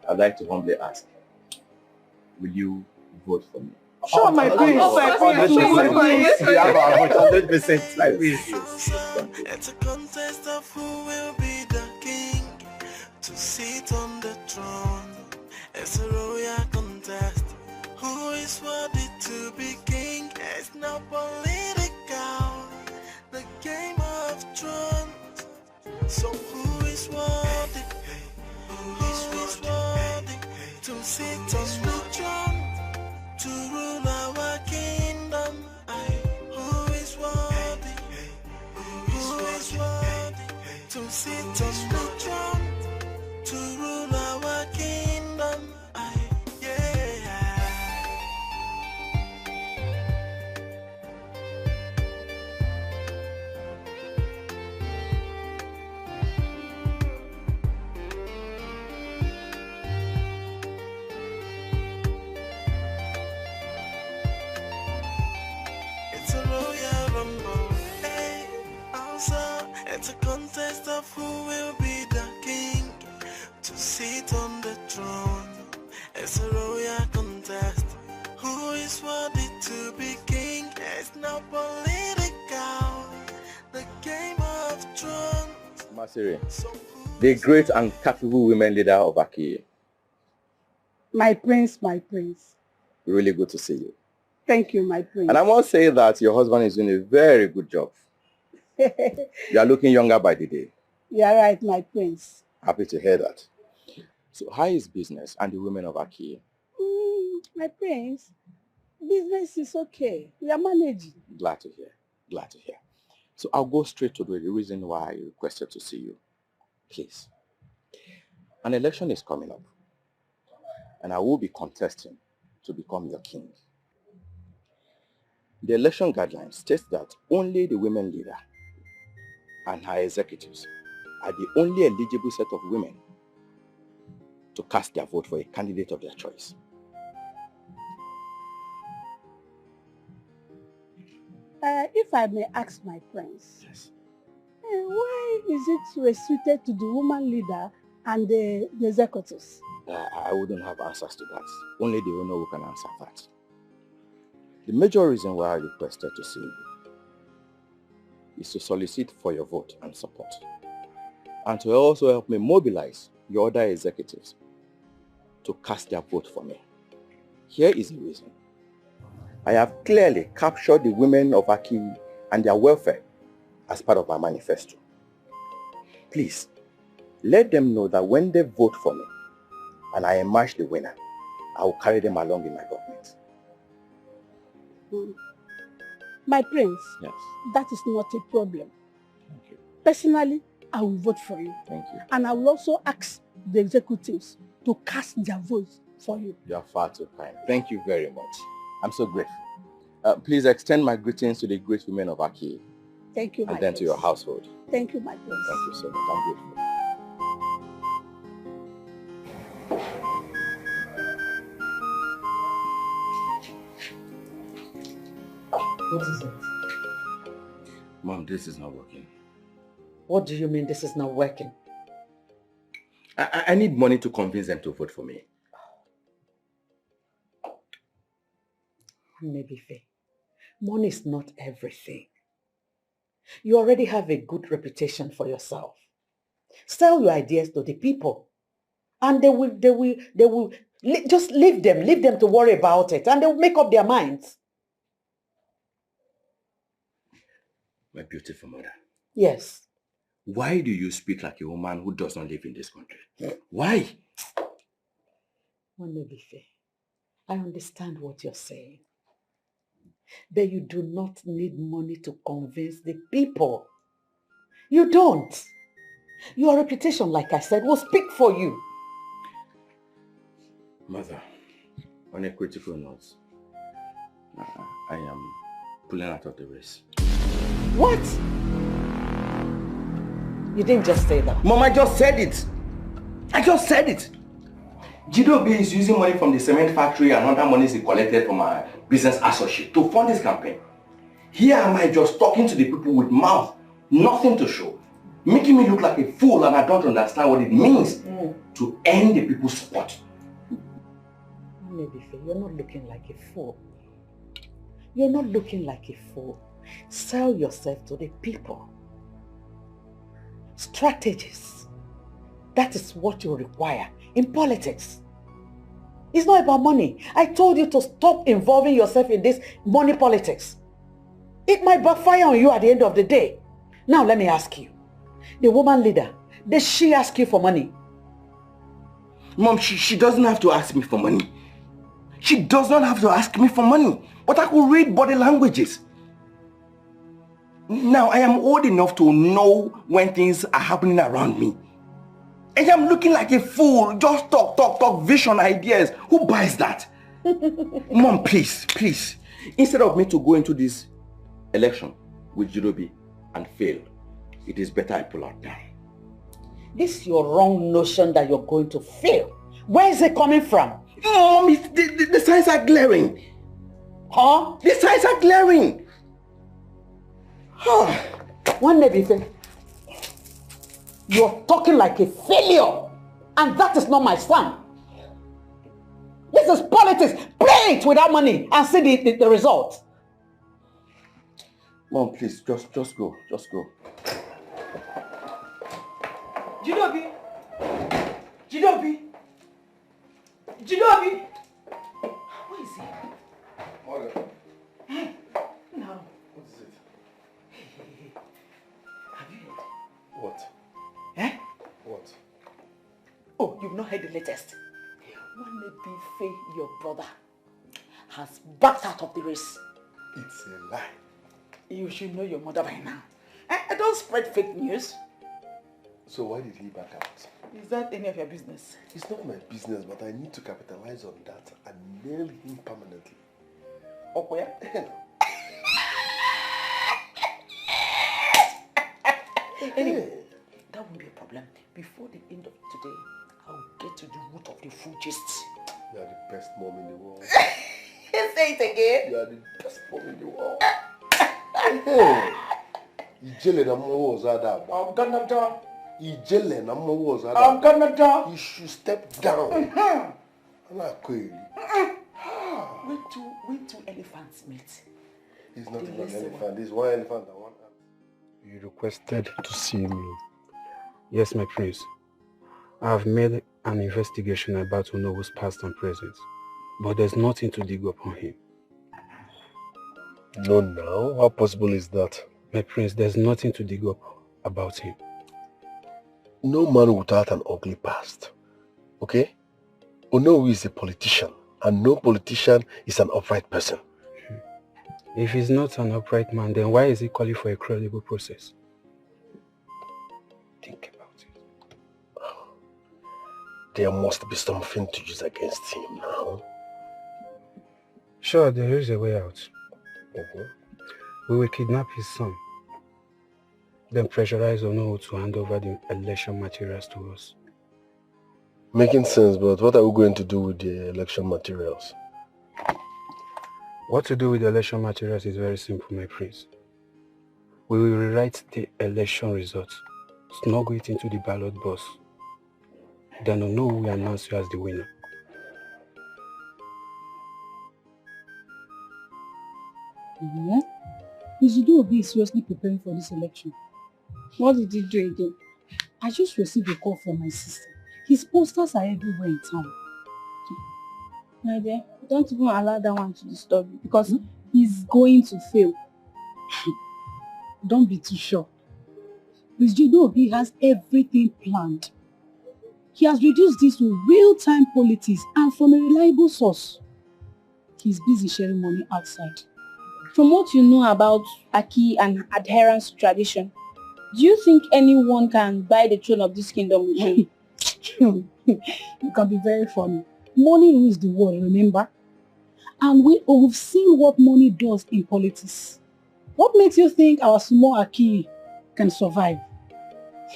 I'd like to humbly ask, will you vote for me? Sure, my prince. We have our vote, 100%, my prince. It's a contest of who will be the king to sit on the throne. It's a royal contest. Who is worthy to be king? It's not political. The game of thrones. So who is worthy? Who is worthy to sit on the throne? To rule our kingdom. Who is worthy? Who is worthy to sit on the throne? To rule our kingdom. It's a royal rumble. Hey, also, it's a contest of who will be the king to sit on the throne. It's a royal contest. Who is worthy to be king? It's not political. The game of thrones. Masiri, the great and capable women leader of Aki. My prince, my prince. Really good to see you. Thank you, my prince. And I must say that your husband is doing a very good job. You are looking younger by the day. You're right, my prince. Happy to hear that. So how is business and the women of Aki? My prince, business is okay. We are managing. Glad to hear. Glad to hear. So I'll go straight to the reason why I requested to see you. Please. An election is coming up. And I will be contesting to become your king. The election guidelines states that only the women leader and her executives are the only eligible set of women to cast their vote for a candidate of their choice. If I may ask my prince, yes. Why is it restricted to the woman leader and the executives? I wouldn't have answers to that. Only the owner who can answer that. The major reason why I requested to see you is to solicit for your vote and support, and to also help me mobilize your other executives to cast their vote for me. Here is the reason. I have clearly captured the women of Aki and their welfare as part of my manifesto. Please, let them know that when they vote for me and I emerge the winner, I will carry them along in my government. My prince, yes. That is not a problem. Thank you. Personally, I will vote for you. Thank you. And I will also ask the executives to cast their votes for you. You are far too kind. Thank you very much. I'm so grateful. Please extend my greetings to the great women of Aki. Thank you, my And then prince. to your household. Thank you, my prince. Thank you so much. I'm grateful. What is it? Mom, this is not working. What do you mean this is not working? I need money to convince them to vote for me. Maybe, Faye. Money is not everything. You already have a good reputation for yourself. Sell your ideas to the people. And they will just leave them to worry about it, and they'll make up their minds. My beautiful mother. Yes. Why do you speak like a woman who does not live in this country? Why? I understand what you're saying. But you do not need money to convince the people. You don't. Your reputation, like I said, will speak for you. Mother, on a critical note, I am pulling out of the race. What? You didn't just say that. Mom, I just said it. I just said it. Jidobi is using money from the cement factory and other monies he collected from my business associate to fund this campaign. Here am I just talking to the people with mouth, nothing to show, making me look like a fool, and I don't understand what it means to earn the people's support. You're not looking like a fool. You're not looking like a fool. Sell yourself to the people. Strategies. That is what you require in politics. It's not about money. I told you to stop involving yourself in this money politics. It might backfire on you at the end of the day. Now let me ask you. The woman leader, did she ask you for money? Mom, she doesn't have to ask me for money. She does not have to ask me for money. But I could read body languages. Now I am old enough to know when things are happening around me. And I'm looking like a fool. Just talk, vision, ideas. Who buys that? Mom, please. Instead of me to go into this election with Jidobi and fail, it is better I pull out now. This is your wrong notion that you're going to fail. Where is it coming from? Mom, the signs are glaring. Huh? The signs are glaring. One day, you're talking like a failure. And that is not my son. This is politics. Play it without money and see the result. Mom, please, just go. Just go. Jidobi! Where is he? Mother. No. What is it? Have you heard? What? Eh? What? Oh, you've not heard the latest. One your brother, has backed out of the race. It's a lie. You should know your mother by now. I don't spread fake news. So why did he back out? Is that any of your business? It's not my business, but I need to capitalize on that and nail him permanently. Oh, yeah? Anyway, that won't be a problem. Before the end of today, I'll get to the root of the full gist. You are the best mom in the world. Say it again. You are the best mom in the world. Hey. Ijele na mwa wazada. I'm gonna do. Ijele na mwa wazada. I'm gonna do. You should step down. When two elephants meet. It's not even an elephant. There's one elephant and one ant. You requested to see me. Yes, my prince. I have made an investigation about Onowo's past and present, but there's nothing to dig up on him. No, now? How possible is that? My prince, there's nothing to dig up about him. No man without an ugly past. Okay? Onowu is a politician, and no politician is an upright person. If he's not an upright man, then why is he calling for a credible process? Think about it. There must be something to use against him now. Sure, there is a way out. Mm-hmm. We will kidnap his son, then pressurize Onowu to hand over the election materials to us. Making sense, but what are we going to do with the election materials? What to do with the election materials is very simple, my prince. We will rewrite the election results, smuggle it into the ballot box. Then Onowu will announce you as the winner. Yeah? Is Uju Obi seriously preparing for this election? What did he do again? I just received a call from my sister. His posters are everywhere in town. My dear, don't even allow that one to disturb you because he's going to fail. Don't be too sure. Prince Obi has everything planned. He has reduced this to real-time politics and from a reliable source. He's busy sharing money outside. From what you know about Aki and adherence to tradition, do you think anyone can buy the throne of this kingdom with him? You can be very funny. Money rules the world, remember? And we've seen what money does in politics. What makes you think our small Aki can survive?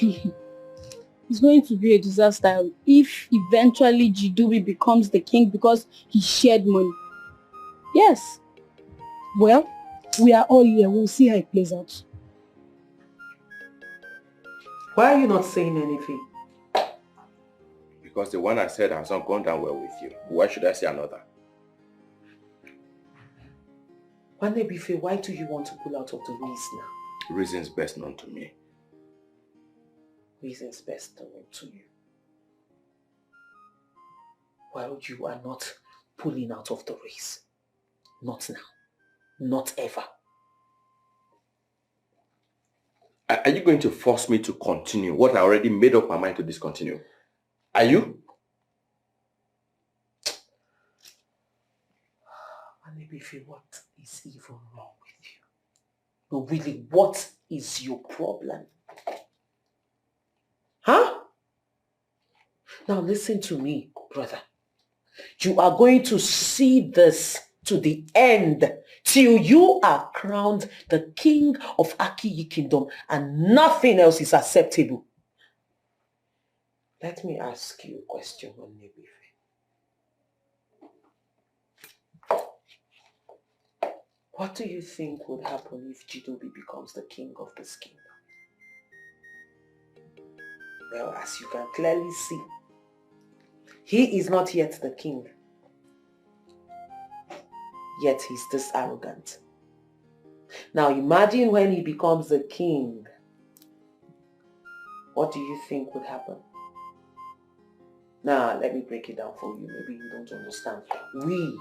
It's going to be a disaster if eventually Jidobi becomes the king because he shared money. Yes. Well, we are all here. We'll see how it plays out. Why are you not saying anything? Because the one I said has not gone down well with you. Why should I say another? Wanebife, why do you want to pull out of the race now? Reasons best known to me. Reasons best known to you. Well, you are not pulling out of the race. Not now. Not ever. Are you going to force me to continue what I already made up my mind to discontinue? Are you? Wanebife, what is even wrong with you? No, really, what is your problem? Huh? Now listen to me, brother. You are going to see this to the end till you are crowned the king of Akiyi Kingdom and nothing else is acceptable. Let me ask you a question, Wanebife. What do you think would happen if Jidobi becomes the king of this kingdom? Well, as you can clearly see, he is not yet the king. Yet he's this arrogant. Now imagine when he becomes the king. What do you think would happen? Now, let me break it down for you. Maybe you don't understand. We,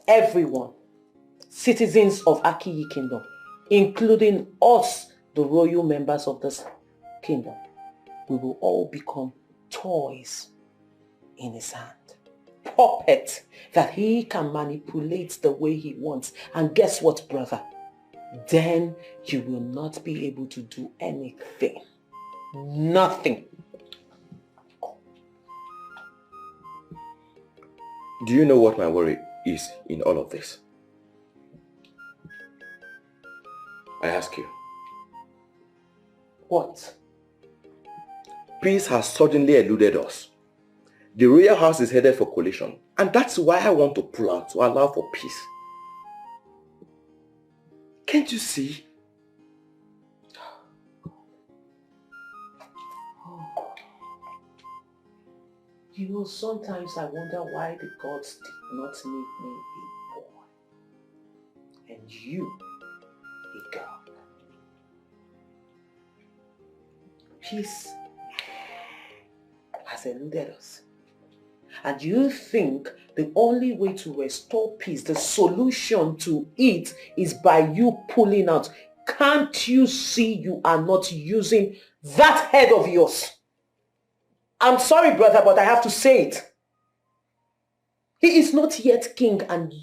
everyone, citizens of Akiyi Kingdom, including us, the royal members of this kingdom, we will all become toys in his hand. Puppet that he can manipulate the way he wants. And guess what, brother? Then you will not be able to do anything. Nothing. Do you know what my worry is in all of this? I ask you. What? Peace has suddenly eluded us. The royal house is headed for coalition, and that's why I want to pull out to allow for peace. Can't you see? You know, sometimes I wonder why the gods did not make me a boy and you a girl. Peace has eluded us. And you think the only way to restore peace, the solution to it, is by you pulling out. Can't you see you are not using that head of yours? I'm sorry, brother, but I have to say it. He is not yet king and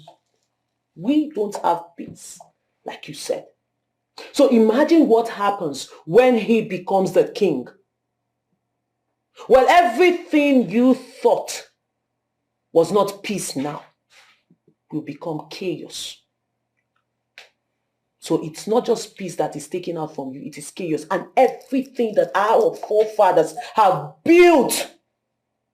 we don't have peace, like you said. So imagine what happens when he becomes the king. Well, everything you thought was not peace now will become chaos. So it's not just peace that is taken out from you, it is chaos. And everything that our forefathers have built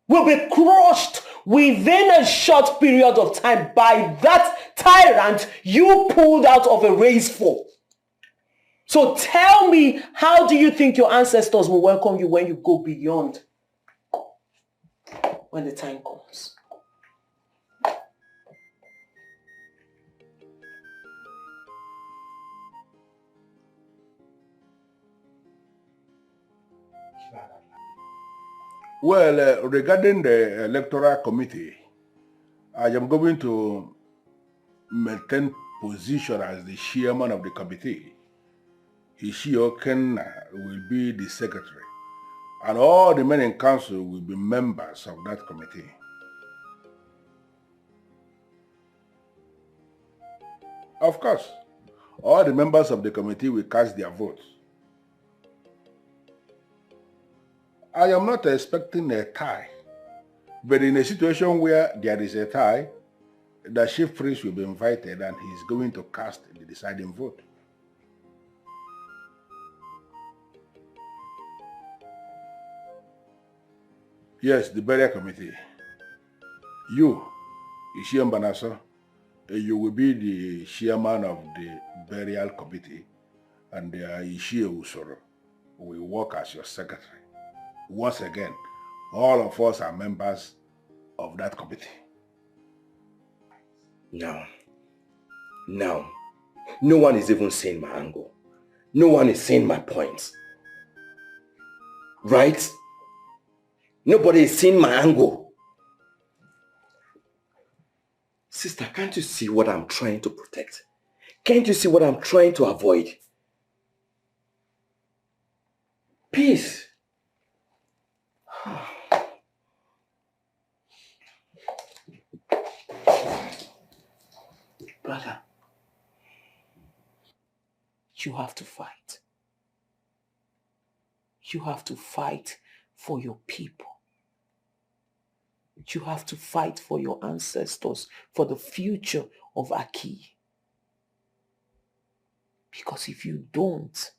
will be crushed within a short period of time by that tyrant you pulled out of a race for. So tell me, how do you think your ancestors will welcome you when you go beyond? When the time comes. Well, regarding the electoral committee, I am going to maintain position as the chairman of the committee. Uju Okoli will be the secretary, and all the men in council will be members of that committee. Of course, all the members of the committee will cast their votes. I am not expecting a tie, but in a situation where there is a tie, the chief priest will be invited and he is going to cast the deciding vote. Yes, the burial committee. You, Ishiem Banaso, you will be the chairman of the burial committee, and Ishie Usoro will work as your secretary. Once again, all of us are members of that committee. No, no one is even seeing my angle. No one is seeing my points. Right? Nobody is seeing my angle. Sister, can't you see what I'm trying to protect? Can't you see what I'm trying to avoid? Peace. Brother, you have to fight. You have to fight for your people. You have to fight for your ancestors, for the future of Aki. Because if you don't,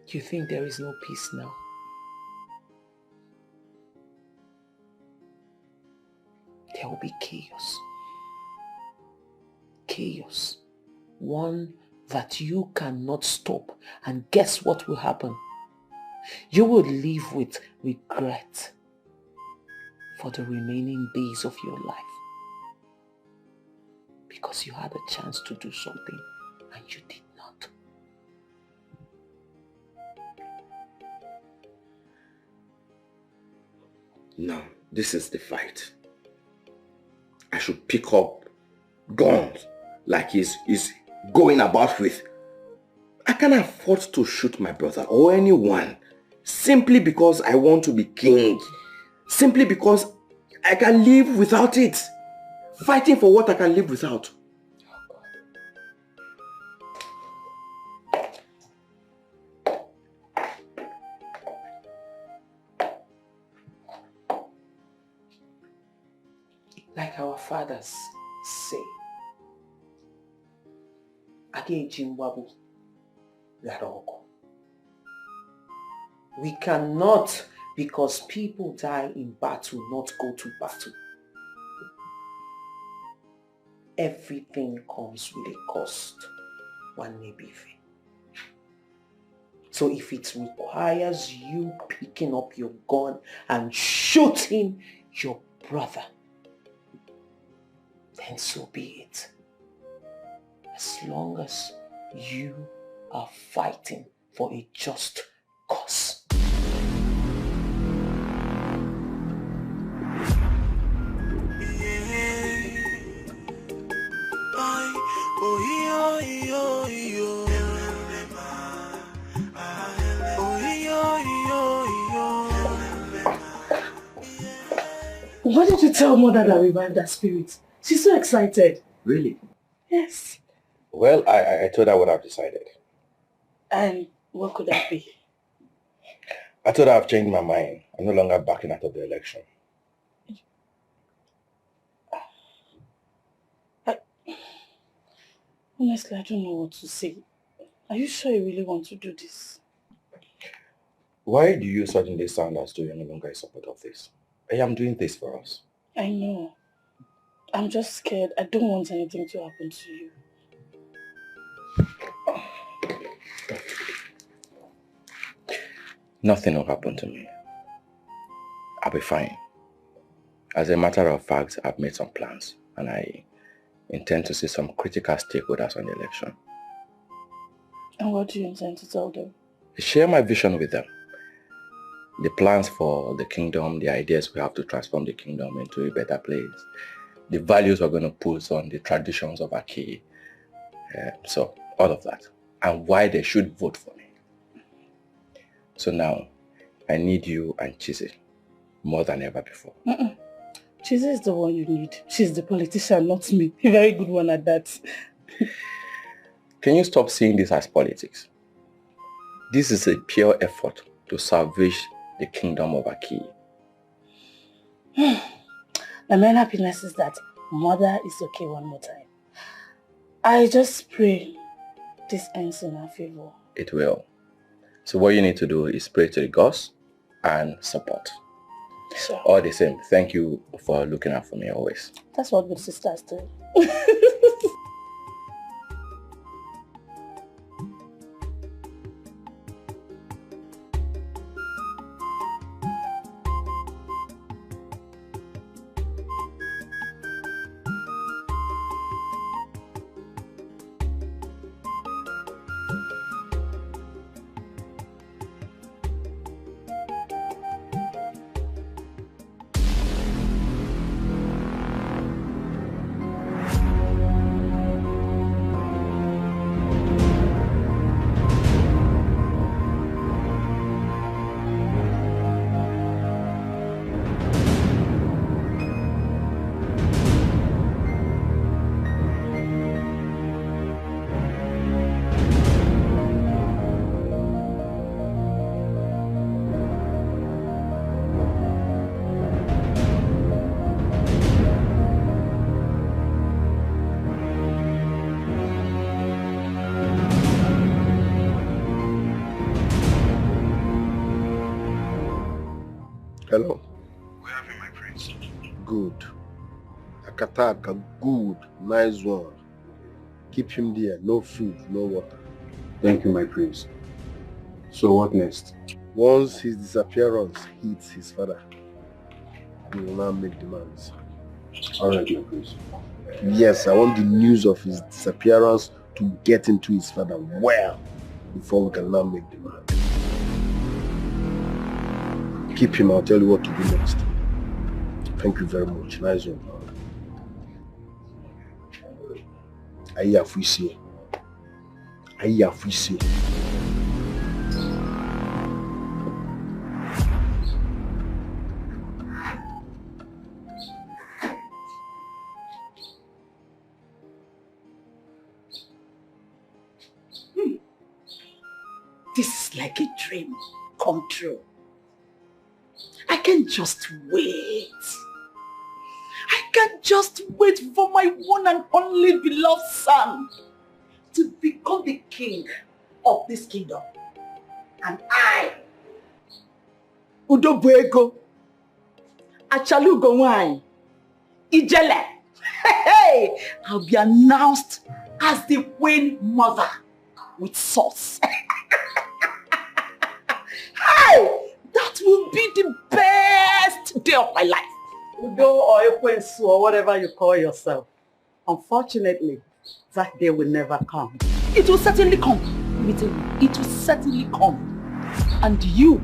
you think there is no peace now? There will be chaos. Chaos. One that you cannot stop. And guess what will happen? You will live with regret for the remaining days of your life. Because you had a chance to do something and you did not. No, this is the fight. I should pick up guns like he's going about with. I can't afford to shoot my brother or anyone simply because I want to be king. Simply because I can live without it. Fighting for what I can live without. Like our fathers say, we cannot, because people die in battle, not go to battle. Everything comes with a cost. So if it requires you picking up your gun and shooting your brother, then so be it. As long as you are fighting for a just cause. Why did you tell Mother that we revived that spirit? She's so excited. Really? Yes. Well, I told her what I've decided. And what could that be? I told her I've changed my mind. I'm no longer backing out of the election. Honestly, I don't know what to say. Are you sure you really want to do this? Why do you suddenly sound as though you're no longer in support of this? I am doing this for us. I know. I'm just scared. I don't want anything to happen to you. Nothing will happen to me. I'll be fine. As a matter of fact, I've made some plans and I intend to see some critical stakeholders on the election. And what do you intend to tell them? Share my vision with them. The plans for the kingdom, the ideas we have to transform the kingdom into a better place. The values we're going to put on the traditions of Aki. So, all of that. And why they should vote for me. So now, I need you and Chizzy more than ever before. Chizzy is the one you need. She's the politician, not me. A very good one at that. Can you stop seeing this as politics? This is a pure effort to salvage the kingdom of Aki. My main happiness is that mother is okay one more time. I just pray this ends in our favor. It will. So what you need to do is pray to the gods and support. Sure. All the same, thank you for looking out for me always. That's what good sisters do. Hello. Where have you, my prince? Good. Akataka, good. Nice one. Keep him there. No food, no water. Thank you, my prince. So what next? Once his disappearance hits his father, he will now make demands. Alright, my prince. Yes, I want the news of his disappearance to get into his father well before we can now make demands. Keep him, I'll tell you what to do next. Thank you very much. Nice one. Aye, Afwisi. Aye, Afwisi. This is like a dream come true. I can't just wait. I can't just wait for my one and only beloved son to become the king of this kingdom. And I, Udobuego, Achalugongwai, Ijele, I'll be announced as the queen mother with sauce. Hey! That will be the best day of my life. Udo or Ekwensu or whatever you call yourself. Unfortunately, that day will never come. It will certainly come. Let me tell you, it will certainly come. And you,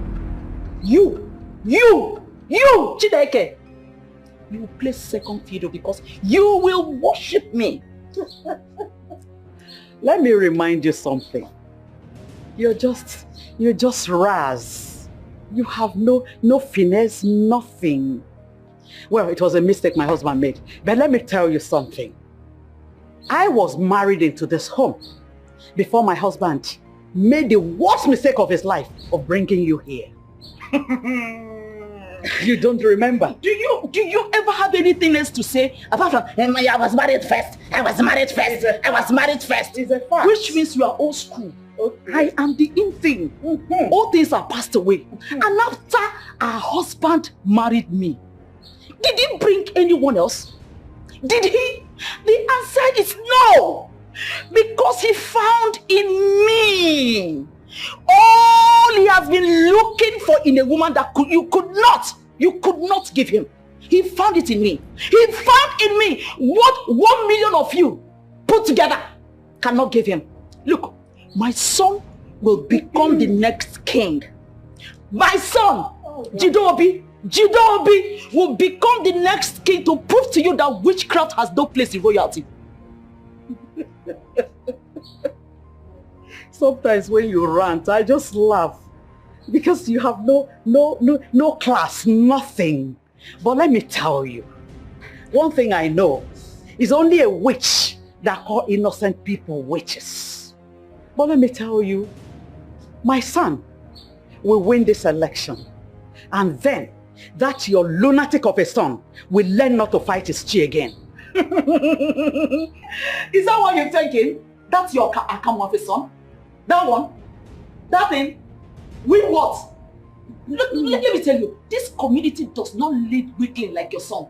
Chideke, you will play second fiddle because you will worship me. Let me remind you something. You're just Raz. You have no finesse, nothing. Well, it was a mistake my husband made. But let me tell you something. I was married into this home before my husband made the worst mistake of his life of bringing you here. You don't remember? Do you ever have anything else to say apart from I was married first? I was married first. I was married first. It's a fact. Which means you are old school. Okay. I am the in thing. All things are passed away. And after our husband married me, did he bring anyone else? Did he? The answer is no. Because he found in me all he has been looking for in a woman that you could not give him. He found it in me. He found in me what 1 million of you put together cannot give him. Look, My son will become the next king. My son, Jidobi will become the next king to prove to you that witchcraft has no place in royalty. Sometimes when you rant, I just laugh because you have no class, nothing. But let me tell you, one thing I know is only a witch that call innocent people witches. But let me tell you, my son will win this election, and then that your lunatic of a son will learn not to fight his chi again. Is that what you're thinking? That's your account of a son? That one? That thing? Win what? Let me tell you, this community does not lead weakling like your son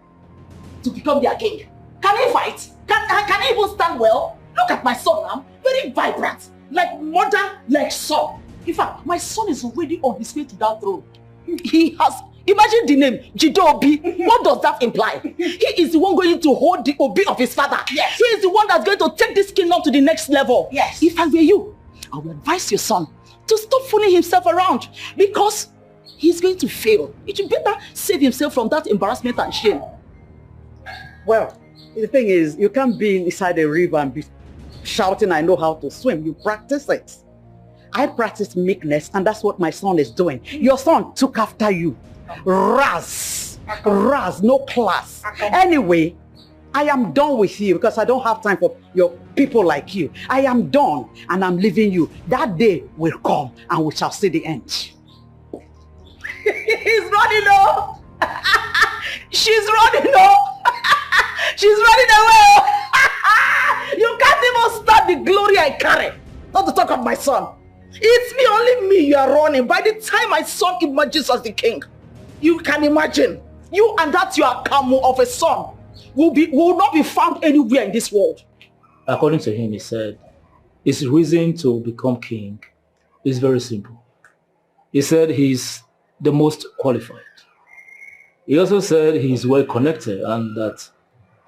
to become their king. Can he fight? Can he even stand well? Look at my son now, very vibrant, like mother, like son. In fact, my son is already on his way to that throne. He has, imagine the name, Jidobi. What does that imply? He is the one going to hold the obi of his father. Yes. He is the one that's going to take this kingdom to the next level. Yes. If I were you, I would advise your son to stop fooling himself around, because he's going to fail. He should better save himself from that embarrassment and shame. Well, the thing is, you can't be inside a river and be shouting, I know how to swim. You practice it. I practice meekness, and that's what my son is doing. Your son took after you. Raz, no class. Anyway, I am done with you because I don't have time for your people like you. I am done and I'm leaving you. That day will come and we shall see the end. He's running off. She's running off. She's running away. You can't even stop the glory I carry. Not to talk of my son. It's me, only me you are running. By the time my son emerges as the king, you can imagine, you and that your camel of a son will not be found anywhere in this world. According to him, he said, his reason to become king is very simple. He said he's the most qualified. He also said he's well connected and that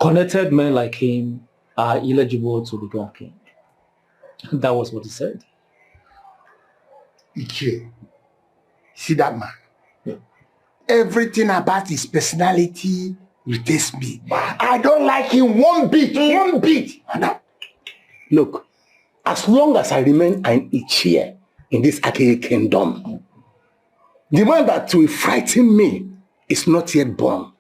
connected men like him are eligible to become king. That was what he said. Ike, see that man? Yeah. Everything about his personality irritates me. I don't like him one bit. Look, as long as I remain an Ichie in this Akere kingdom, the man that will frighten me is not yet born.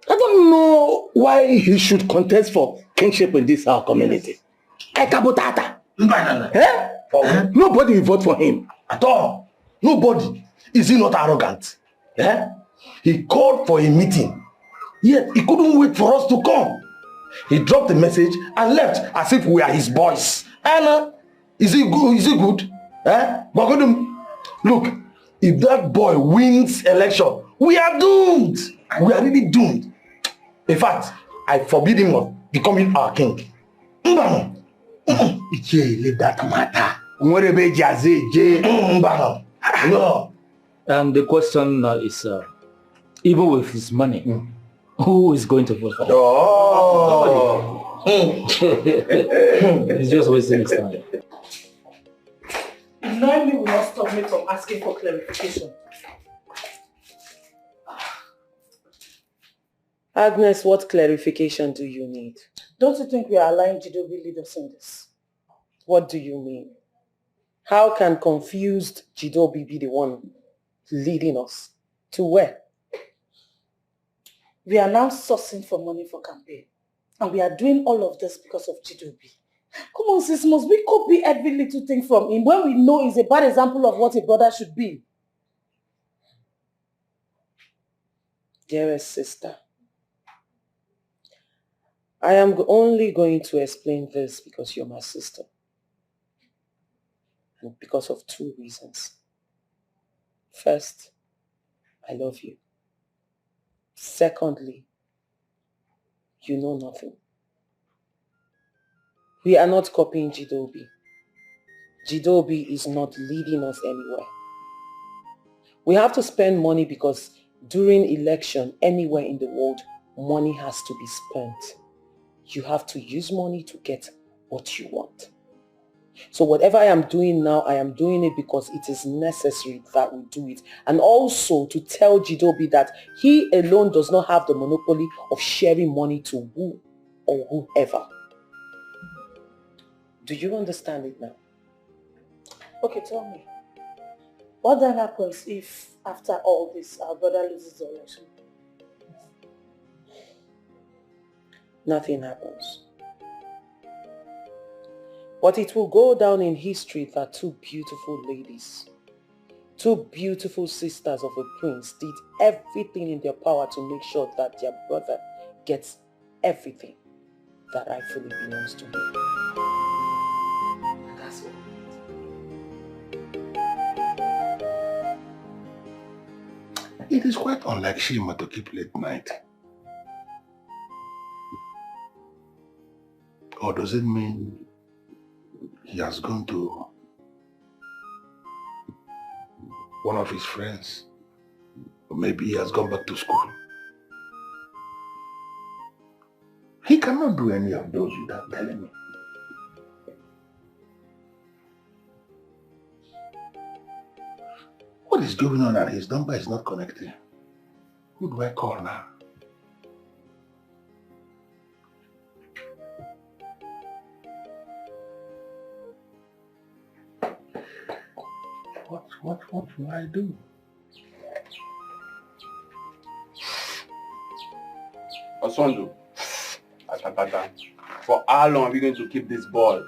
I don't know why he should contest for kingship in this our community. Ekabutata. Nobody will vote for him. At all. Nobody. Is he not arrogant? He called for a meeting. Yet he couldn't wait for us to come. He dropped the message and left as if we are his boys. And is he good? Is he good? Look, if that boy wins election, we are doomed. We are really doomed. In fact, I forbid him from becoming our king. Leave that matter. No. And the question is, even with his money, who is going to vote for him? He's just wasting his time. Knowing me will not stop me from asking for clarification. Agnes, what clarification do you need? Don't you think we are allowing Jidobi lead us in this? What do you mean? How can confused Jidobi be the one leading us? To where? We are now sourcing for money for campaign. And we are doing all of this because of Jidobi. Come on, sis, must we copy every little thing from him when we know he's a bad example of what a brother should be? Dearest sister, I am only going to explain this because you're my sister. And because of two reasons. First, I love you. Secondly, you know nothing. We are not copying Jidobi. Jidobi is not leading us anywhere. We have to spend money because during election, anywhere in the world, money has to be spent. You have to use money to get what you want. So whatever I am doing now, I am doing it because it is necessary that we do it. And also to tell Jidobi that he alone does not have the monopoly of sharing money to who or whoever. Do you understand it now? Okay, tell me. What then happens if after all this our brother loses the election? Nothing happens. But it will go down in history that two beautiful ladies, two beautiful sisters of a prince did everything in their power to make sure that their brother gets everything that rightfully belongs to him. And that's all. It is quite unlike Shima to keep late night. Or does it mean he has gone to one of his friends? Or maybe he has gone back to school? He cannot do any of those without telling me. What is going on, and his number is not connecting? Who do I call now? What will I do? Osondo, for how long are we going to keep this ball?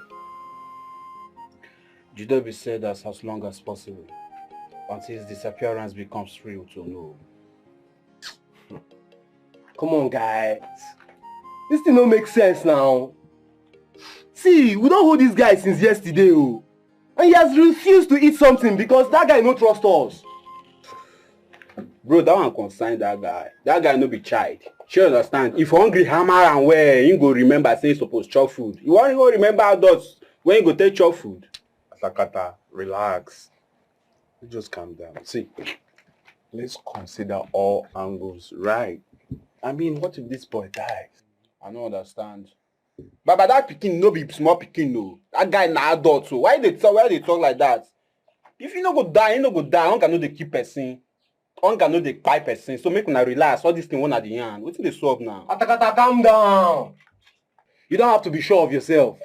Jidobi said that as long as possible, until his disappearance becomes real to know. Come on, guys. This thing don't make sense now. See, we don't hold this guy since yesterday, oh. And he has refused to eat something because that guy no trust us. Bro, that one concern that guy. That guy no be child. Sure understand. If hungry hammer and where he go remember say he supposed chop food. You want to go remember adults when you go take chop food. Sakata, relax. Just calm down. See, let's consider all angles, right? I mean, what if this boy dies? I don't understand. But that pikin no be small pikin no. That guy na adult so why they talk like that? If you no go die, you no go die. One cannot dey keep person. One cannot dey kpai person. So make una relax. All this thing one at the end. Wetin dey solve now? Atakata, calm down. You don't have to be sure of yourself.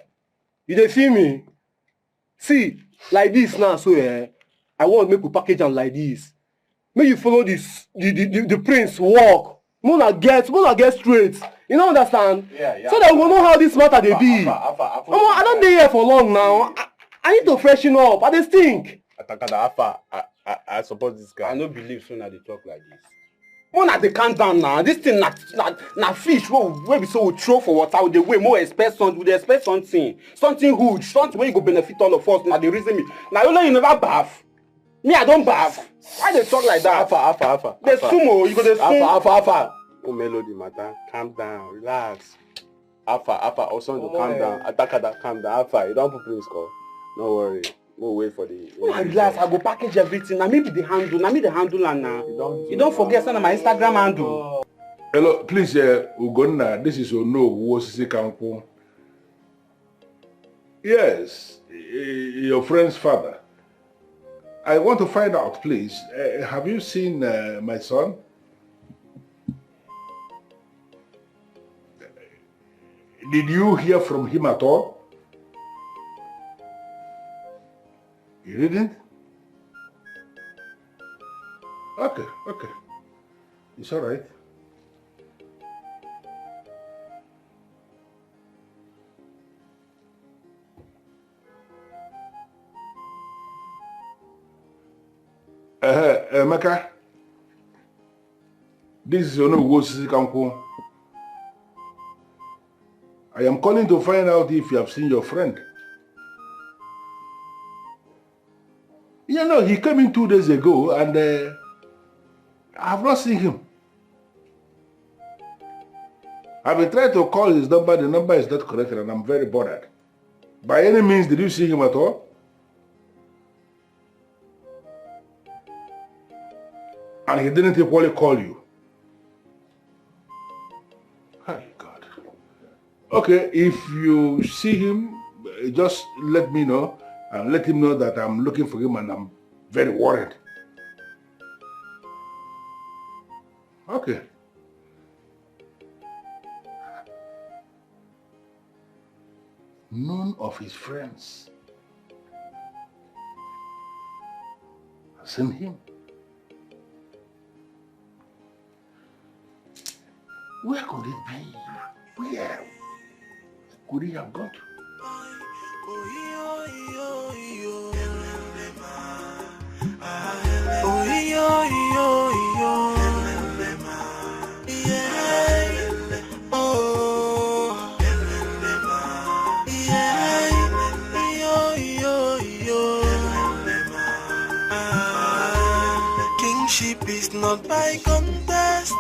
You dey feel me? See, like this now, so I want make we package am like this. Make you follow this the prince walk. Mona get straight. You don't understand? Yeah. So that we know how this matter they be. I don't dey here for long now. I need to freshen up. I dey stink. Atakada, Alpha, I support this guy. I no believe so na dey talk like this. Mona dey calm down now. This thing na fish wey be so we throw for water. We dey weigh more expect something. We dey expect something huge, something wey go benefit all of us. Na dey reason me. Na only you never baff. Me, I don't baff. Why they talk like that? Alpha. They sumo, you go they sumo. Alpha. Oh, melody, matter. Calm down, relax. Alpha. Also, calm down. Atakada, calm down. Alpha, you don't put Prince call. No worry. We'll wait for the... Relax, I go package everything. Now me be the handle. And now. You don't forget send my Instagram handle. Hello, please, Ugonna, this is Ono Wosisi Kampo. Yes, your friend's father. I want to find out, please, have you seen my son? Did you hear from him at all? You didn't? Okay. It's all right. Emeka, this is Ono Wosisi Kampo. I am calling to find out if you have seen your friend. You know, he came in 2 days ago and I have not seen him. I've been trying to call his number, the number is not connected and I'm very bothered. By any means, did you see him at all? And he didn't equally call you. Hi, God. Okay, if you see him, just let me know. and let him know that I'm looking for him and I'm very worried. Okay. None of his friends have seen him. Where could it be? Where could he have gone to? Kingship is not by contest.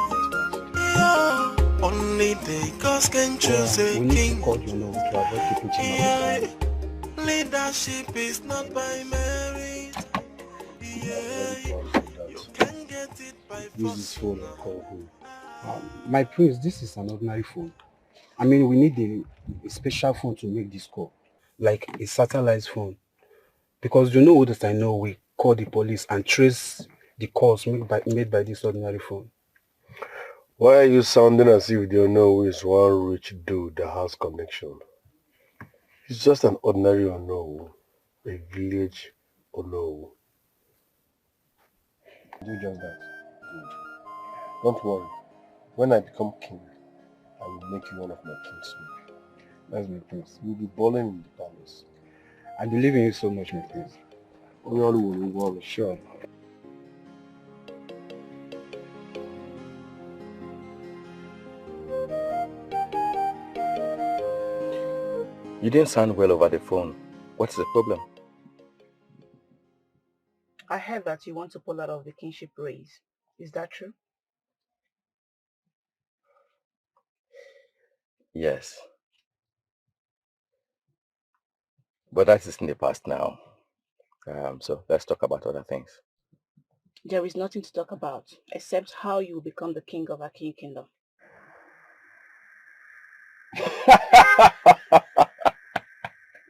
Yeah. Only the gods can choose a king. Yeah. Leadership is not by merit. Yeah. You can get it by Use this phone and call home. My prince, this is an ordinary phone. I mean, we need a special phone to make this call, like a satellite phone. Because you know that I know we call the police and trace the calls made by this ordinary phone. Why are you sounding as if you know who is one rich dude that has connection? It's just an ordinary Ono, a village Ono. Do just that. Don't worry. When I become king, I will make you one of my kinsmen. That's my prince. You'll be balling in the palace. I believe in you so much, my prince. We all will, sure. You didn't sound well over the phone. What's the problem? I heard that you want to pull out of the kingship race. Is that true? Yes. But that is in the past now. So let's talk about other things. There is nothing to talk about except how you will become the king of Aki Kingdom.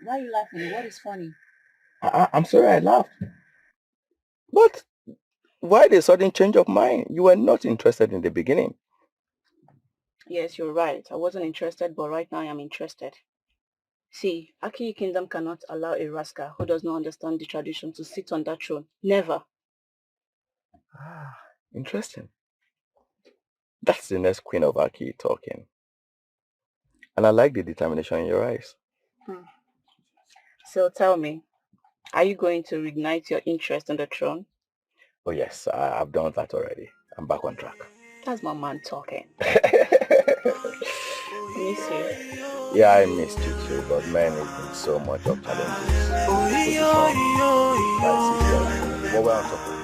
Why are you laughing? What is funny? I'm sorry I laughed. But why the sudden change of mind? You were not interested in the beginning. Yes, you're right. I wasn't interested, but right now I am interested. See, Aki Kingdom cannot allow a rascal who does not understand the tradition to sit on that throne. Never. Ah, interesting. That's the next queen of Aki talking. And I like the determination in your eyes. So tell me, are you going to reignite your interest in the throne? Oh yes, I've done that already. I'm back on track. That's my man talking. Miss you. Yeah, I missed you too, but man, it's been so much of challenges. What were I talking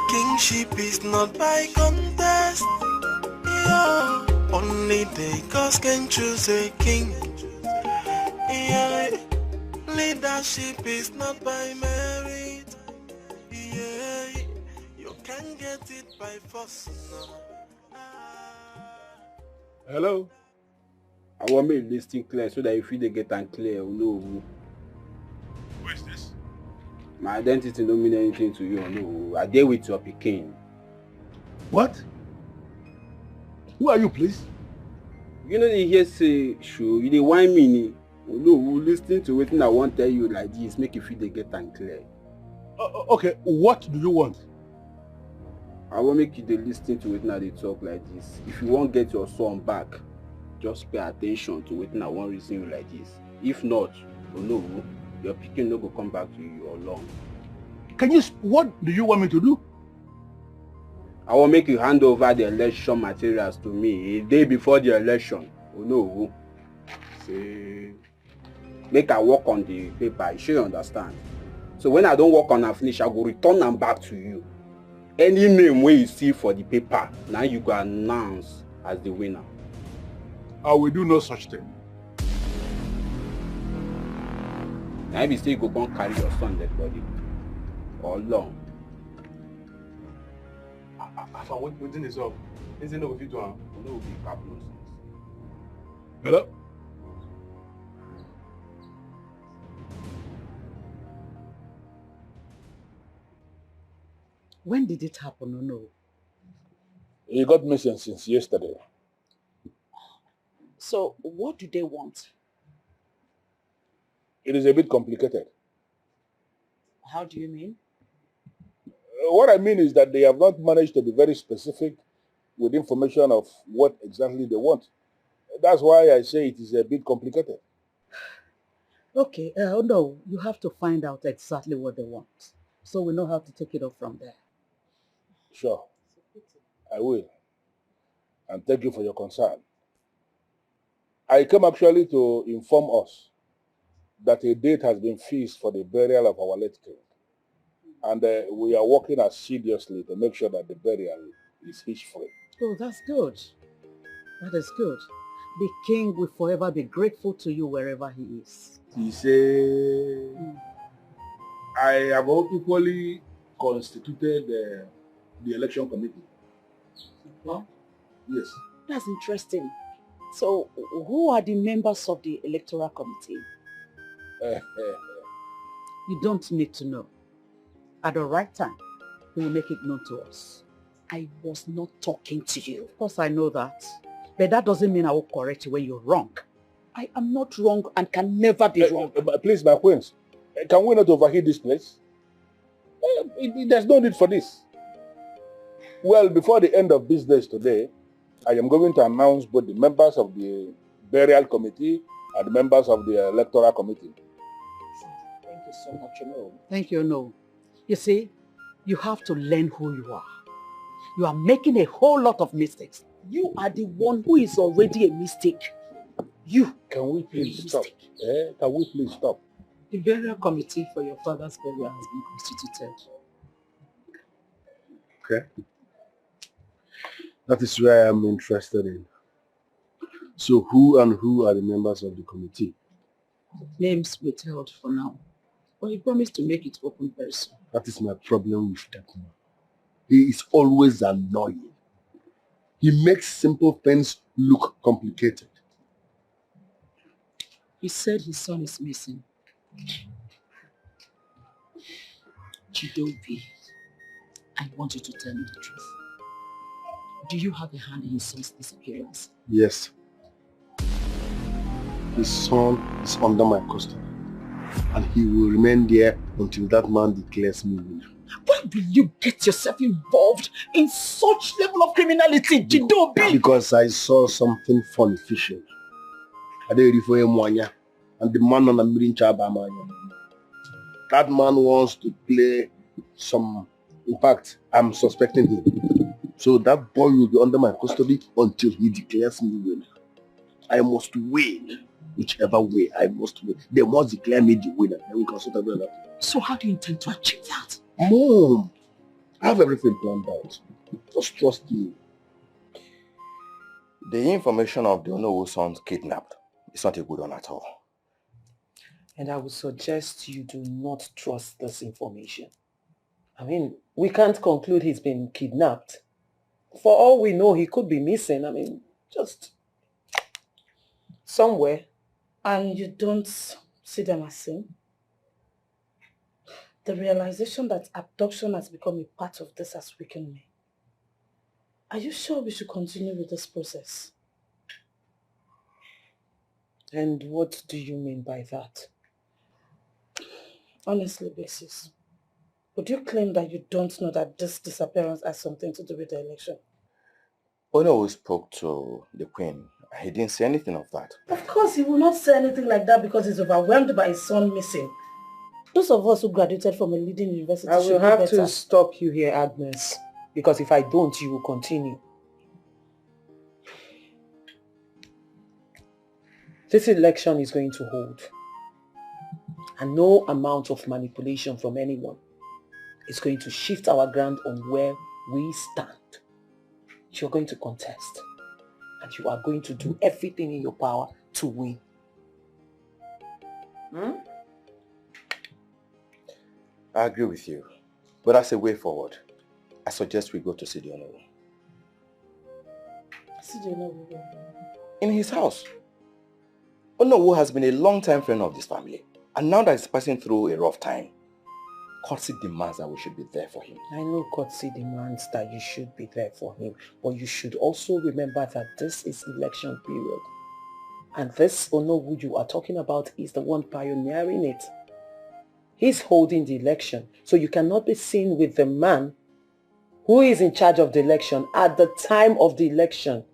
Kingship is not by contest. Yeah. Only the gods can choose a king. Yeah. Leadership is not by merit. Yeah. You can get it by force. Hello? I want me listing clear so that if you get and clear, you know Who is this? my identity don't mean anything to you. No, I deal with your Peking. What? Who are you, please? You know they hear say show you dey whine me. No, listening to what I want tell you like this, make you feel they get and clear. Okay, what do you want? I want make you dey listen to what they talk like this. If you want get your son back, just pay attention to what I want reason you like this. If not, no, your Peking no go come back to you alone. What do you want me to do? I will make you hand over the election materials to me a day before the election. Oh no. Say, make I work on the paper, you should understand. So when I don't work on and finish, I will return them back to you. Any name where you see for the paper, now you go announce as the winner. I will do no such thing. Now if you say you go and carry your son dead body, or long. After waiting is up. Isn't it with you to know will be happening? Hello? When did it happen? No. He got missing since yesterday. So, what do they want? It is a bit complicated. How do you mean? What I mean is that they have not managed to be very specific with information of what exactly they want. That's why I say it is a bit complicated. Okay, no, you have to find out exactly what they want, so we know how to take it up from there. Sure, I will. And thank you for your concern. I came actually to inform us that a date has been fixed for the burial of our late king. And we are working assiduously to make sure that the burial is hitch-free. Oh, that's good. That is good. The king will forever be grateful to you wherever he is. He said, I have equally constituted the election committee. Huh? Yes. That's interesting. So, who are the members of the electoral committee? You don't need to know. At the right time, he will make it known to us. I was not talking to you. Of course, I know that. But that doesn't mean I will correct you when you're wrong. I am not wrong and can never be wrong. Please, my queens, can we not overheat this place? There's no need for this. Well, before the end of business today, I am going to announce both the members of the burial committee and the members of the electoral committee. Thank you so much, No. Thank you, No. You see, you have to learn who you are. You are making a whole lot of mistakes. You are the one who is already a mistake. You. Can we please stop? Can we please stop? The burial committee for your father's burial has been constituted. Okay. That is where I am interested in. So who are the members of the committee? Names withheld for now. But he promised to make it open very soon. That is my problem with that man. He is always annoying. He makes simple things look complicated. He said his son is missing. Chidobe, I want you to tell me the truth. Do you have a hand in his son's disappearance? Yes. His son is under my custody. And he will remain there until that man declares me winner. Why will you get yourself involved in such level of criminality, Chidobe? Because I saw something funny fishing. And the man on the middle chaba. That man wants to play some. In fact, I'm suspecting him. So that boy will be under my custody until he declares me winner. I must win. Whichever way, I must win. They must declare me the winner. Then we can sort of that. So how do you intend to achieve that? Mom, I have everything planned out. Just trust me. The information of the Onowu son's kidnapped is not a good one at all. And I would suggest you do not trust this information. I mean, we can't conclude he's been kidnapped. For all we know, he could be missing. I mean, just somewhere. And you don't see them as sin? The realization that abduction has become a part of this has weakened me. Are you sure we should continue with this process? And what do you mean by that? Honestly, Basis, would you claim that you don't know that this disappearance has something to do with the election? Onowu spoke to the Queen. He didn't say anything of that. Of course, he will not say anything like that because he's overwhelmed by his son missing. Those of us who graduated from a leading university I should will know have better. to stop you here, Agnes. Because if I don't, you will continue. This election is going to hold. And no amount of manipulation from anyone is going to shift our ground on where we stand. You're going to contest. And you are going to do everything in your power to win. I agree with you, but that's a way forward. I suggest we go to see the Onowu. See the Onowu? In his house. Onowu has been a long-time friend of this family. And now that he's passing through a rough time, courtesy demands that we should be there for him. I know courtesy demands that you should be there for him, but you should also remember that this is election period. And this Onowu you are talking about is the one pioneering it. He's holding the election, so you cannot be seen with the man who is in charge of the election at the time of the election,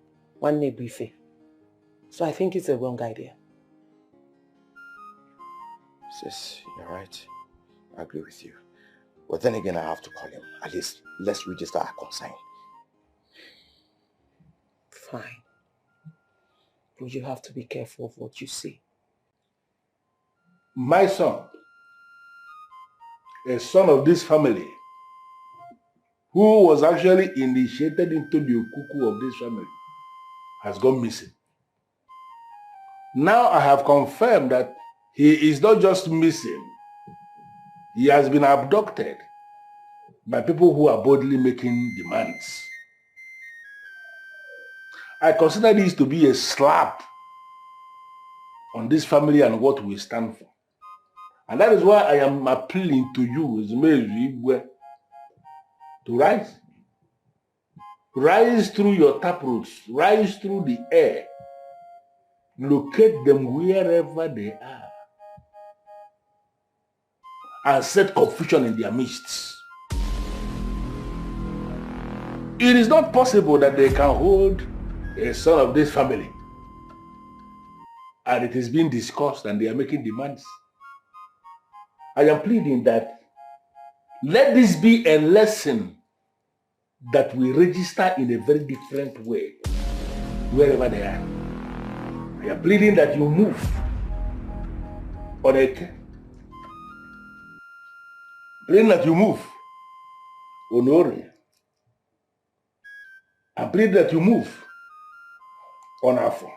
Nwanne Buife. So I think it's a wrong idea. Sis, you're right. I agree with you. But then again, I have to call him. At least, let's register our consign. Fine. But you have to be careful of what you say. My son, a son of this family, who was actually initiated into the okuku of this family, has gone missing. Now I have confirmed that he is not just missing, he has been abducted by people who are boldly making demands. I consider this to be a slap on this family and what we stand for. And that is why I am appealing to you, Zubby, to rise. Rise through your taproots, rise through the air, locate them wherever they are, and set confusion in their midst. It is not possible that they can hold a son of this family and it is being discussed and they are making demands. I am pleading that let this be a lesson that we register in a very different way wherever they are. I am pleading that you move on it. Pleading that you move on Ori. I'm pleading that you move on Afo.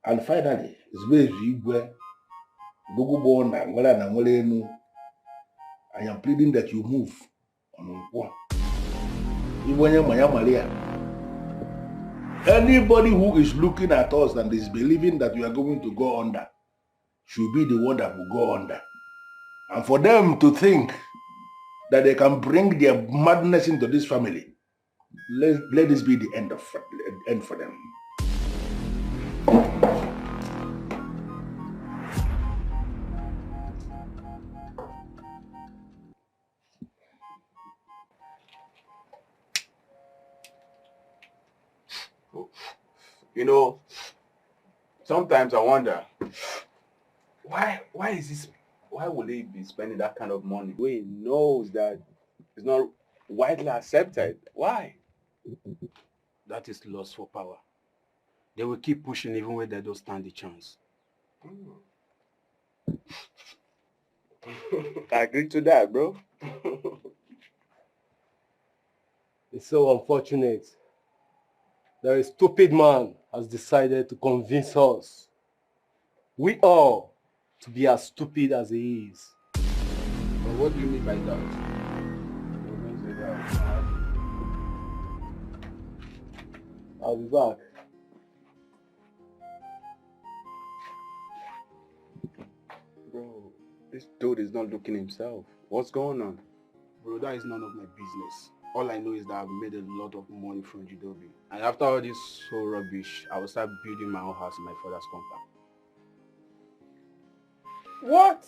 And finally, it's where you I am pleading that you move on Nkwo. Anybody who is looking at us and is believing that we are going to go under should be the one that will go under. And for them to think that they can bring their madness into this family, let this be the end for them. You know, sometimes I wonder, why would he be spending that kind of money when he knows that it's not widely accepted? Why? That is lust for power. They will keep pushing even when they don't stand the chance. I agree to that, bro. It's so unfortunate that a stupid man has decided to convince us, we all, to be as stupid as he is. But what do you mean by that? I'll be back. Bro, this dude is not looking himself. What's going on? Bro, that is none of my business. All I know is that I've made a lot of money from Jidobi. And after all this whole rubbish, I will start building my own house in my father's compound. What?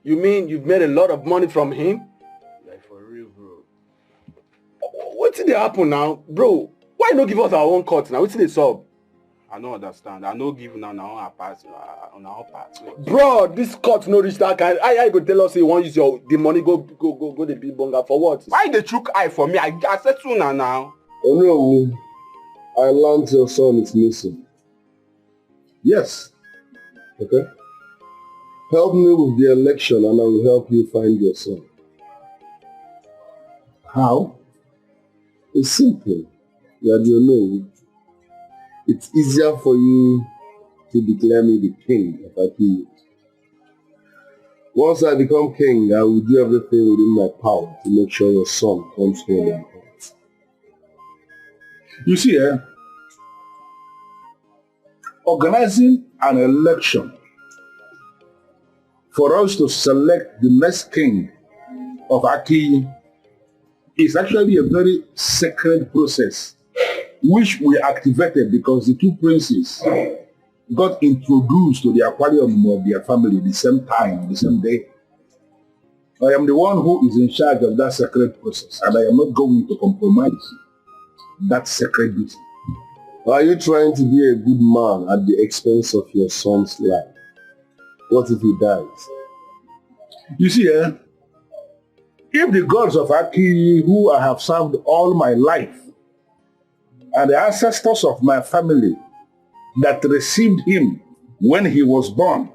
You mean you've made a lot of money from him? Like for real, bro. What did they happen now? Bro, why not give us our own cut now? What's the sub? I don't understand. I no give now on our part. Bro, this cut no reach that kind. I go tell us he want use the money go the big bunga for what? Why they chook eye for me? I said sooner now. Oh no, I learned your son is missing. Yes. Okay. Help me with the election and I will help you find your son. How? It's simple. You know. It's easier for you to declare me the king if I kill you. Once I become king, I will do everything within my power to make sure your son comes home. You see, organizing an election for us to select the next king of Aki is actually a very sacred process, which we activated because the two princes got introduced to the aquarium of their family the same time, the same day. I am the one who is in charge of that sacred process, and I am not going to compromise that sacred duty. Are you trying to be a good man at the expense of your son's life? What if he dies? You see, if the gods of Aki, who I have served all my life, and the ancestors of my family that received him when he was born,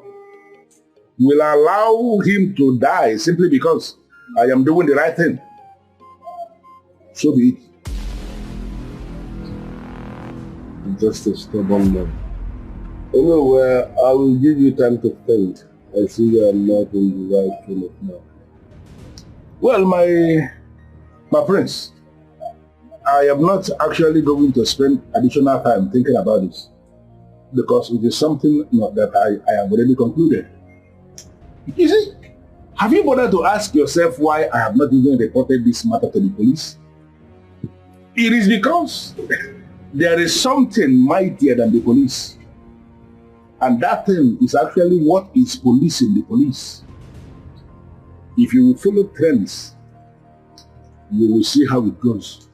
will allow him to die simply because I am doing the right thing, so be it. Just a stubborn man. Anyway, I will give you time to think. I see you are not in the right frame of mind. Well, my prince, I am not actually going to spend additional time thinking about this, because it is something that I have already concluded. You see, have you bothered to ask yourself why I have not even reported this matter to the police? It is because there is something mightier than the police. And that thing is actually what is policing the police. If you will follow trends, you will see how it goes.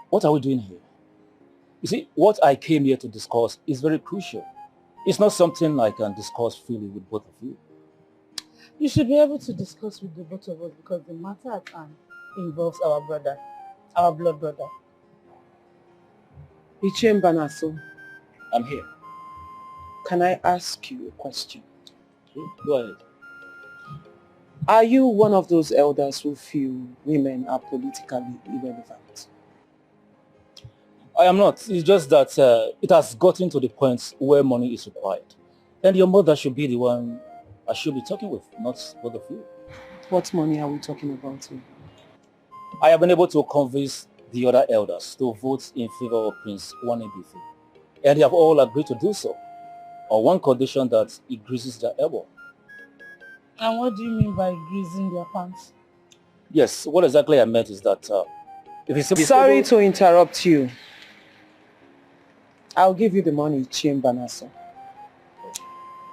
What are we doing here? You see, what I came here to discuss is very crucial. It's not something I can discuss freely with both of you. You should be able to discuss with the both of us because the matter at hand involves our brother, our blood brother. Ichiem Banaso, I'm here. Can I ask you a question? Go ahead. Are you one of those elders who feel women are politically irrelevant? I am not. It's just that it has gotten to the point where money is required. And your mother should be the one I should be talking with, not both of you. What money are we talking about here? I have been able to convince the other elders to vote in favor of Prince Nwanebife. And they have all agreed to do so, on one condition that he greases their elbow. And what do you mean by greasing their pants? Yes, what exactly I meant is that if it's Sorry to interrupt you. I'll give you the money, Ichiem Banaso.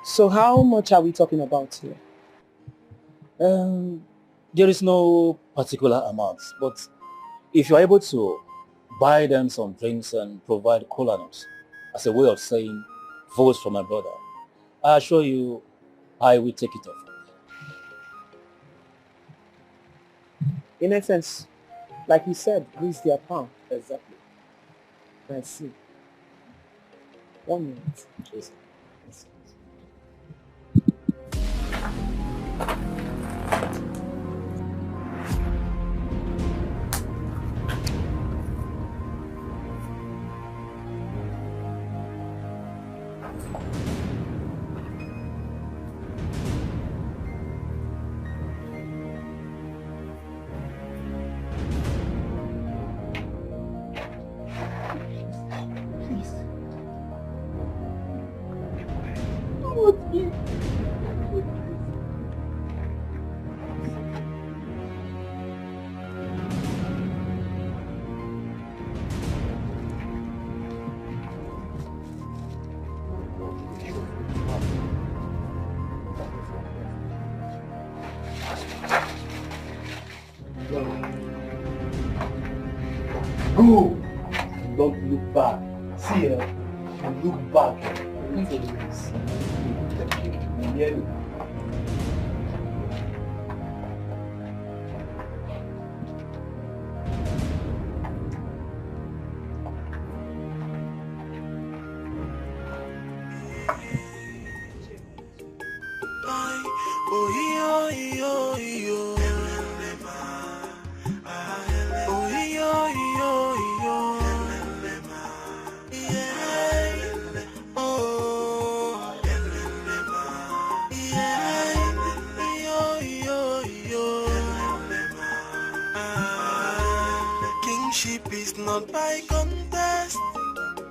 So how much are we talking about here? There is no particular amount, but if you are able to buy them some drinks and provide cola nuts as a way of saying votes for my brother, I assure you I will take it off. In essence, like you said, grease their palm. Exactly. I see. 1 minute. Yes. Go! Don't look back. See her. You look back. Into the face. You hear me? not by contest.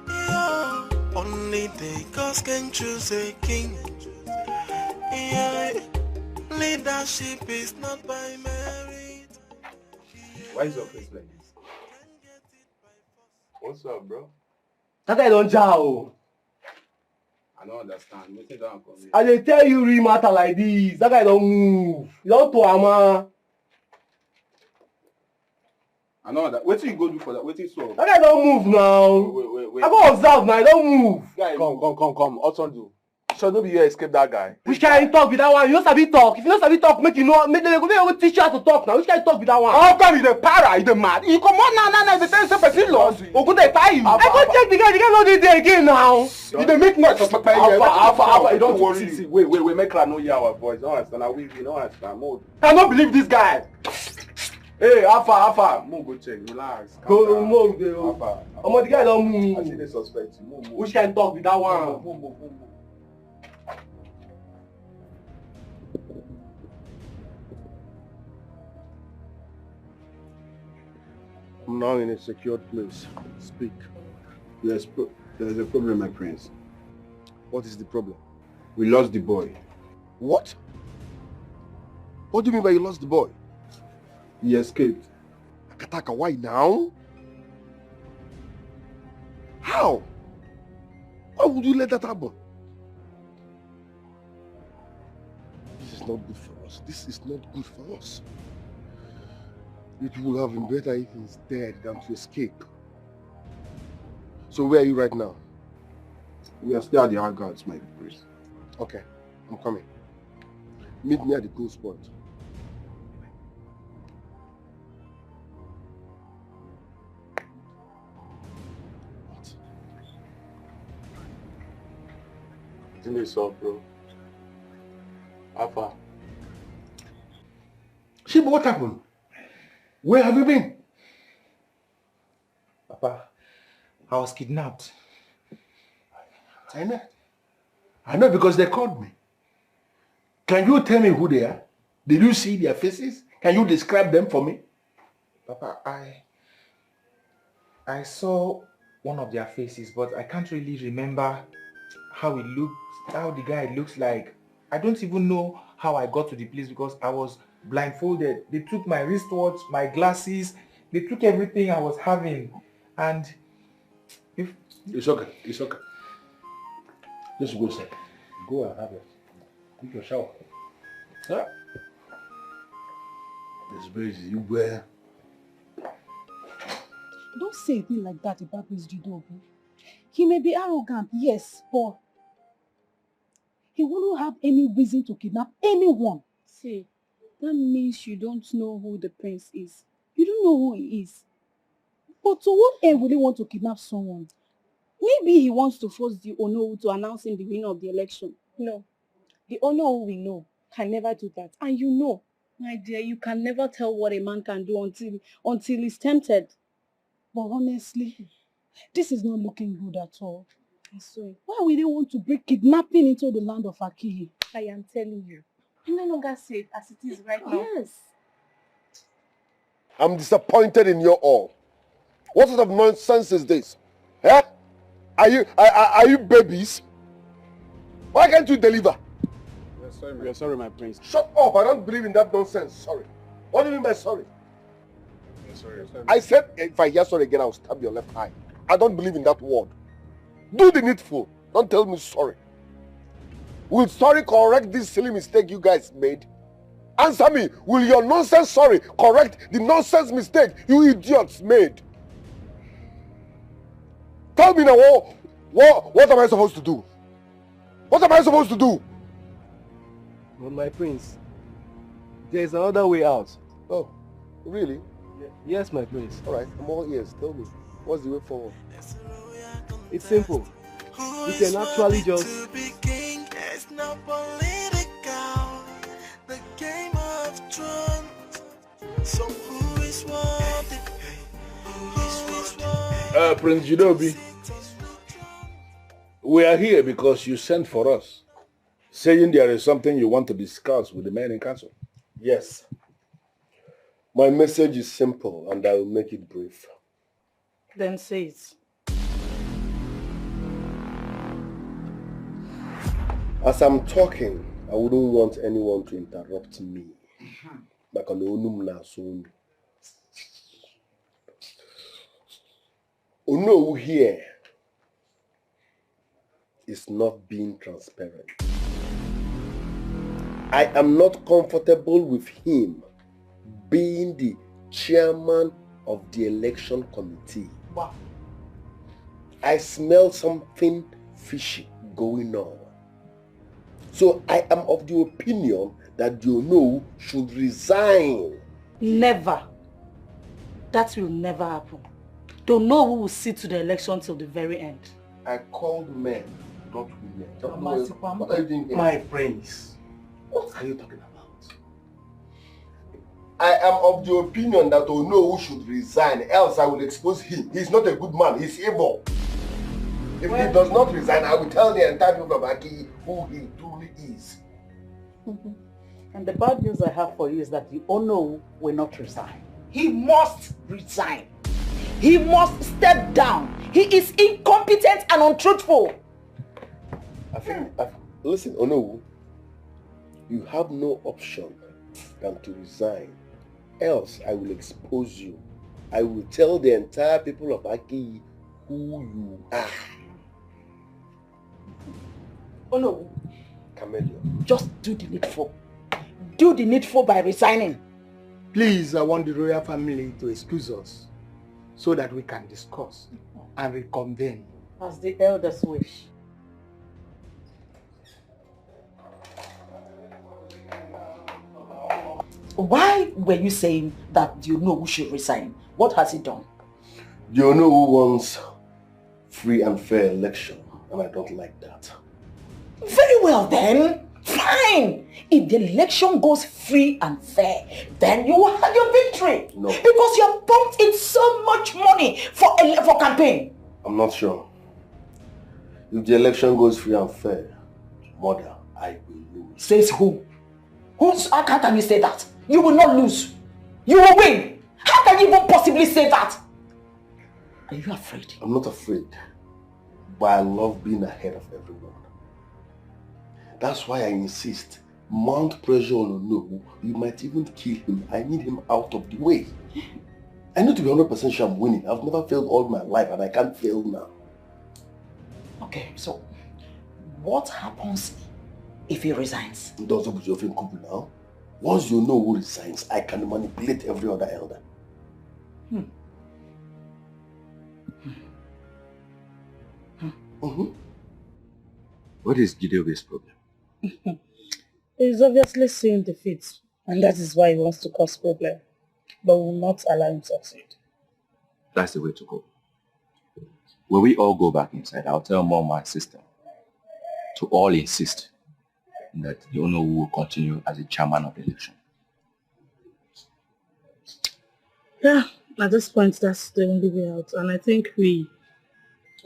Yeah. Only the gods can choose a king. Yeah. Leadership is not by merit. Why is your face like this? What's up, bro? That guy don't jow. I don't understand. Waiting down for me. I dey tell you real matter like this. That guy don't move. You don't to ama. I know that. Wait till you go do for that. Wait till so. That guy don't move now. Wait. I go observe now. He don't move. Come. Otondu. Sure, no be you escape that guy. Which kind talk with that one? You don't sabi talk. If you don't sabi talk, make you know. Make go teach you how to talk now. Which kind talk with that one? How come you the para? You the mad? You come on now. The ten person lost. Ogun dey tie you. I go check the guy. The guy no dey there again now. You dey make noise for papa here. Alpha. You don't worry. See. Wait. Make her know hear our voice. Don't understand. We don't understand. Mode. I don't believe this guy. Hey, Alpha. Move, go check. Relax. Go move. Alpha. The guy don't move. I see they suspect you. Move. Which kind talk with that one? Move. I'm now in a secured place. Speak. There's a problem, my prince. What is the problem? We lost the boy. What? What do you mean by you lost the boy? He escaped. Akataka, why now? How? Why would you let that happen? This is not good for us. This is not good for us. It would have been better if he's dead than to escape. So where are you right now? We are still at the outskirts, my prince. Okay, I'm coming. Meet me at the close point. What's up, bro? Alpha. Shiba, what happened? Where have you been? Papa, I was kidnapped. I know because they called me. Can you tell me who they are? Did you see their faces? Can you describe them for me? Papa, I saw one of their faces, but I can't really remember how it looked, how the guy looks like. I don't even know how I got to the place because I was blindfolded. They took my wristwatch, my glasses, they took everything I was having. And if it's okay. Just go inside. Go and have it. Take your shower. Huh? This place you wear. Don't say a thing like that about Miss Jidobi. He may be arrogant, yes, but he wouldn't have any reason to kidnap anyone. See, that means you don't know who the prince is. You don't know who he is. But to what end will he want to kidnap someone? Maybe he wants to force the Onowu to announce him the winner of the election. No, the Onowu we know can never do that. And you know. My dear, you can never tell what a man can do until he's tempted. But honestly, this is not looking good at all. I swear. Why would they want to bring kidnapping into the land of Akihi? I am telling you. You no longer say it as it is right now. Yes. I'm disappointed in you all. What sort of nonsense is this? Eh? Are you babies? Why can't you deliver? We are sorry, my prince. Shut up! I don't believe in that nonsense. Sorry. What do you mean by sorry? We are sorry. I said if I hear sorry again, I'll stab your left eye. I don't believe in that word. Do the needful. Don't tell me sorry. Will sorry correct this silly mistake you guys made? Answer me. Will your nonsense sorry correct the nonsense mistake you idiots made? Tell me now, what am I supposed to do? What am I supposed to do? Well, my prince, there's another way out. Oh, really? Yes, my prince. All right, I'm all ears. Tell me, what's the way forward? It's simple. You can actually just... It's not political. The game of thrones. So who is worthy? Prince Jidobi, we are here because you sent for us, saying there is something you want to discuss with the men in council. Yes. My message is simple and I will make it brief. Then say it. As I'm talking, I wouldn't want anyone to interrupt me. Ono here is not being transparent. I am not comfortable with him being the chairman of the election committee. Wow. I smell something fishy going on. So I am of the opinion that the Ono should resign. Never. That will never happen. Don't know who will sit to the election till the very end. I called men, not women. What are you doing here? My prince, what are you talking about? I am of the opinion that Ono should resign, else I will expose him. He's not a good man, he's evil. If he does not resign, I will tell the entire people of Aki who he truly is. And the bad news I have for you is that the Ono will not resign. He must resign. He must step down. He is incompetent and untruthful. Listen, Ono, you have no option than to resign. Else I will expose you. I will tell the entire people of Aki who you are. Oh no. Chameleon. Just do the needful. Do the needful by resigning. Please, I want the royal family to excuse us so that we can discuss and reconvene. As the elders wish. Why were you saying that the Ono should resign? What has he done? The Ono wants free and fair election, and I don't like that. Very well then. Fine. If the election goes free and fair, then you will have your victory. No. Because you have pumped in so much money for campaign. I'm not sure. If the election goes free and fair, mother, I will lose. Says who? How can you say that? You will not lose. You will win. How can you even possibly say that? Are you afraid? I'm not afraid. But I love being ahead of everyone. That's why I insist. Mount pressure on Ono. You might even kill him. I need him out of the way. I need to be 100% sure I'm winning. I've never failed all my life and I can't fail now. Okay, so what happens if he resigns? Now. Once you know who resigns, I can manipulate every other elder. What is Gideon's problem? He's obviously seeing defeat, and that is why he wants to cause problem, but will not allow him to succeed. That's the way to go. When we all go back inside, I'll tell Mom and sister to all insist that the Ono will continue as the chairman of the election. Yeah, at this point, that's the only way out, and I think we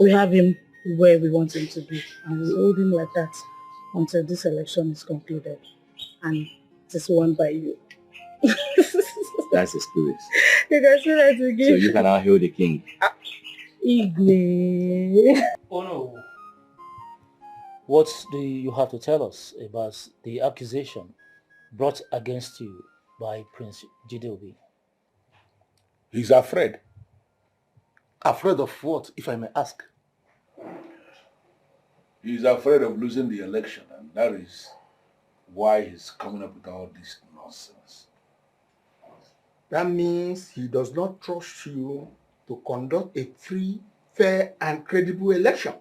have him where we want him to be, and we hold him like that until this election is concluded, and it is won by you. That's the spirit. You can see that again. So you can now hail the king. Igwe. Oh no. What do you have to tell us about the accusation brought against you by Prince Gideon? He's afraid. Afraid of what, if I may ask? He's afraid of losing the election, and that is why he's coming up with all this nonsense. That means he does not trust you to conduct a free, fair, and credible election.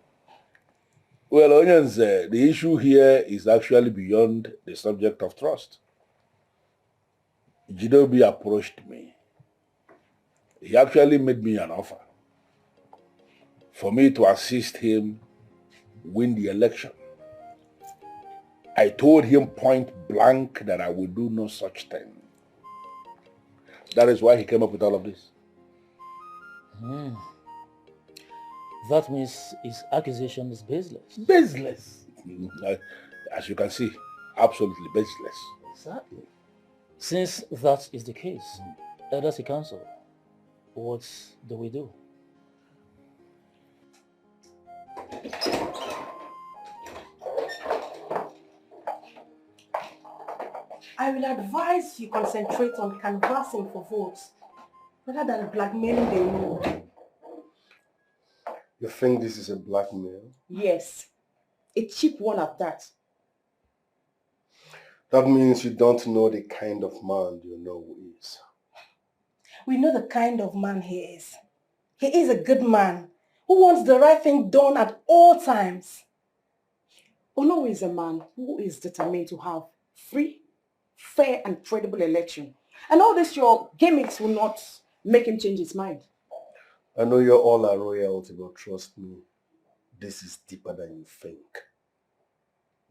Well, Onions, the issue here is actually beyond the subject of trust. Gideon approached me. He actually made me an offer for me to assist him win the election. I told him point blank that I would do no such thing. That is why he came up with all of this. That means his accusation is baseless. Baseless? As you can see, absolutely baseless. Exactly. Since that is the case, Elders Council, what do we do? I will advise you concentrate on canvassing for votes rather than blackmailing the Igbo. You think this is a blackmail? Yes. A cheap one at that. That means you don't know the kind of man you know who is. We know the kind of man he is. He is a good man who wants the right thing done at all times. Ono is a man who is determined to have free, fair and credible election. And all this your gimmicks will not make him change his mind. I know you're all a royalty, but trust me, this is deeper than you think.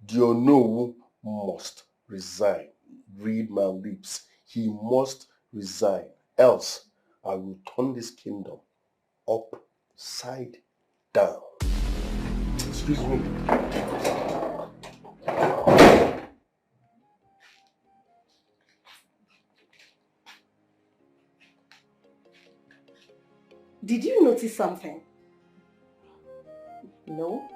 The Onowu must resign. Read my lips. He must resign. Else, I will turn this kingdom upside down. Excuse me. Did you notice something? No.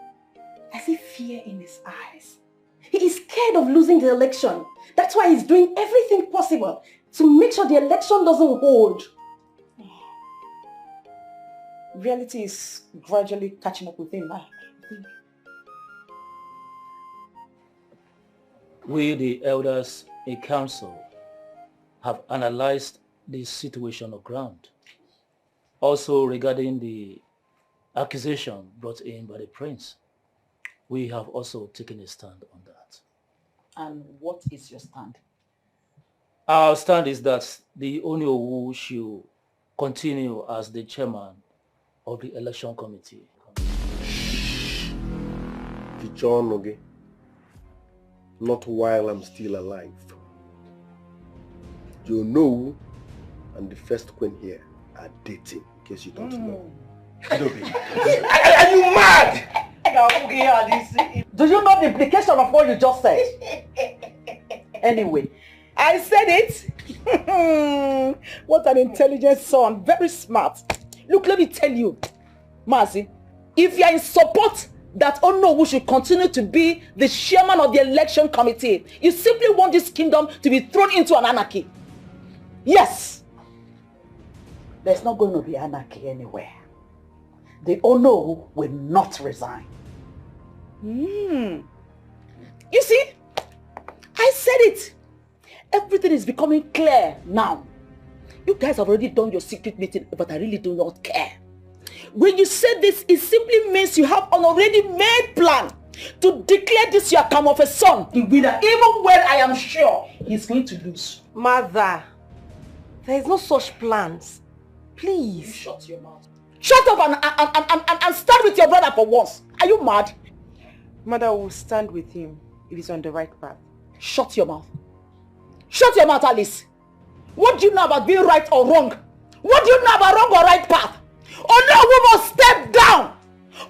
I see fear in his eyes. He is scared of losing the election. That's why he's doing everything possible to make sure the election doesn't hold. Reality is gradually catching up with him, I think. We, the elders in council, have analyzed the situation on ground. Also regarding the accusation brought in by the prince, we have also taken a stand on that. And what is your stand? Our stand is that the Oniowu should continue as the chairman of the election committee. Kichonoge, not while I'm still alive. You know, and the first queen here are dating, in case you don't know. Are you mad? Do you know the implication of what you just said? Anyway, I said it. What an intelligent son, very smart. Look, let me tell you, Mazi, if you are in support that Onowu should continue to be the chairman of the election committee, you simply want this kingdom to be thrown into an anarchy. Yes. There's not going to be anarchy anywhere. The Onowu will not resign. You see, I said it. Everything is becoming clear now. You guys have already done your secret meeting, but I really do not care. When you say this, it simply means you have an already made plan to declare this your come of a son, the winner, even when I am sure he's going to lose. Mother, there is no such plans. Please. You shut your mouth. Shut up and stand with your brother for once. Are you mad? Mother will stand with him if he's on the right path. Shut your mouth. Shut your mouth, Alice. What do you know about being right or wrong? What do you know about wrong or right path? Oh no, we must step down.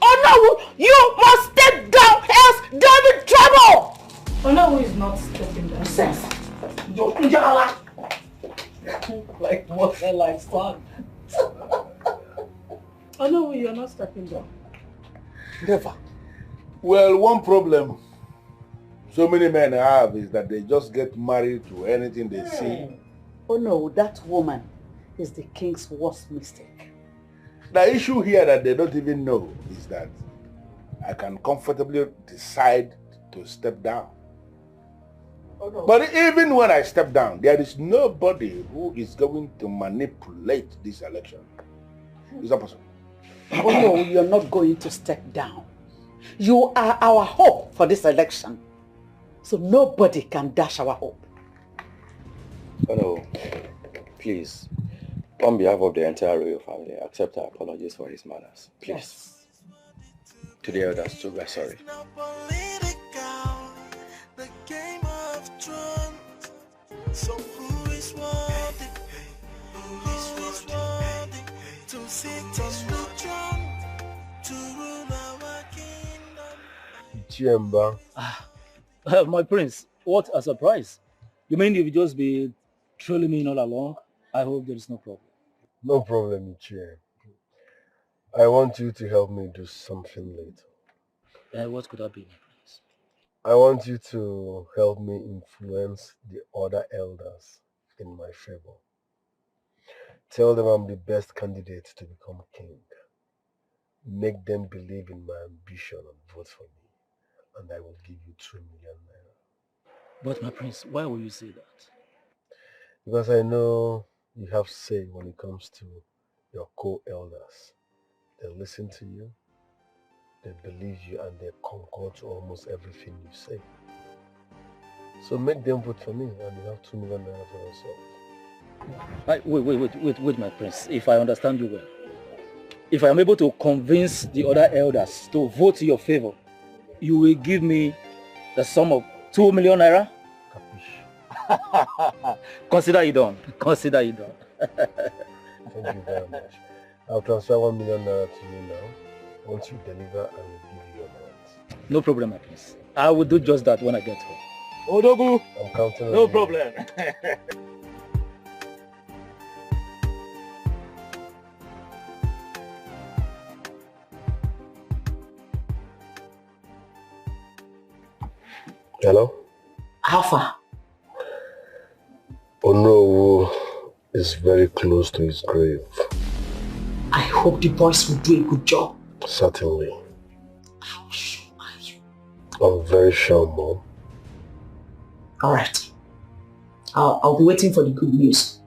Oh no, you must step down, else there will be trouble. Oh no, is not stepping down. Sense. You're Ijala. Like what a life son. Oh no, you're not stepping down. Never. Well, one problem so many men have is that they just get married to anything they see. Oh no, that woman is the king's worst mistake. The issue here that they don't even know is that I can comfortably decide to step down. Oh no. But even when I step down, there is nobody who is going to manipulate this election. Is that possible? Oh no, you're not going to step down. You are our hope for this election. So nobody can dash our hope. Oh no, please, on behalf of the entire royal family, accept our apologies for his manners. Please. Yes. To the elders too, we're sorry. The game of thrones. So who is worthy? Who is worthy to sit on the throne to rule our kingdom? Chiemba. My prince, what a surprise. You mean you've just been trolling me all along? I hope there is no problem. No problem, Ichie. I want you to help me do something later. What could that be, my prince? I want you to help me influence the other elders in my favor. Tell them I'm the best candidate to become king. Make them believe in my ambition and vote for me. And I will give you 2 million naira. But my prince, why will you say that? Because I know you have say when it comes to your co-elders. They listen to you, they believe you, and they concur to almost everything you say. So make them vote for me and you have 2 million naira for yourself. Wait, my prince. If I understand you well, if I am able to convince the other elders to vote in your favor, you will give me the sum of 2 million naira? Consider it done. Consider it done. Thank you very much. I'll transfer 1 million naira to you now. Once you deliver, I will give you your grant. No problem, my prince. I will do just that when I get home. Odogu! I'm counting on you. No problem. Hello? How far? Onowu is very close to his grave. I hope the boys will do a good job. Certainly. How sure are you? I'm very sure, Mom. Alright. I'll be waiting for the good news.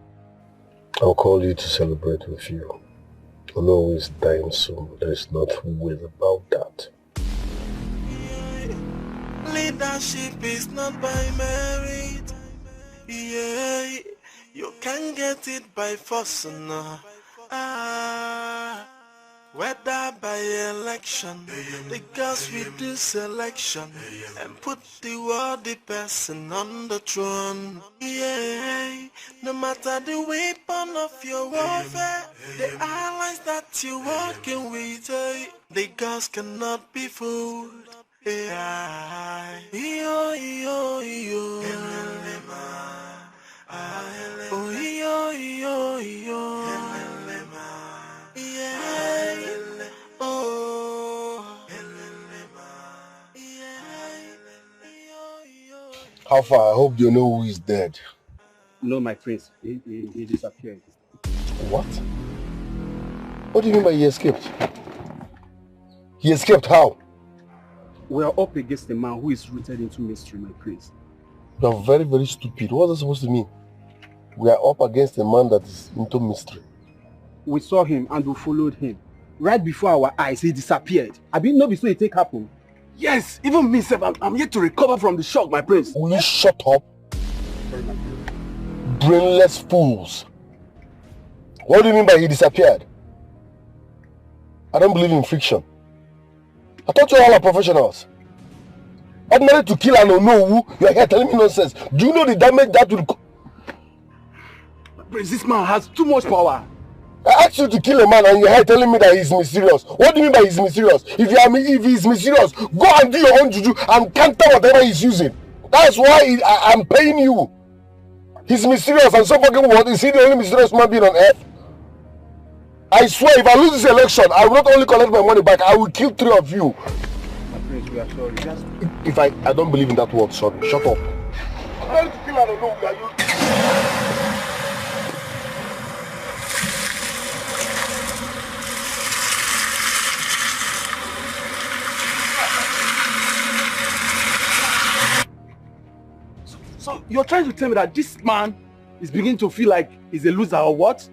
I'll call you to celebrate with you. Onowu is dying soon. There is nothing weird about that. Leadership is not by merit. Yeah, you can get it by force. No. Whether by election, the girls will do selection and put the worthy person on the throne. Yeah, no matter the weapon of your warfare, the allies that you're working with, the girls cannot be fooled. Yeah, yo, yo, yo. Oh, yo, yo, yo. Yeah. Oh. How far? I hope you know who is dead. No, my prince. He disappeared. What? What do you mean by he escaped? He escaped how? We are up against a man who is rooted into mystery, my prince. You are very, very stupid. What is that supposed to mean? We are up against a man that is into mystery. We saw him and we followed him. Right before our eyes, he disappeared. I didn't know before he take happen. Yes, even me, I'm yet to recover from the shock, my prince. Will you shut up? Brainless fools. What do you mean by he disappeared? I don't believe in fiction. I thought you all are professionals. Ordinary to kill and Onowu, you are here telling me nonsense. Do you know the damage that will... Prince, this man has too much power. I asked you to kill a man and you're here telling me that he's mysterious. What do you mean by he's mysterious? If he's mysterious, go and do your own juju and counter whatever he's using. That's why I'm paying you. He's mysterious and so fucking what? Is he the only mysterious man being on earth? I swear, if I lose this election, I will not only collect my money back, I will kill 3 of you. My prince, we are sorry. If I don't believe in that word, sorry. Shut up. I'm ready to kill Onowu, are you? So you're trying to tell me that this man is beginning to feel like he's a loser or what?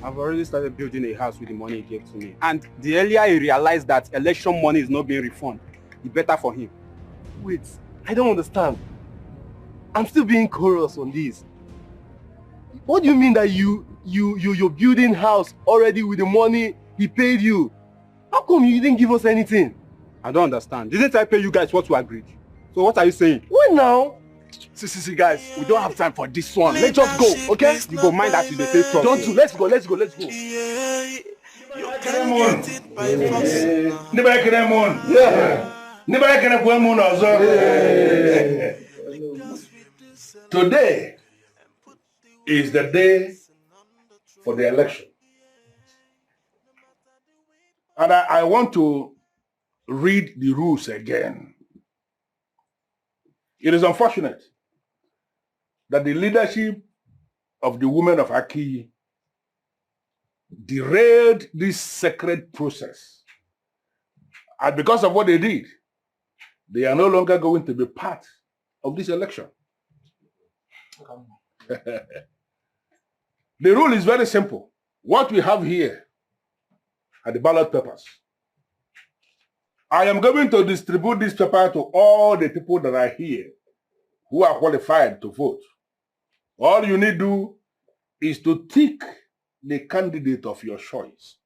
I've already started building a house with the money he gave to me. And the earlier he realized that election money is not being refunded, the better for him. Wait, I don't understand. I'm still being curious on this. What do you mean that you're building house already with the money he paid you? How come you didn't give us anything? I don't understand. Didn't I pay you guys what you agreed? So what are you saying? What now? See, guys, we don't have time for this one. Let's just go, okay? You go mind that you dey take Don't do. Let's go. Yeah, you can get it by force. Today is the day for the election. And I want to read the rules again. It is unfortunate that the leadership of the women of Aki derailed this sacred process. And because of what they did, they are no longer going to be part of this election. The rule is very simple. What we have here are the ballot papers. I am going to distribute this paper to all the people that are here who are qualified to vote. All you need to do is to tick the candidate of your choice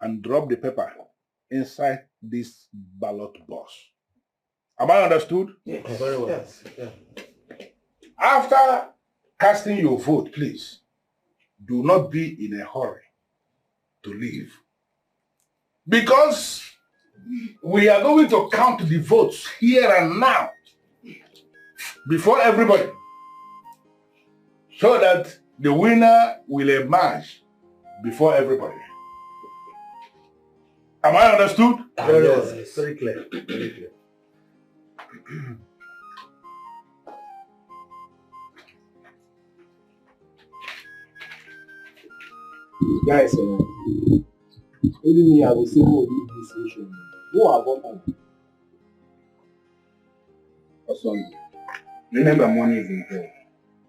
and drop the paper inside this ballot box. Am I understood? Yes. Very well. Yes. Yeah. After casting your vote, please, do not be in a hurry to leave. Because we are going to count the votes here and now before everybody, so that the winner will emerge before everybody. Am I understood? Very well. Yes. Very clear. Very clear. Guys, only me, I will say who will lead this mission. Who are voting? Remember, money is involved.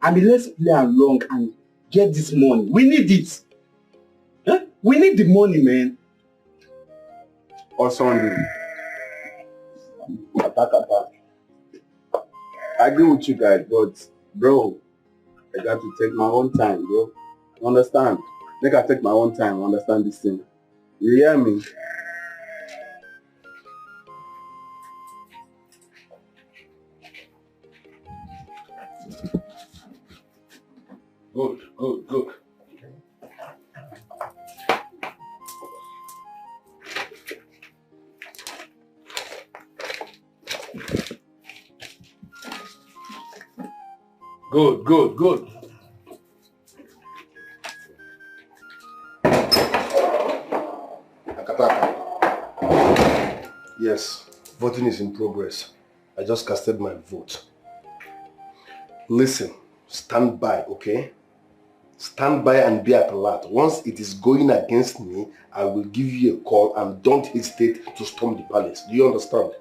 I mean, let's play along and get this money. We need it. Huh? We need the money, man. Also, I agree with you guys, but bro, I got to take my own time, bro. You understand? Make I take my own time, understand this thing. You hear me? Good, good, good. Good, good, good. Yes, voting is in progress. I just casted my vote. Listen, stand by, okay? Stand by and be at alert. Once it is going against me, I will give you a call and don't hesitate to storm the palace. Do you understand?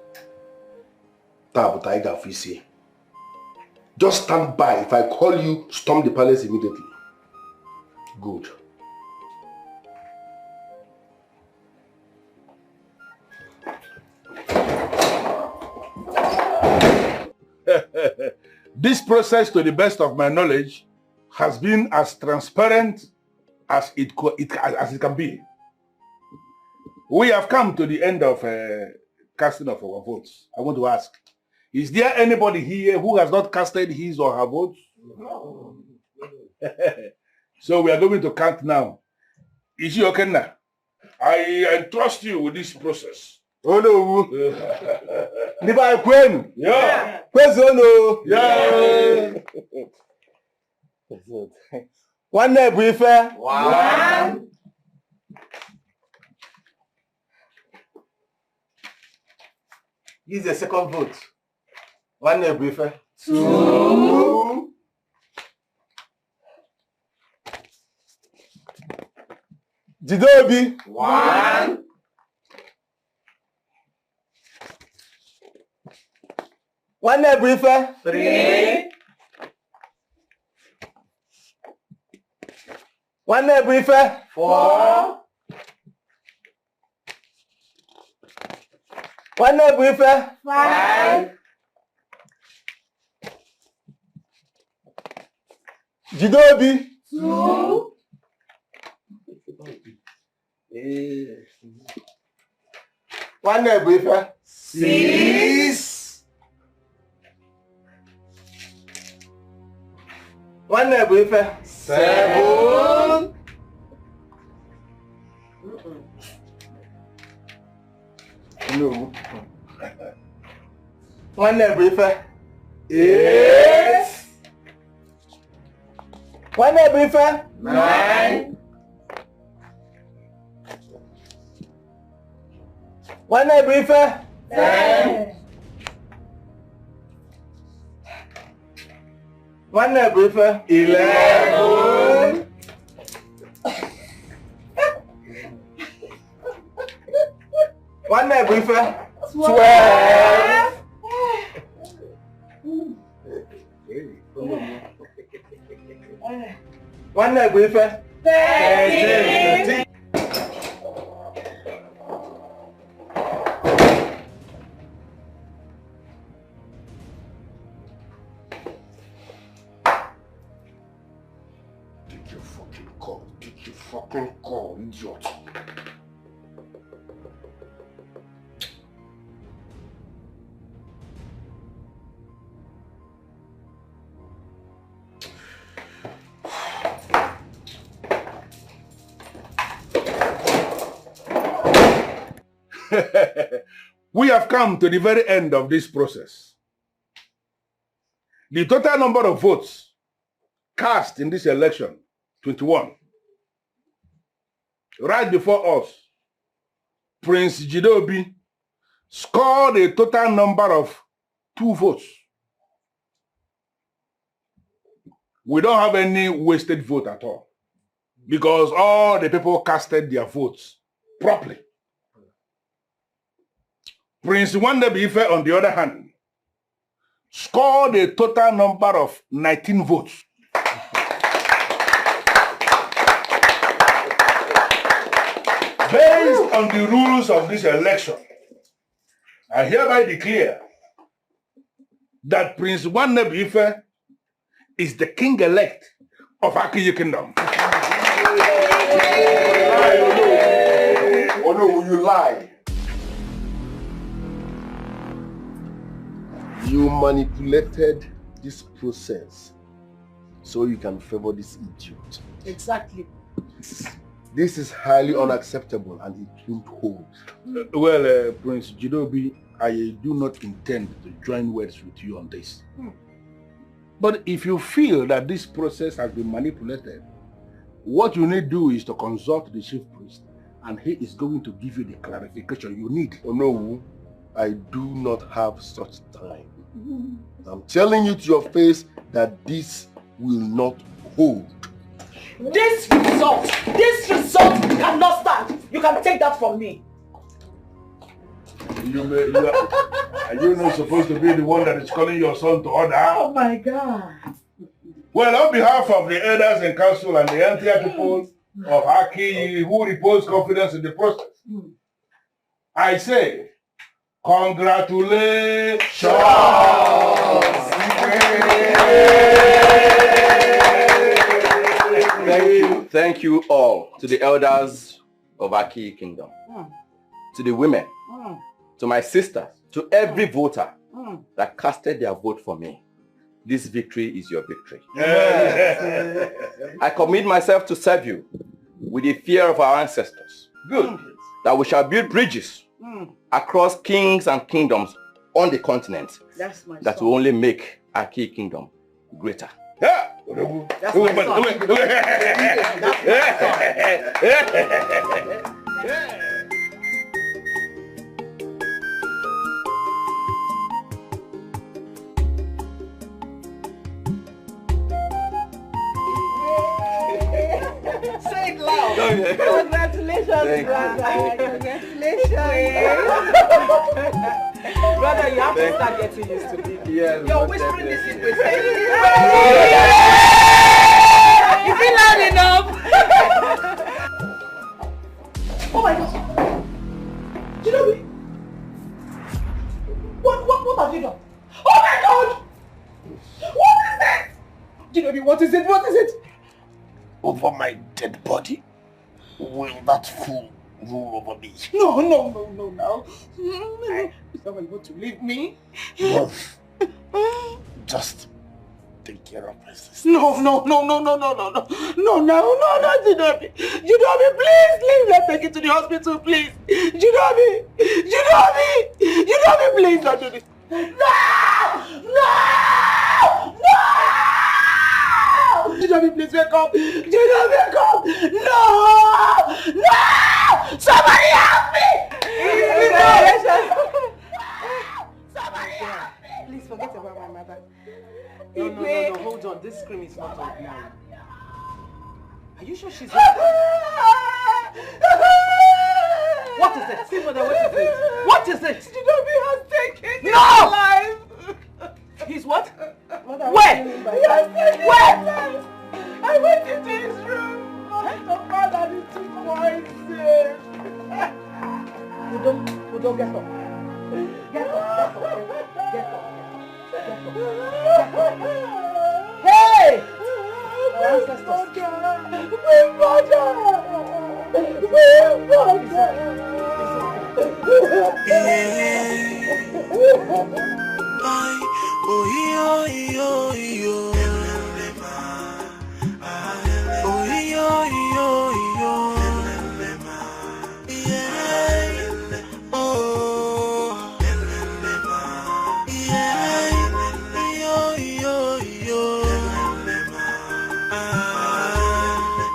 Just stand by. If I call you, storm the palace immediately. Good. This process, to the best of my knowledge, has been as transparent as it can be. We have come to the end of casting of our votes. I want to ask, is there anybody here who has not casted his or her votes? No. So we are going to count now. Is you okay now? I entrust you with this process. Oh no. Niba Queen. Yeah. Quesono. Yeah. One day briefer. One. This is the second vote. One day briefer. Two. Jidobi. One. One day briefer. Three. One day briefer. Four. One day briefer. Five. Jidobi. Two. One day briefer. Six. One day briefer. Seven. No. One day briefer. Eight. One day briefer. Nine. One briefer. 10. One briefer. 11. One briefer. 12. One briefer. 13. Fucking call, idiot. We have come to the very end of this process. The total number of votes cast in this election, 21. Right before us, Prince Jidobi scored a total number of 2 votes. We don't have any wasted vote at all because all the people casted their votes properly. Prince Nwannebi Ife, on the other hand, scored a total number of 19 votes. Based on the rules of this election, I hereby declare that Prince Nwannebi Ife is the king-elect of Akiyi Kingdom. Oh no, you lie. You manipulated this process so you can favor this idiot. Exactly. This is highly unacceptable and it won't hold. Prince Jidobi, I do not intend to join words with you on this. But if you feel that this process has been manipulated, what you need to do is to consult the chief priest and he is going to give you the clarification you need. Oh no, I do not have such time. I'm telling you to your face that this will not hold. This result cannot stand. You can take that from me. Are you not supposed to be the one that is calling your son to order? Oh my God. Well, on behalf of the elders and council and the entire people of Aki who repose confidence in the process, I say, congratulations! Thank you all to the elders of Aki Kingdom, to the women, to my sisters, to every voter that casted their vote for me. This victory is your victory. I commit myself to serve you with the fear of our ancestors. Good. That we shall build bridges across kings and kingdoms on the continent that will only make our key kingdom greater. Yeah. That's my son. Say it loud. Congratulations, brother. Congratulations. Brother, you have to start getting used to it. Yes, you're whispering this in with saying Is it loud enough? Oh my God. Jidobi. What have you done? Oh my God! What is that? Jidobi, what is it? What is it? Over my dead body? Will that fool rule over me? No, now. Is that why you want to leave me? Wolf, just take care of my sister. No, Jidobi. Jidobi, please, let's take it to the hospital, please. Jidobi, please don't do this. No! Jidobi, please wake up. Jidobi, wake up. No! Somebody help me! mother. No, hold on. This scream is not ordinary. Are you sure she's... What is it? See, mother, what is it? What is it? Chidobe has taken his life. He's what? Mother, where? He has taken his life. I went into his room. The father he took poison. Udo, get up. Get up. Hey! My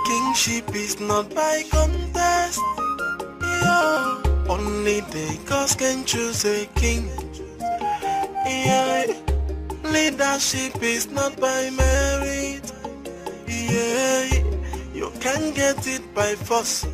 Kingship is not by contest. Yeah. Only the gods can choose a king. Yeah. Leadership is not by merit. Yeah. You can get it by force.